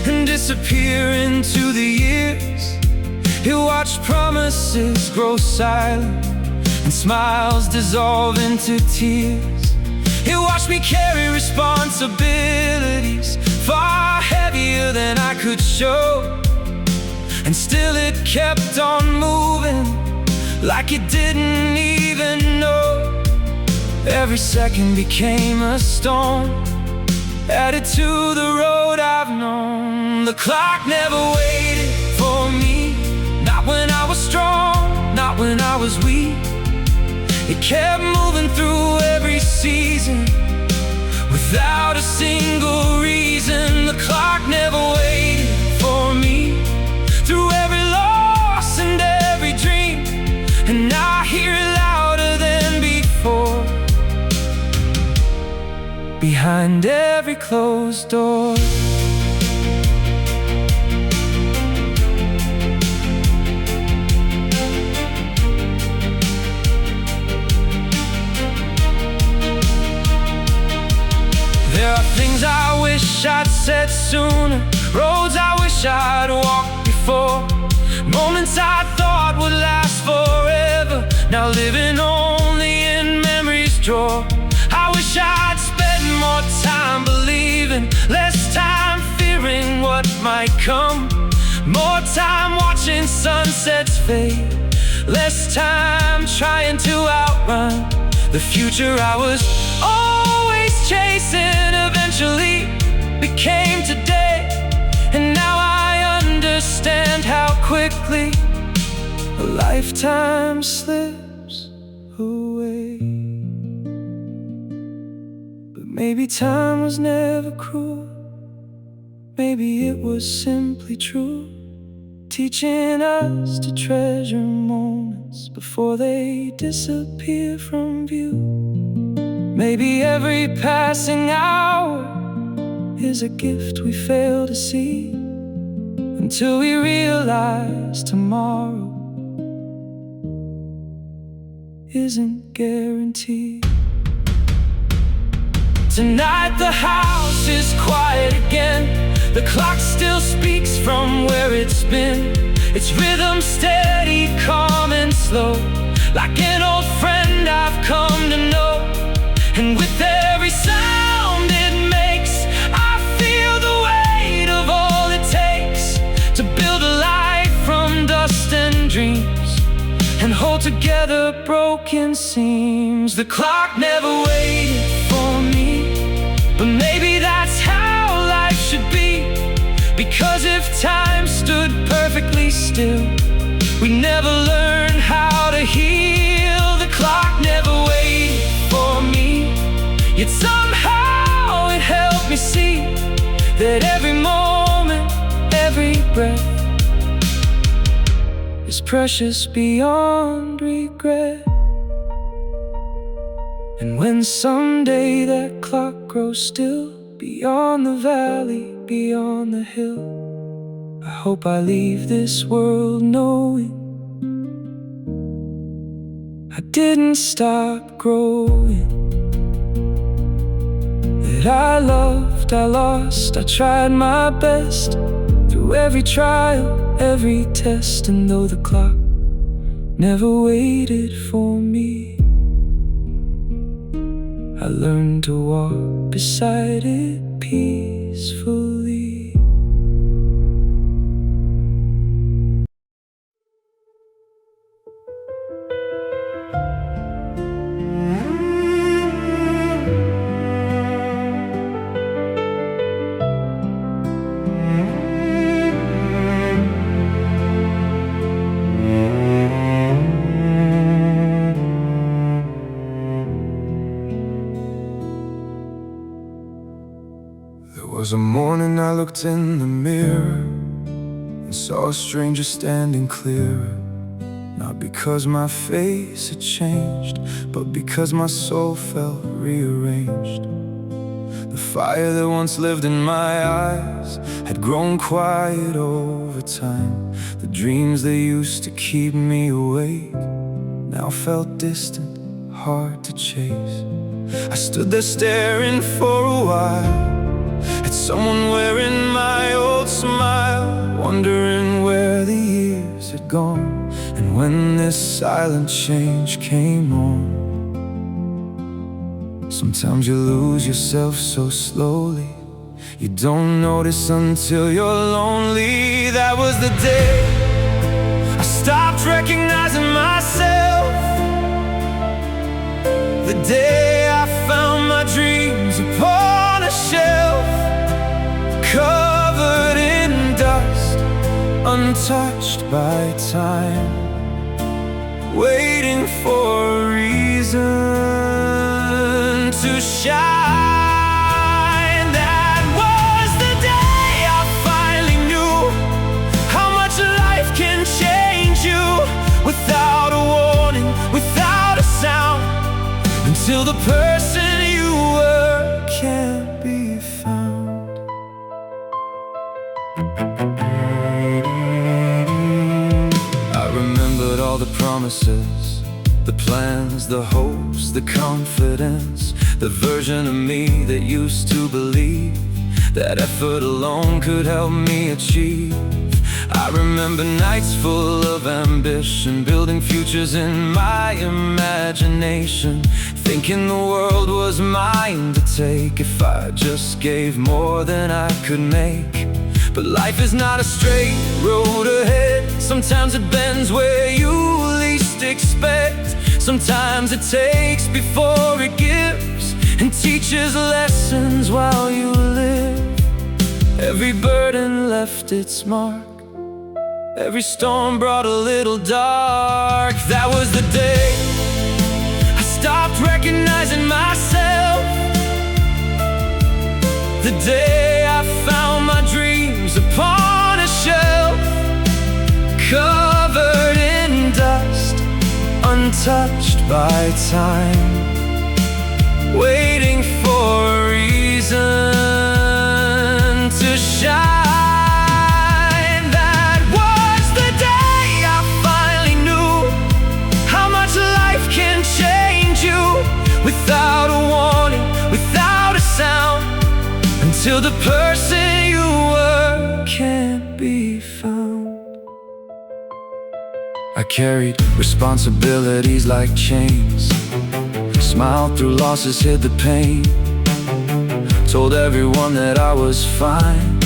and disappear into the years. It watched promises grow silent and smiles dissolve into tears. It watched me carry responsibilities far heavier than I could show, and still it kept on moving like it didn't even know. Every second became a stone added to the road I've known. The clock never waited for me, not when I was strong, not when I was weak. It kept moving through every season without a single reason. The clock never waited for me, through every loss and every dream. And now I hear it louder than before, behind every closed door. There are things I wish I'd said sooner, roads I wish I'd walked before, moments I thought would last forever, now living only in memory's drawer. I wish I'd spent more time believing, less time fearing what might come, more time watching sunsets fade, less time trying to outrun the future I was always chasing. Eventually became today, and now I understand how quickly a lifetime slips away. But maybe time was never cruel, maybe it was simply true, teaching us to treasure moments before they disappear from view. Maybe every passing hour is a gift we fail to see, until we realize tomorrow isn't guaranteed. Tonight the house is quiet again, the clock still speaks from where it's been, its rhythm steady, calm and slow, like an old friend I've come to know. And with every sound it makes, I feel the weight of all it takes to build a life from dust and dreams, and hold together broken seams. The clock never waited for me, but maybe that's how life should be, because if time stood perfectly still, we never learn how to heal. The clock never waited for me, yet somehow it helped me see that every moment, every breath is precious beyond regret. And when someday that clock grows still, beyond the valley, beyond the hill, I hope I leave this world knowing I didn't stop growing. That I loved, I lost, I tried my best through every trial, every test. And though the clock never waited for me, I learned to walk beside it peacefully. There was a morning I looked in the mirror and saw a stranger standing clearer. Not because my face had changed, but because my soul felt rearranged. The fire that once lived in my eyes had grown quiet over time. The dreams that used to keep me awake now felt distant, hard to chase. I stood there staring for a while at someone wearing my old smile, wondering where the years had gone. And when this silent change came on, sometimes you lose yourself so slowly, you don't notice until you're lonely. That was the day I stopped recognizing myself, the day I found my dreams upon a shelf, covered in dust, untouched by time, waiting for a reason to shine. That was the day I finally knew how much life can change you without a warning, without a sound, until the person you were can't be found. I remembered all the promises, the plans, the hopes, the confidence, the version of me that used to believe that effort alone could help me achieve. I remember nights full of ambition, building futures in my imagination, thinking the world was mine to take if I just gave more than I could make. But life is not a straight road ahead. Sometimes it bends where you least expect. Sometimes it takes before it gives, and teaches lessons while you live. Every burden left its mark, every storm brought a little dark. That was the day I stopped recognizing myself, the day I found my dreams upon a shelf, covered in dust, untouched by time, waiting for a reason to shine. That was the day I finally knew how much life can change you without a warning, without a sound, until the person you were can't be found. I carried responsibilities like chains, smiled through losses, hid the pain, told everyone that I was fine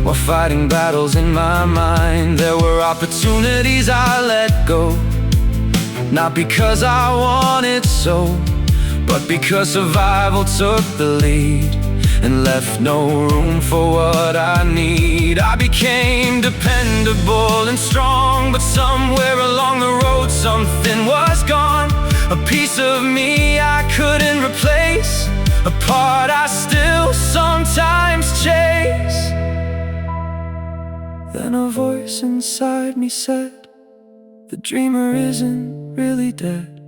while fighting battles in my mind. There were opportunities I let go, not because I wanted so, but because survival took the lead and left no room for what I need. I became dependable and strong, but somewhere along the road something was gone. A piece of me I couldn't replace, a part I still sometimes chase. Then a voice inside me said, The dreamer isn't really dead,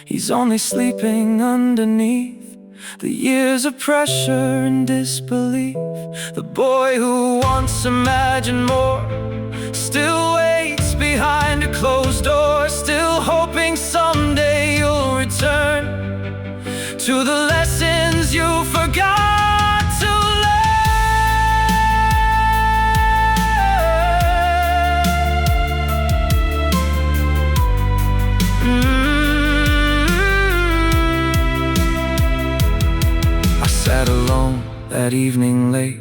he's only sleeping underneath the years of pressure and disbelief. The boy who once imagined more still waits behind a closed door, still hoping someday you'll return to the lessons you forgot to I sat alone that evening late,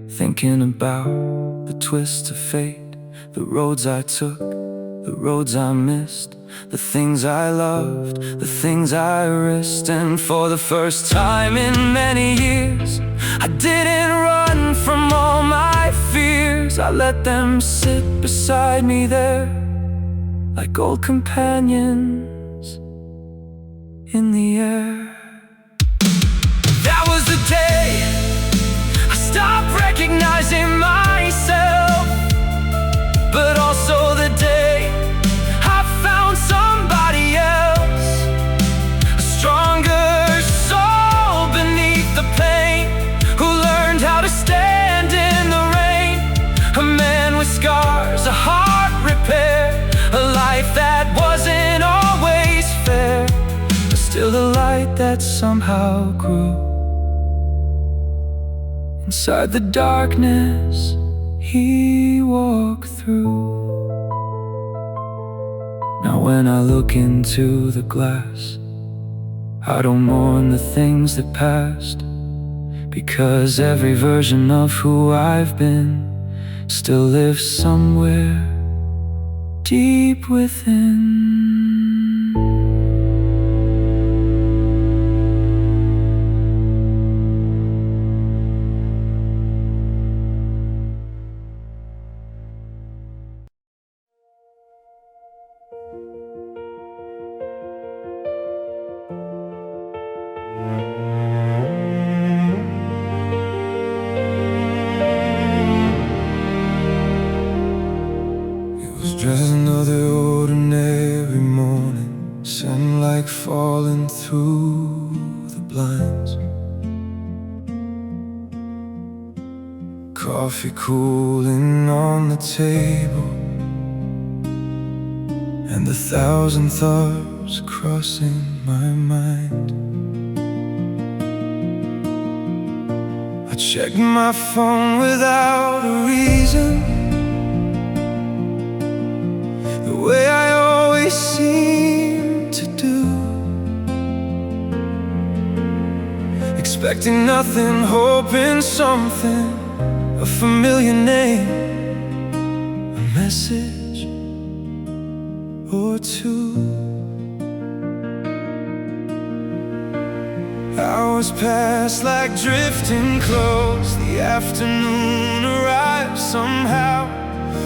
thinking about the twists of fate, the roads I took, the roads I missed, the things I loved, the things I risked. And for the first time in many years, I didn't run from all my fears. I let them sit beside me there, like old companions in the air. That was the day I stopped recognizing myself, but also the day I found somebody else, a stronger soul beneath the pain, who learned how to stand in the rain. A man with scars, a heart repair, a life that wasn't always fair, but still a light that somehow grew. Inside the darkness he walked through. Now when I look into the glass, I don't mourn the things that passed, because every version of who I've been still lives somewhere deep within. Just another ordinary morning, sunlight falling through the blinds, coffee cooling on the table, and 1,000 thoughts crossing my mind. I checked my phone without a reason, the way I always seem to do, expecting nothing, hoping something, a familiar name, a message or two. Hours pass like drifting clothes, the afternoon arrived somehow.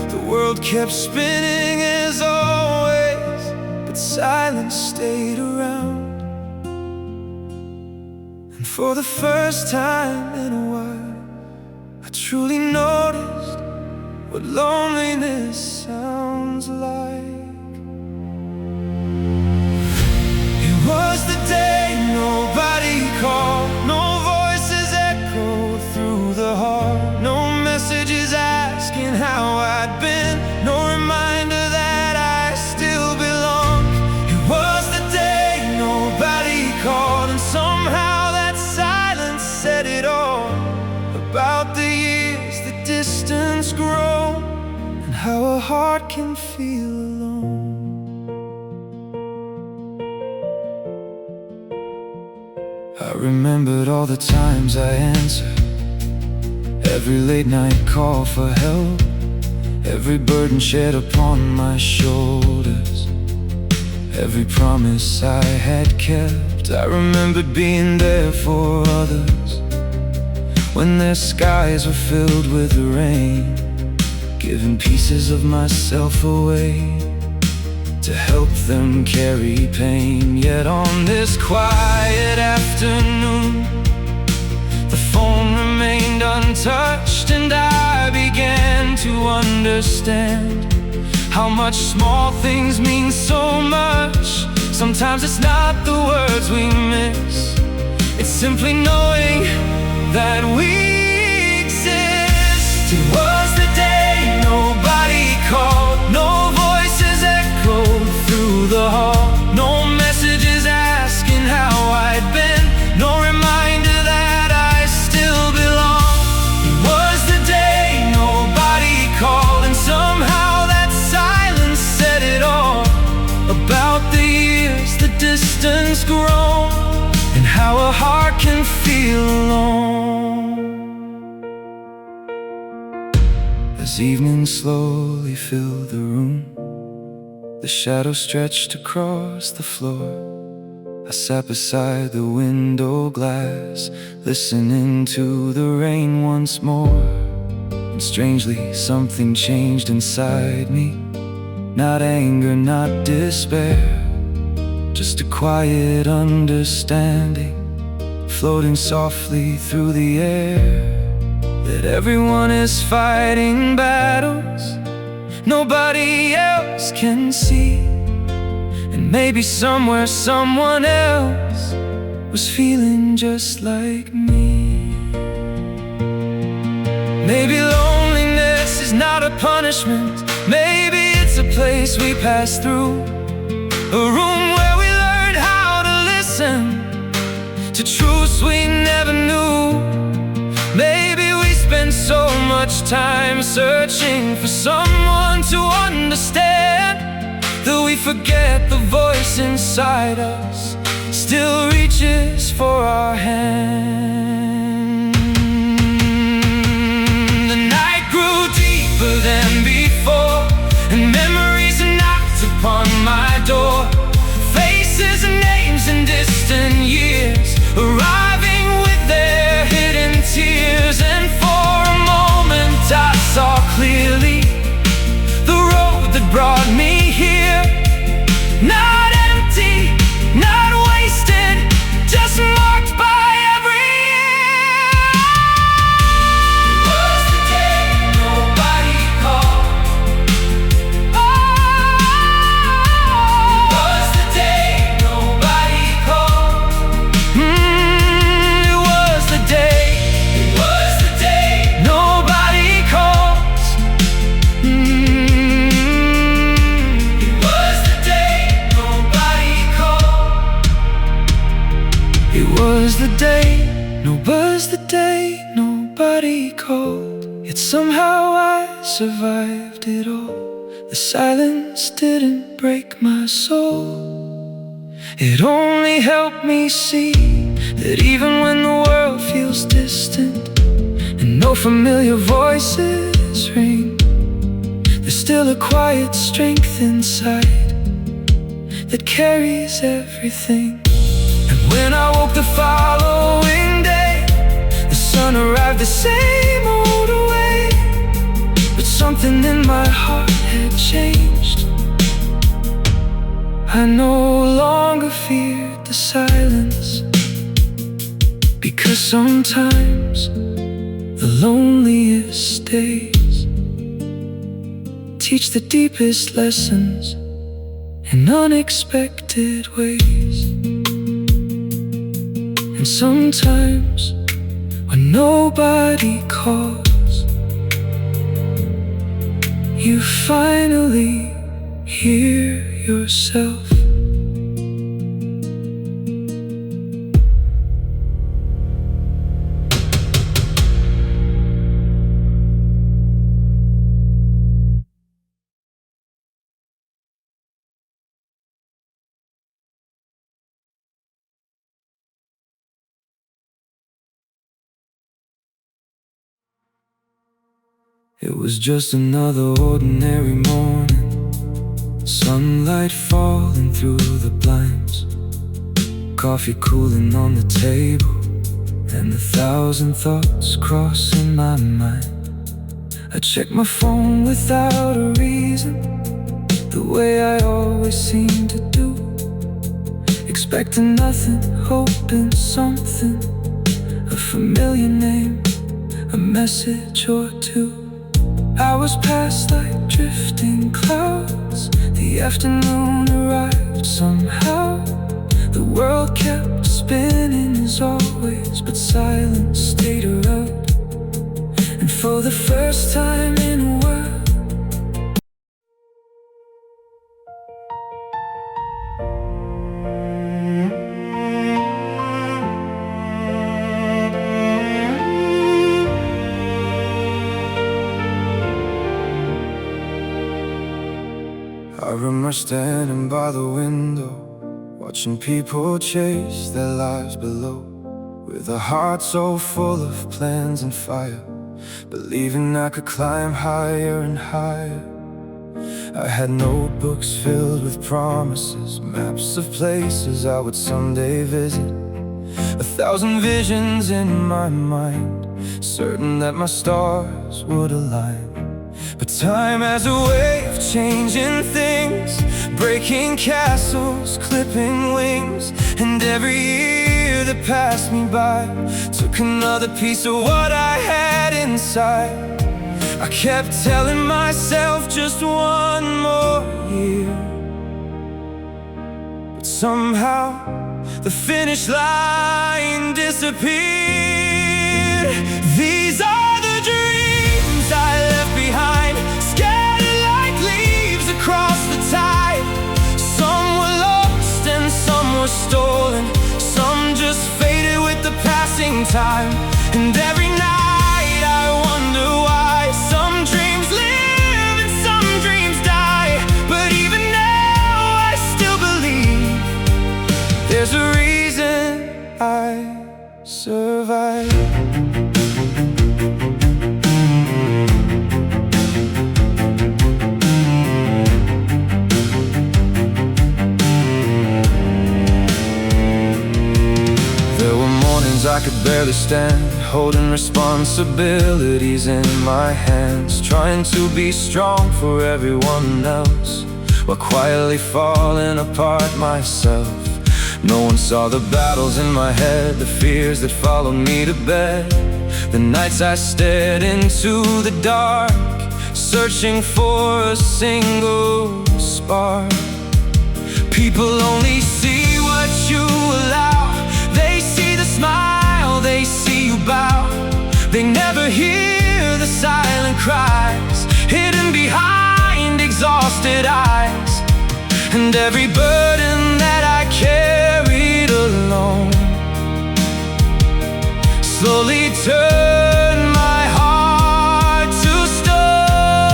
The world kept spinning as always, but silence stayed around. And for the first time in a while, I truly noticed what loneliness sounds like. It was the day nobody called, no voices echoed through the hall, no messages asking how I'd been, no reminder that I still belong. It was the day nobody called, and somehow that silence said it all about the years the distance grow, and how a heart can feel alone. I remembered all the times I answered, every late night call for help, every burden shared upon my shoulders, every promise I had kept. I remembered being there for others when their skies were filled with rain, giving pieces of myself away to help them carry pain. Yet on this quiet afternoon, the phone remained untouched, and I began to understand how much small things mean so much. Sometimes it's not the words we miss, it's simply knowing that we exist. It was the day nobody called, no voices echoed through the hall, no messages asking how I'd been, no reminder that I still belong. It was the day nobody called, and somehow that silence said it all about the years, the distance grown, and how a heart can feel alone. As evening slowly filled the room, the shadows stretched across the floor. I sat beside the window glass, listening to the rain once more. And strangely, something changed inside me. Not anger, not despair, just a quiet understanding floating softly through the air. That everyone is fighting battles nobody else can see, and maybe somewhere someone else was feeling just like me. Maybe loneliness is not a punishment, maybe it's a place we pass through, a room where we learn how to listen to truths we never knew. Maybe we spend so much time searching for someone to understand that we forget the voice inside us still reaches for our hand. The night grew deeper than before, and memories knocked upon my door. Faces and names in distant years, arriving with their hidden tears. And for a moment I saw clearly the road that brought me here. Not empty, not wasted, just marked by every year. It was the day nobody called. It was the day nobody called. It was the day. It was the day nobody calls. It was the day nobody called. It was the day, no, was the day nobody called. Yet somehow I survived it all. The silence didn't break my soul, it only helped me see that even when the world feels distant and no familiar voices ring, there's still a quiet strength inside that carries everything. And when I woke the following day, the sun arrived the same old way, but something in my heart had changed. I no longer feared the silence, because sometimes the loneliest days teach the deepest lessons in unexpected ways. And sometimes when nobody calls, you finally hear yourself. It was just another ordinary morning, sunlight falling through the blinds, coffee cooling on the table, and 1,000 thoughts crossing my mind. I checked my phone without a reason, the way I always seem to do, expecting nothing, hoping something, a familiar name, a message or two. Hours passed like drifting clouds, The afternoon arrived somehow. The world kept spinning as always, but silence stayed around. And for the first time in a while, I remember standing by the window, watching people chase their lives below, with a heart so full of plans and fire, believing I could climb higher and higher. I had notebooks filled with promises, maps of places I would someday visit, 1,000 visions in my mind, certain that my stars would align. But time has a way of changing things, breaking castles, clipping wings. And every year that passed me by took another piece of what I had inside. I kept telling myself just one more year, but somehow the finish line disappeared. These are the dreams I left behind, scattered like leaves across the tide. Some were lost and some were stolen, some just faded with the passing time. And every night I wonder why some dreams live and some dreams die. But even now I still believe there's a reason I survive. I could barely stand, holding responsibilities in my hands, trying to be strong for everyone else, while quietly falling apart myself. No one saw the battles in my head, the fears that followed me to bed, the nights I stared into the dark, searching for a single spark. People only see what you allow. They see the smile, they see you bow. They never hear the silent cries hidden behind exhausted eyes. And every burden that I carried alone slowly turned my heart to stone.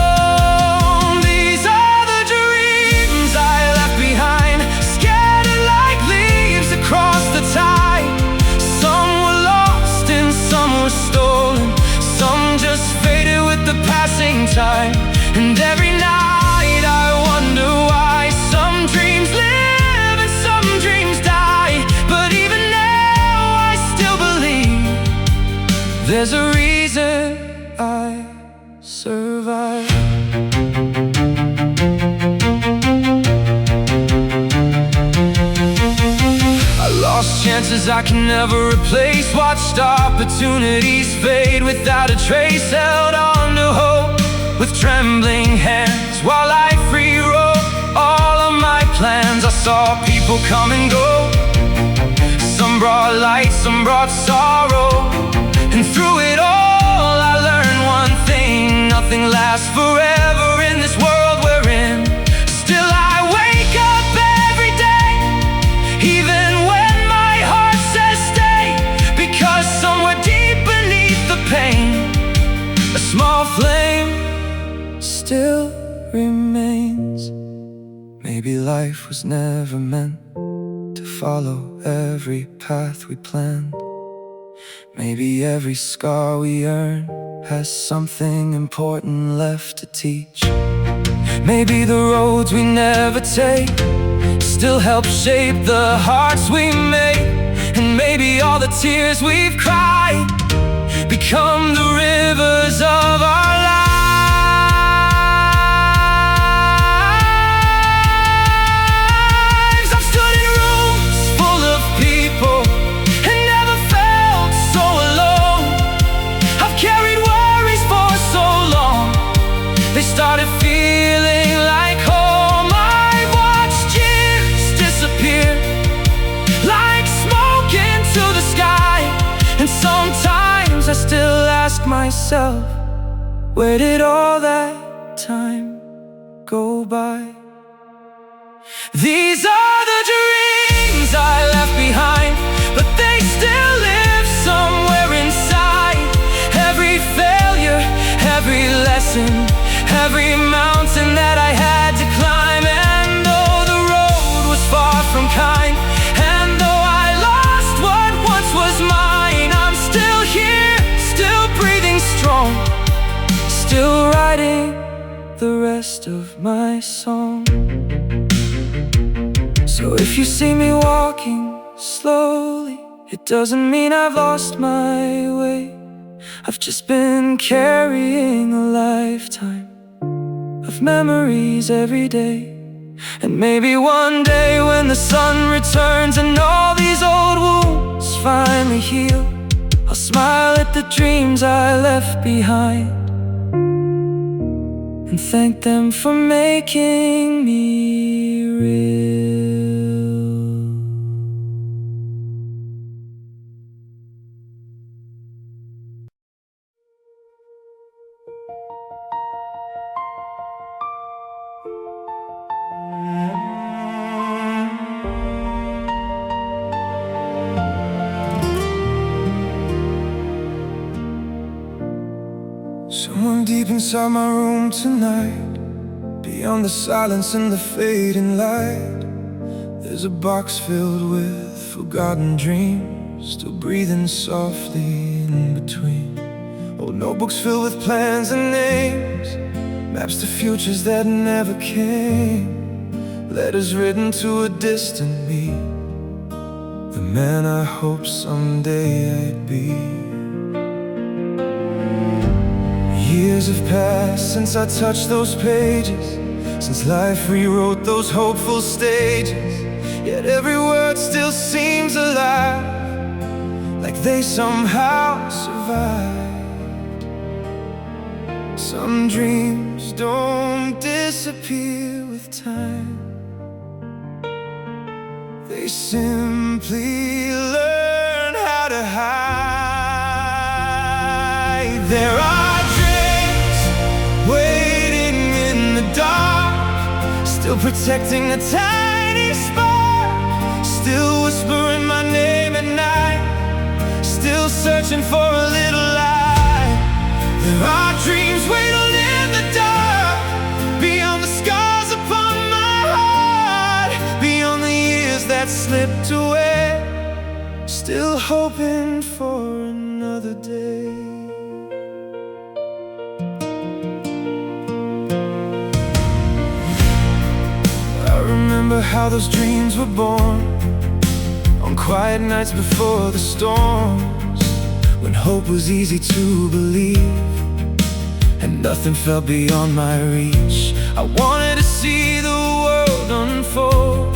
These are the dreams I left behind, scattered like leaves across the tide. Some were lost and some were stolen, some just faded with the passing time. And every night I wonder why some dreams live and some dreams die. But even now I still believe there's a reason I survive. Lost chances I can never replace, watched opportunities fade without a trace, held on to hope with trembling hands while life rewrote all of my plans. I saw people come and go, some brought light, some brought sorrow, and through it all I learned one thing: nothing lasts forever in this world we're in. Still I wake up every day, even when my heart says stay, because somewhere deep beneath the pain a small flame still remains. Maybe life was never meant to follow every path we planned. Maybe every scar we earn has something important left to teach. Maybe the roads we never take still help shape the hearts we make. And maybe all the tears we've cried become the rivers of our lives. I've stood in rooms full of people and never felt so alone. I've carried worries for so long, they started feeling like home. I myself, where did all that time go by? These are the dreams I left behind, but they still live somewhere inside. Every failure, every lesson, every mountain that I had to climb. And though the road was far from kind, and though I lost what once was mine, I'm still here, still breathing strong, still writing the rest of my song. So if you see me walking slowly, it doesn't mean I've lost my way. I've just been carrying a lifetime of memories every day. And maybe one day when the sun returns and all these old wounds finally heal, I'll smile at the dreams I left behind and thank them for making me real. Someone deep inside my room tonight, beyond the silence and the fading light, there's a box filled with forgotten dreams, still breathing softly in between. Old notebooks filled with plans and names, maps to futures that never came, letters written to a distant me, the man I hope someday I'd be. Years have passed since I touched those pages, since life rewrote those hopeful stages. Yet every word still seems alive, like they somehow survived. Some dreams don't disappear with time, they simply learn how to hide. There are still protecting a tiny spark, still whispering my name at night, still searching for a little light. There are dreams waiting in the dark, beyond the scars upon my heart, beyond the years that slipped away, still hoping for another day. Remember how those dreams were born, on quiet nights before the storms, when hope was easy to believe and nothing felt beyond my reach. I wanted to see the world unfold,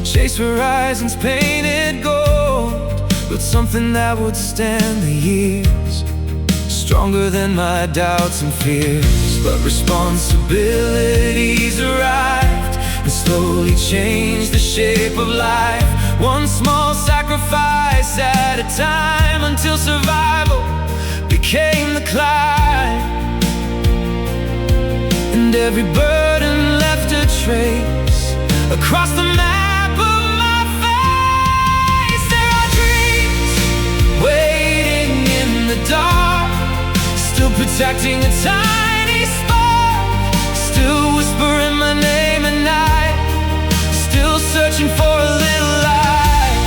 chase horizons painted gold, but something that would stand the years, stronger than my doubts and fears. But responsibilities arrived and slowly changed the shape of life, one small sacrifice at a time, until survival became the climb. And every burden left a trace across the map of my face. There are dreams waiting in the dark, still protecting a tiny spark, still whispering my name at night, still searching for a little light.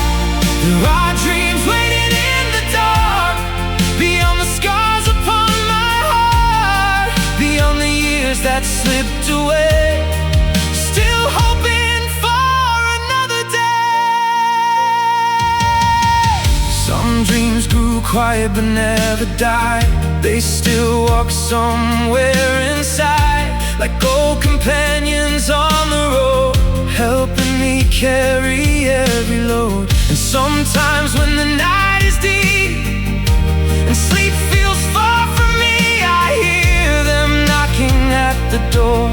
There are dreams waiting in the dark, beyond the scars upon my heart, beyond the years that slipped away, still hoping for another day. Some dreams grew quiet but never died, they still walk somewhere inside, like old companions on the road, helping me carry every load. And sometimes when the night is deep and sleep feels far from me, I hear them knocking at the door,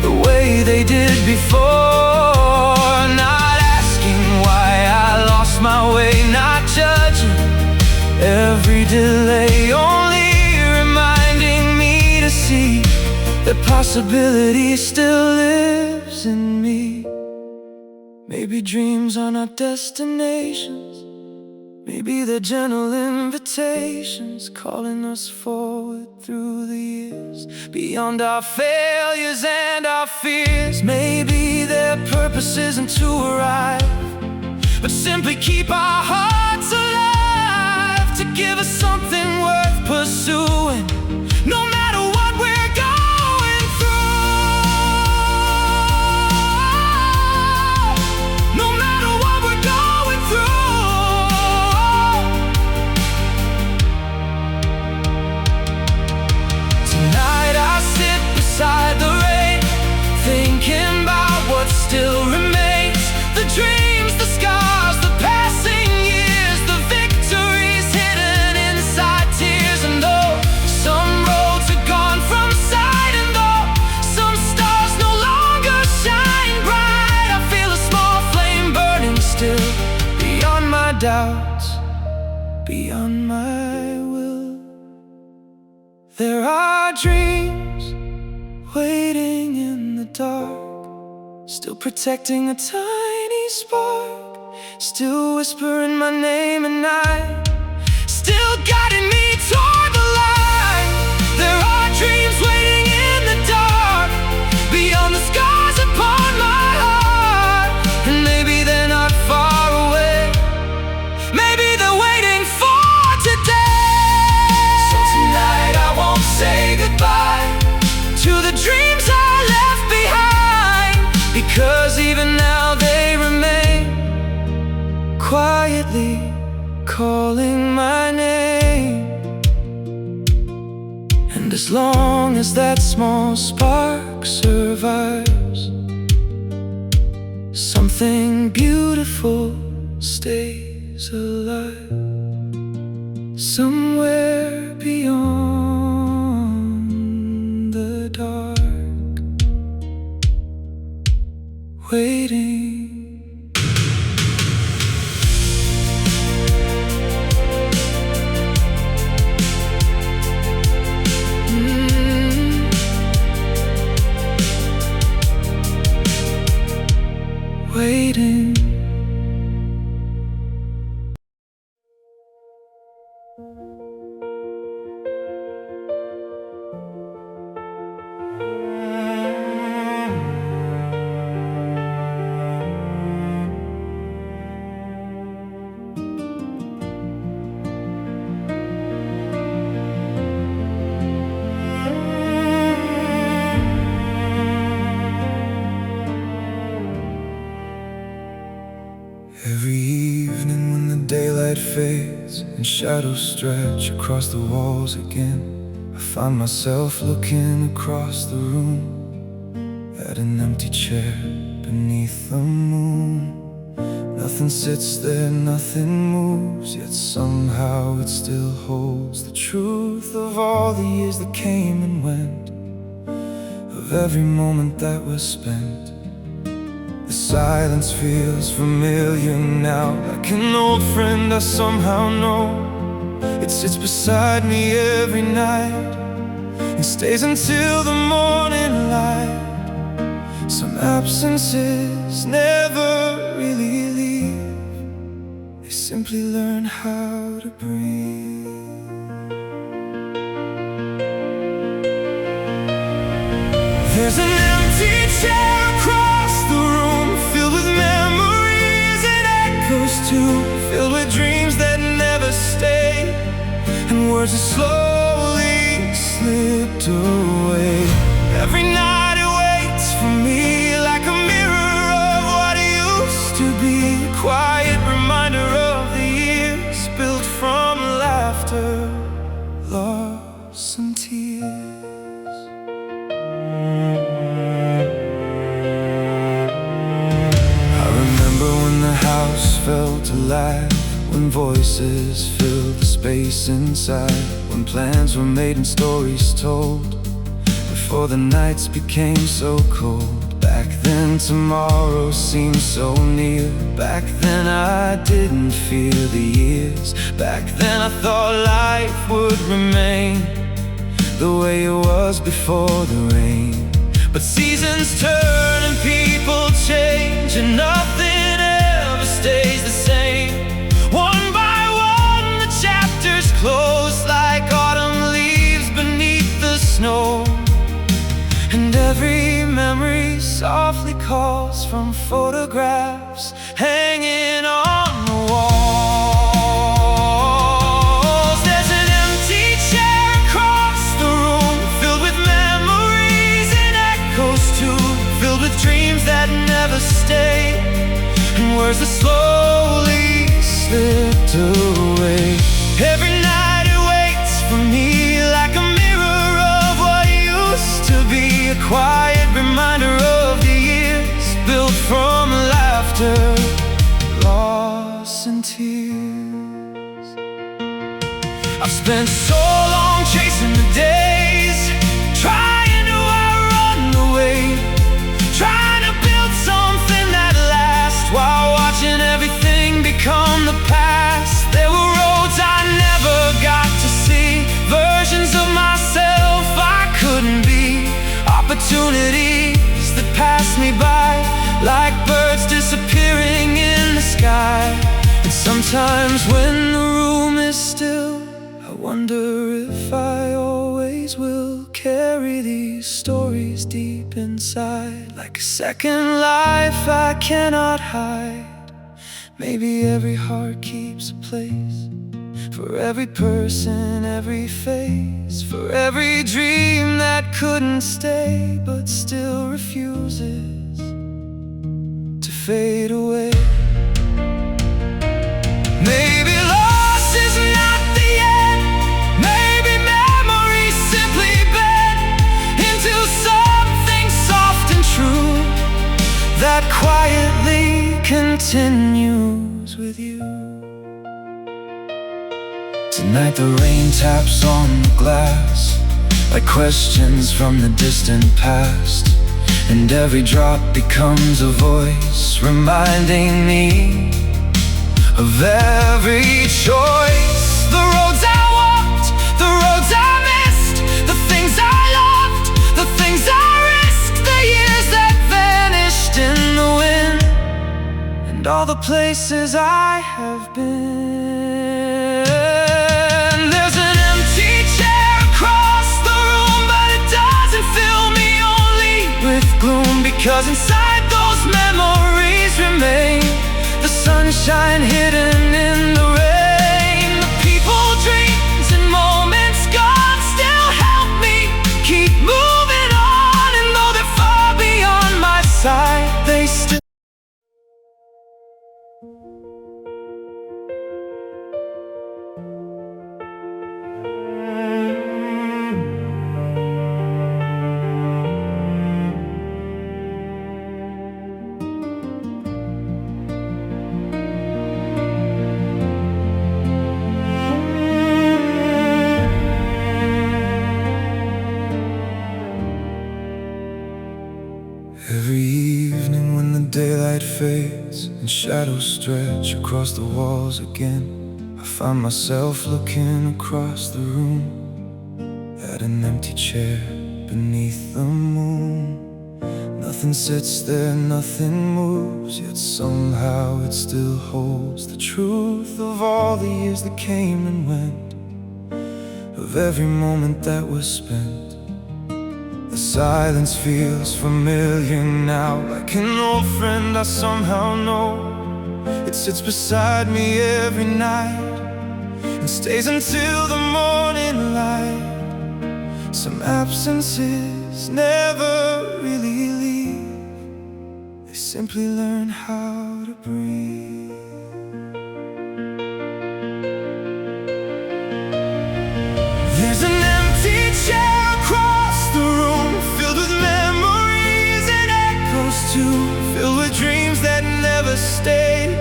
the way they did before, not asking why I lost my way, not judging every delay, only Possibility still lives in me. Maybe dreams are not destinations. Maybe they're gentle invitations, calling us forward through the years, beyond our failures and our fears. Maybe their purpose isn't to arrive, but simply keep our hearts alive, to give us something worth pursuing, no matter what we're going through. No matter what we're going through. Tonight I sit beside the rain, thinking about what still remains. The dreams, the scars, the passing years, the victories hidden inside tears. And though some roads are gone from sight, and though some stars no longer shine bright, I feel a small flame burning still, beyond my doubts, beyond my will. There are dreams waiting in the dark, still protecting a tiny spark, still whispering my name at night, still guiding me toward the light. There are dreams waiting in the dark, beyond the scars upon my heart. And maybe they're not far away, maybe they're waiting for today. So tonight I won't say goodbye to the dreams I left behind, because even now they remain, quietly calling my name. And as long as that small spark survives, something beautiful stays alive, somewhere beyond the dark, waiting. Waiting. Every evening when the daylight fades and shadows stretch across the walls again, I find myself looking across the room at an empty chair beneath the moon. Nothing sits there, nothing moves, yet somehow it still holds the truth of all the years that came and went, of every moment that was spent. The silence feels familiar now, like an old friend I somehow know. It sits beside me every night and stays until the morning light. Some absences never really leave, they simply learn how to breathe. There's an empty chair across the room, filled with memories and echoes too, filled with dreams that never stayed, and words that slowly slipped away. Every night it waits for me like a mirror of what used to be, a quiet reminder of the years built from laughter, loss and tears. Felt alive when voices filled the space inside, when plans were made and stories told, before the nights became so cold. Back then tomorrow seemed so near, back then I didn't fear the years, back then I thought life would remain the way it was before the rain. But seasons turn and people change, and nothing ever stays the same. One by one the chapters close like autumn leaves beneath the snow, and every memory softly calls from photographs hanging on the walls. There's an empty chair across the room, filled with memories and echoes too, filled with dreams that never stay, and words that slowly slipped away. Every night it waits for me like a mirror of what used to be, a quiet reminder of the years built from laughter, loss and tears. I've spent so long chasing the days, trying to outrun the weight, trying to build something that lasts, while watching everything become the past. There were roads I never got to see, versions of myself I couldn't be, opportunities that passed me by like birds disappearing in the sky. And sometimes when the room is still, I wonder if I always will carry these stories deep inside, like a second life I cannot hide. Maybe every heart keeps a place for every person, every face, for every dream that couldn't stay but still refuses to fade away. Maybe loss is not the end, maybe memories simply bend into something soft and true that quietly continues with you. Tonight the rain taps on the glass like questions from the distant past, and every drop becomes a voice reminding me of every choice. The roads I walked, the roads I missed, the things I loved, the things I risked, the years that vanished in the wind, and all the places I have been. There's an empty chair across the room, but it doesn't fill me only with gloom, because inside those memories remain the sunshine hidden in the rain. The people, dreams, and moments gone still help me keep moving on, and though they're far beyond my sight, they still. Every evening when the daylight fades and shadows stretch across the walls again, I find myself looking across the room at an empty chair beneath the moon. Nothing sits there, nothing moves, yet somehow it still holds the truth of all the years that came and went, of every moment that was spent. The silence feels familiar now, like an old friend I somehow know. It sits beside me every night and stays until the morning light. Some absences never really leave, they simply learn how to breathe. There's an empty chair across the room, filled with memories and echoes too, filled with dreams that never stayed,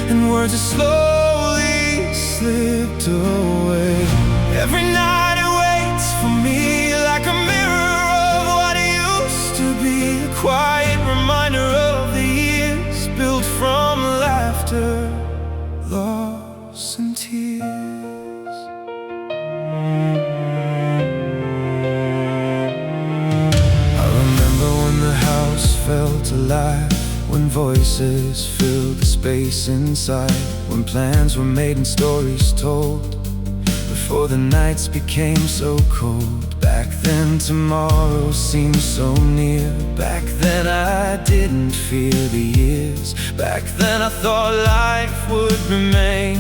and words that slowly slipped away. Every night it waits for me like a mirror of what it used to be, a quiet reminder of the years built from laughter, loss and tears. when voices filled the space inside, when plans were made and stories told, before the nights became so cold. Back then tomorrow seemed so near. Back then I didn't fear the years. Back then I thought life would remain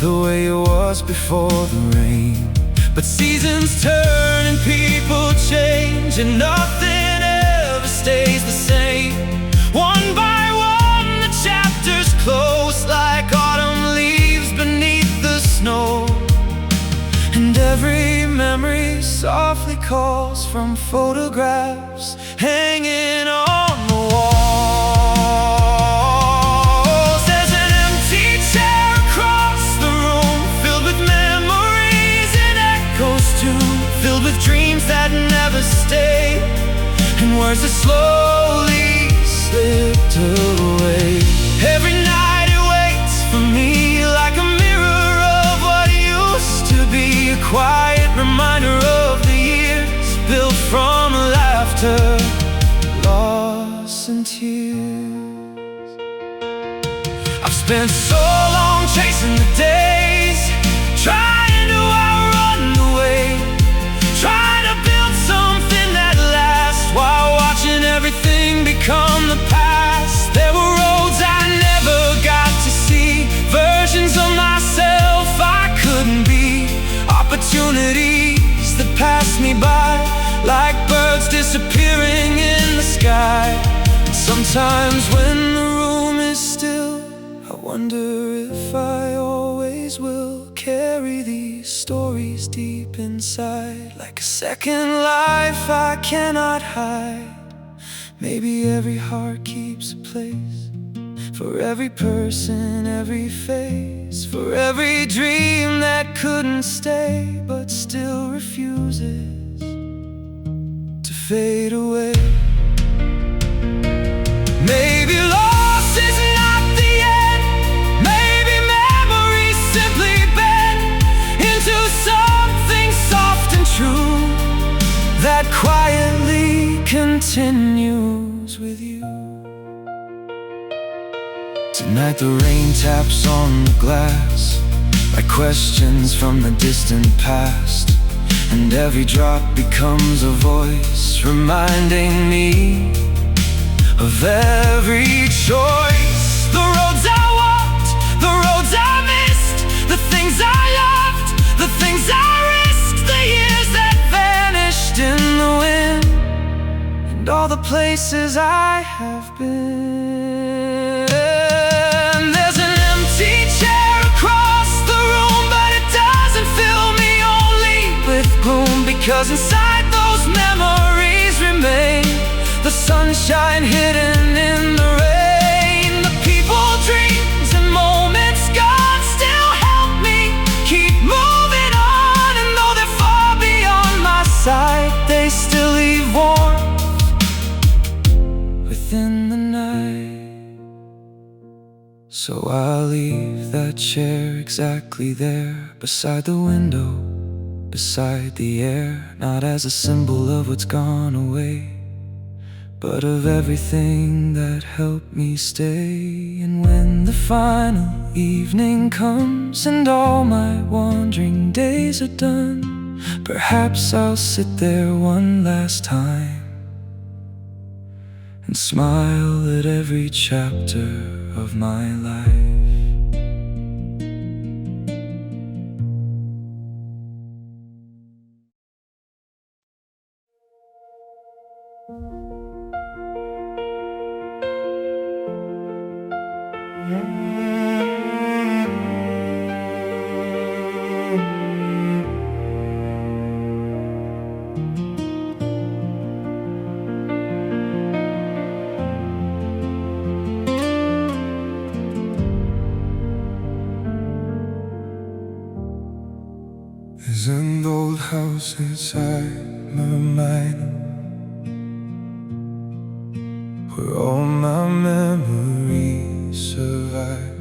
the way it was before the rain. But seasons turn and people change, and nothing ever stays the same. One by one the chapters close, like autumn leaves beneath the snow. And every memory softly calls from photographs hanging on the walls. There's an empty chair across the room, filled with memories and echoes too, filled with dreams that never stay, and words that slowly slipped away. Every night it waits for me like a mirror of what used to be, a quiet reminder of the years built from laughter, loss and tears. I've spent so long chasing the days, trying to outrun the way, trying to build something that lasts, while watching everything become the past. There were roads I never got to see, versions of myself I couldn't be, opportunities that passed me by, like birds disappearing in the sky. Sometimes when the room is still, I wonder if I always will carry these stories deep inside, like a second life I cannot hide. Maybe every heart keeps a place for every person, every face, for every dream that couldn't stay but still refuses to fade away. Maybe loss is not the end, maybe memories simply bend into something soft and true that quietly continues with you. Tonight the rain taps on the glass, like questions from the distant past, and every drop becomes a voice reminding me of every choice. The roads I walked, the roads I missed, the things I loved, the things I risked, the years that vanished in the wind, and all the places I have been. There's an empty chair across the room, but it doesn't fill me only with gloom, because inside those memories remain the sunshine hidden in the rain. The people, dreams, and moments gone still help me keep moving on, and though they're far beyond my sight, they still leave warmth within the night. So I'll leave that chair exactly there, beside the window, beside the air, not as a symbol of what's gone away, but of everything that helped me stay. And when the final evening comes and all my wandering days are done, perhaps I'll sit there one last time and smile at every chapter of my life. There's an old house inside my mind, where all my memories survive,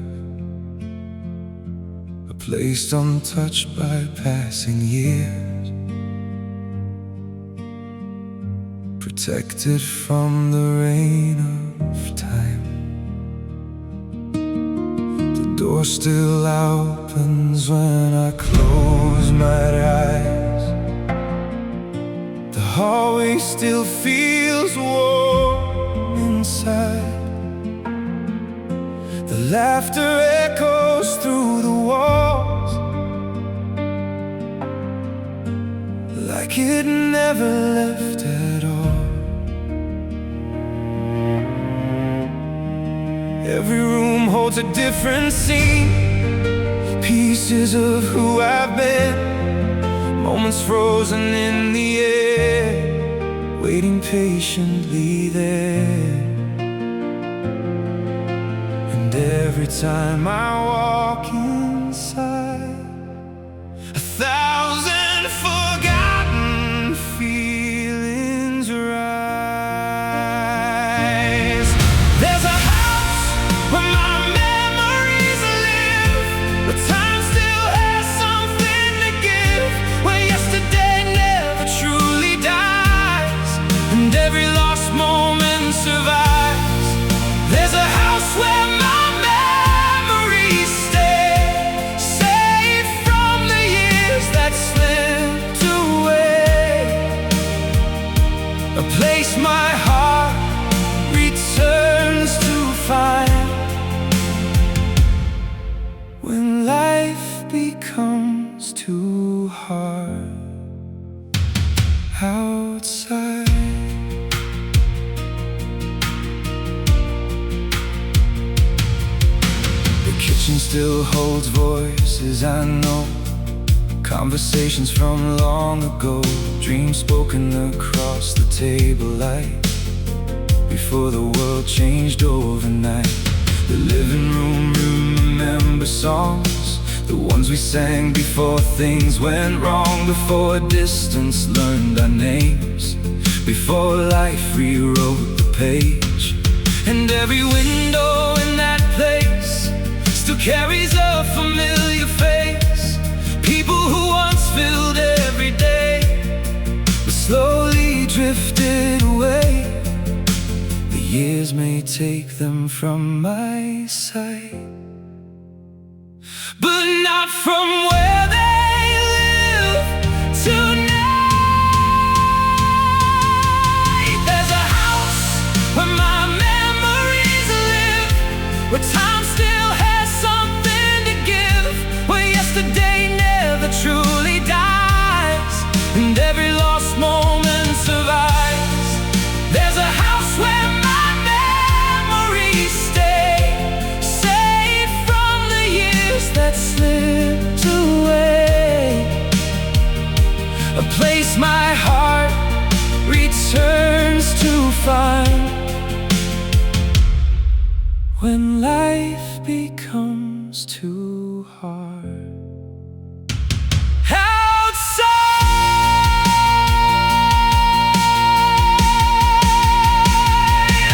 a place untouched by passing years, protected from the rain of time. door still opens when I close my eyes. The hallway still feels warm inside. The laughter echoes through the walls like it never left at all. Every room holds a different scene, pieces of who I've been, moments frozen in the air, waiting patiently there. And every time I walk inside, 1,000 forgotten feelings rise. There's a house where my memories live, where time still has something to give, where yesterday never truly dies, and every lost moment survives. There's a house where my memories stay, safe from the years that slipped away, a place my heart returns to find when life becomes too hard outside. The kitchen still holds voices I know, conversations from long ago, dreams spoken across the table light before the world changed overnight. The living room remembers songs, the ones we sang before things went wrong, before distance learned our names, before life rewrote the page. And every window in that place still carries a familiar face, people who once filled every day but slowly drifted away. The years may take them from my sight, but not from where they live tonight. There's a house where my memories live, where time still has something to give, where yesterday never truly dies, and every lost moment survives. There's a house where my memories stay, safe from the years that slipped away, a place my heart returns to find when life becomes too hard outside.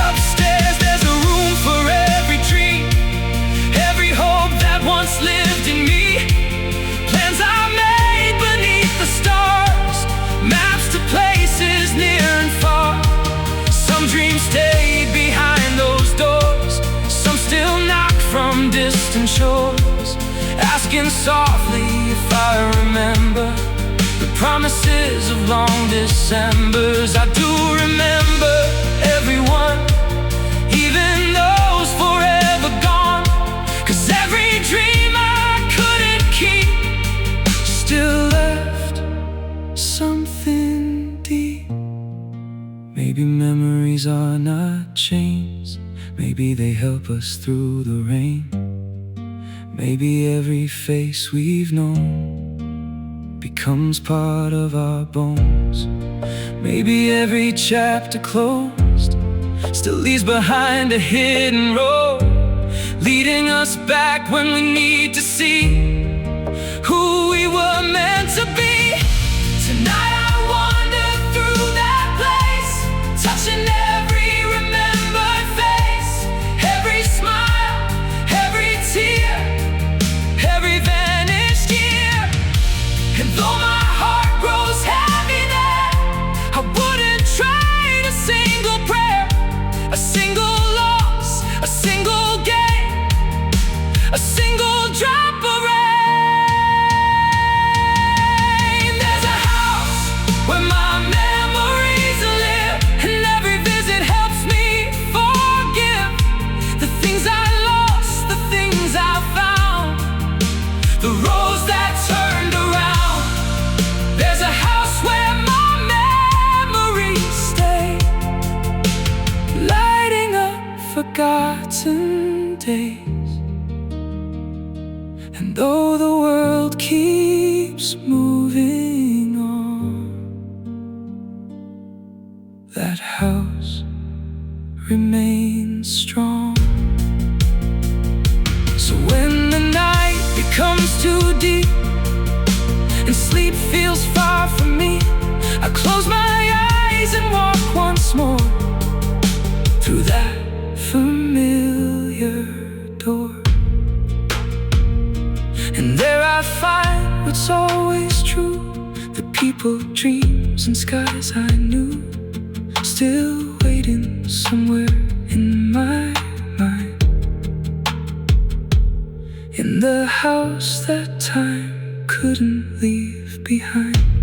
Upstairs there's a room for every dream, every hope that once lived in me, plans I made beneath the stars, maps to places near and far. Some dreams stayed behind those doors, some still knock from distant shores, asking softly if I remember the promises of long Decembers. I do remember everyone, even those forever gone, 'cause every dream I couldn't keep still left something deep. Maybe memories are not chains, maybe they help us through the rain. Maybe every face we've known becomes part of our bones. Maybe every chapter closed still leaves behind a hidden road, leading us back when we need to see who we were meant to be. Tonight I wander through that place, touching every remembered face, every smile, every tear, every vanished year. And though my heart grows heavy there, I wouldn't trade a single prayer, a single loss, a single gain, a single forgotten days. And though the world keeps moving on, that house remains strong. So when the night becomes too deep and sleep feels far from me, I close my eyes and walk once more through that familiar door. And there I find what's always true, the people, dreams, and skies I knew, still waiting somewhere in my mind, in the house that time couldn't leave behind.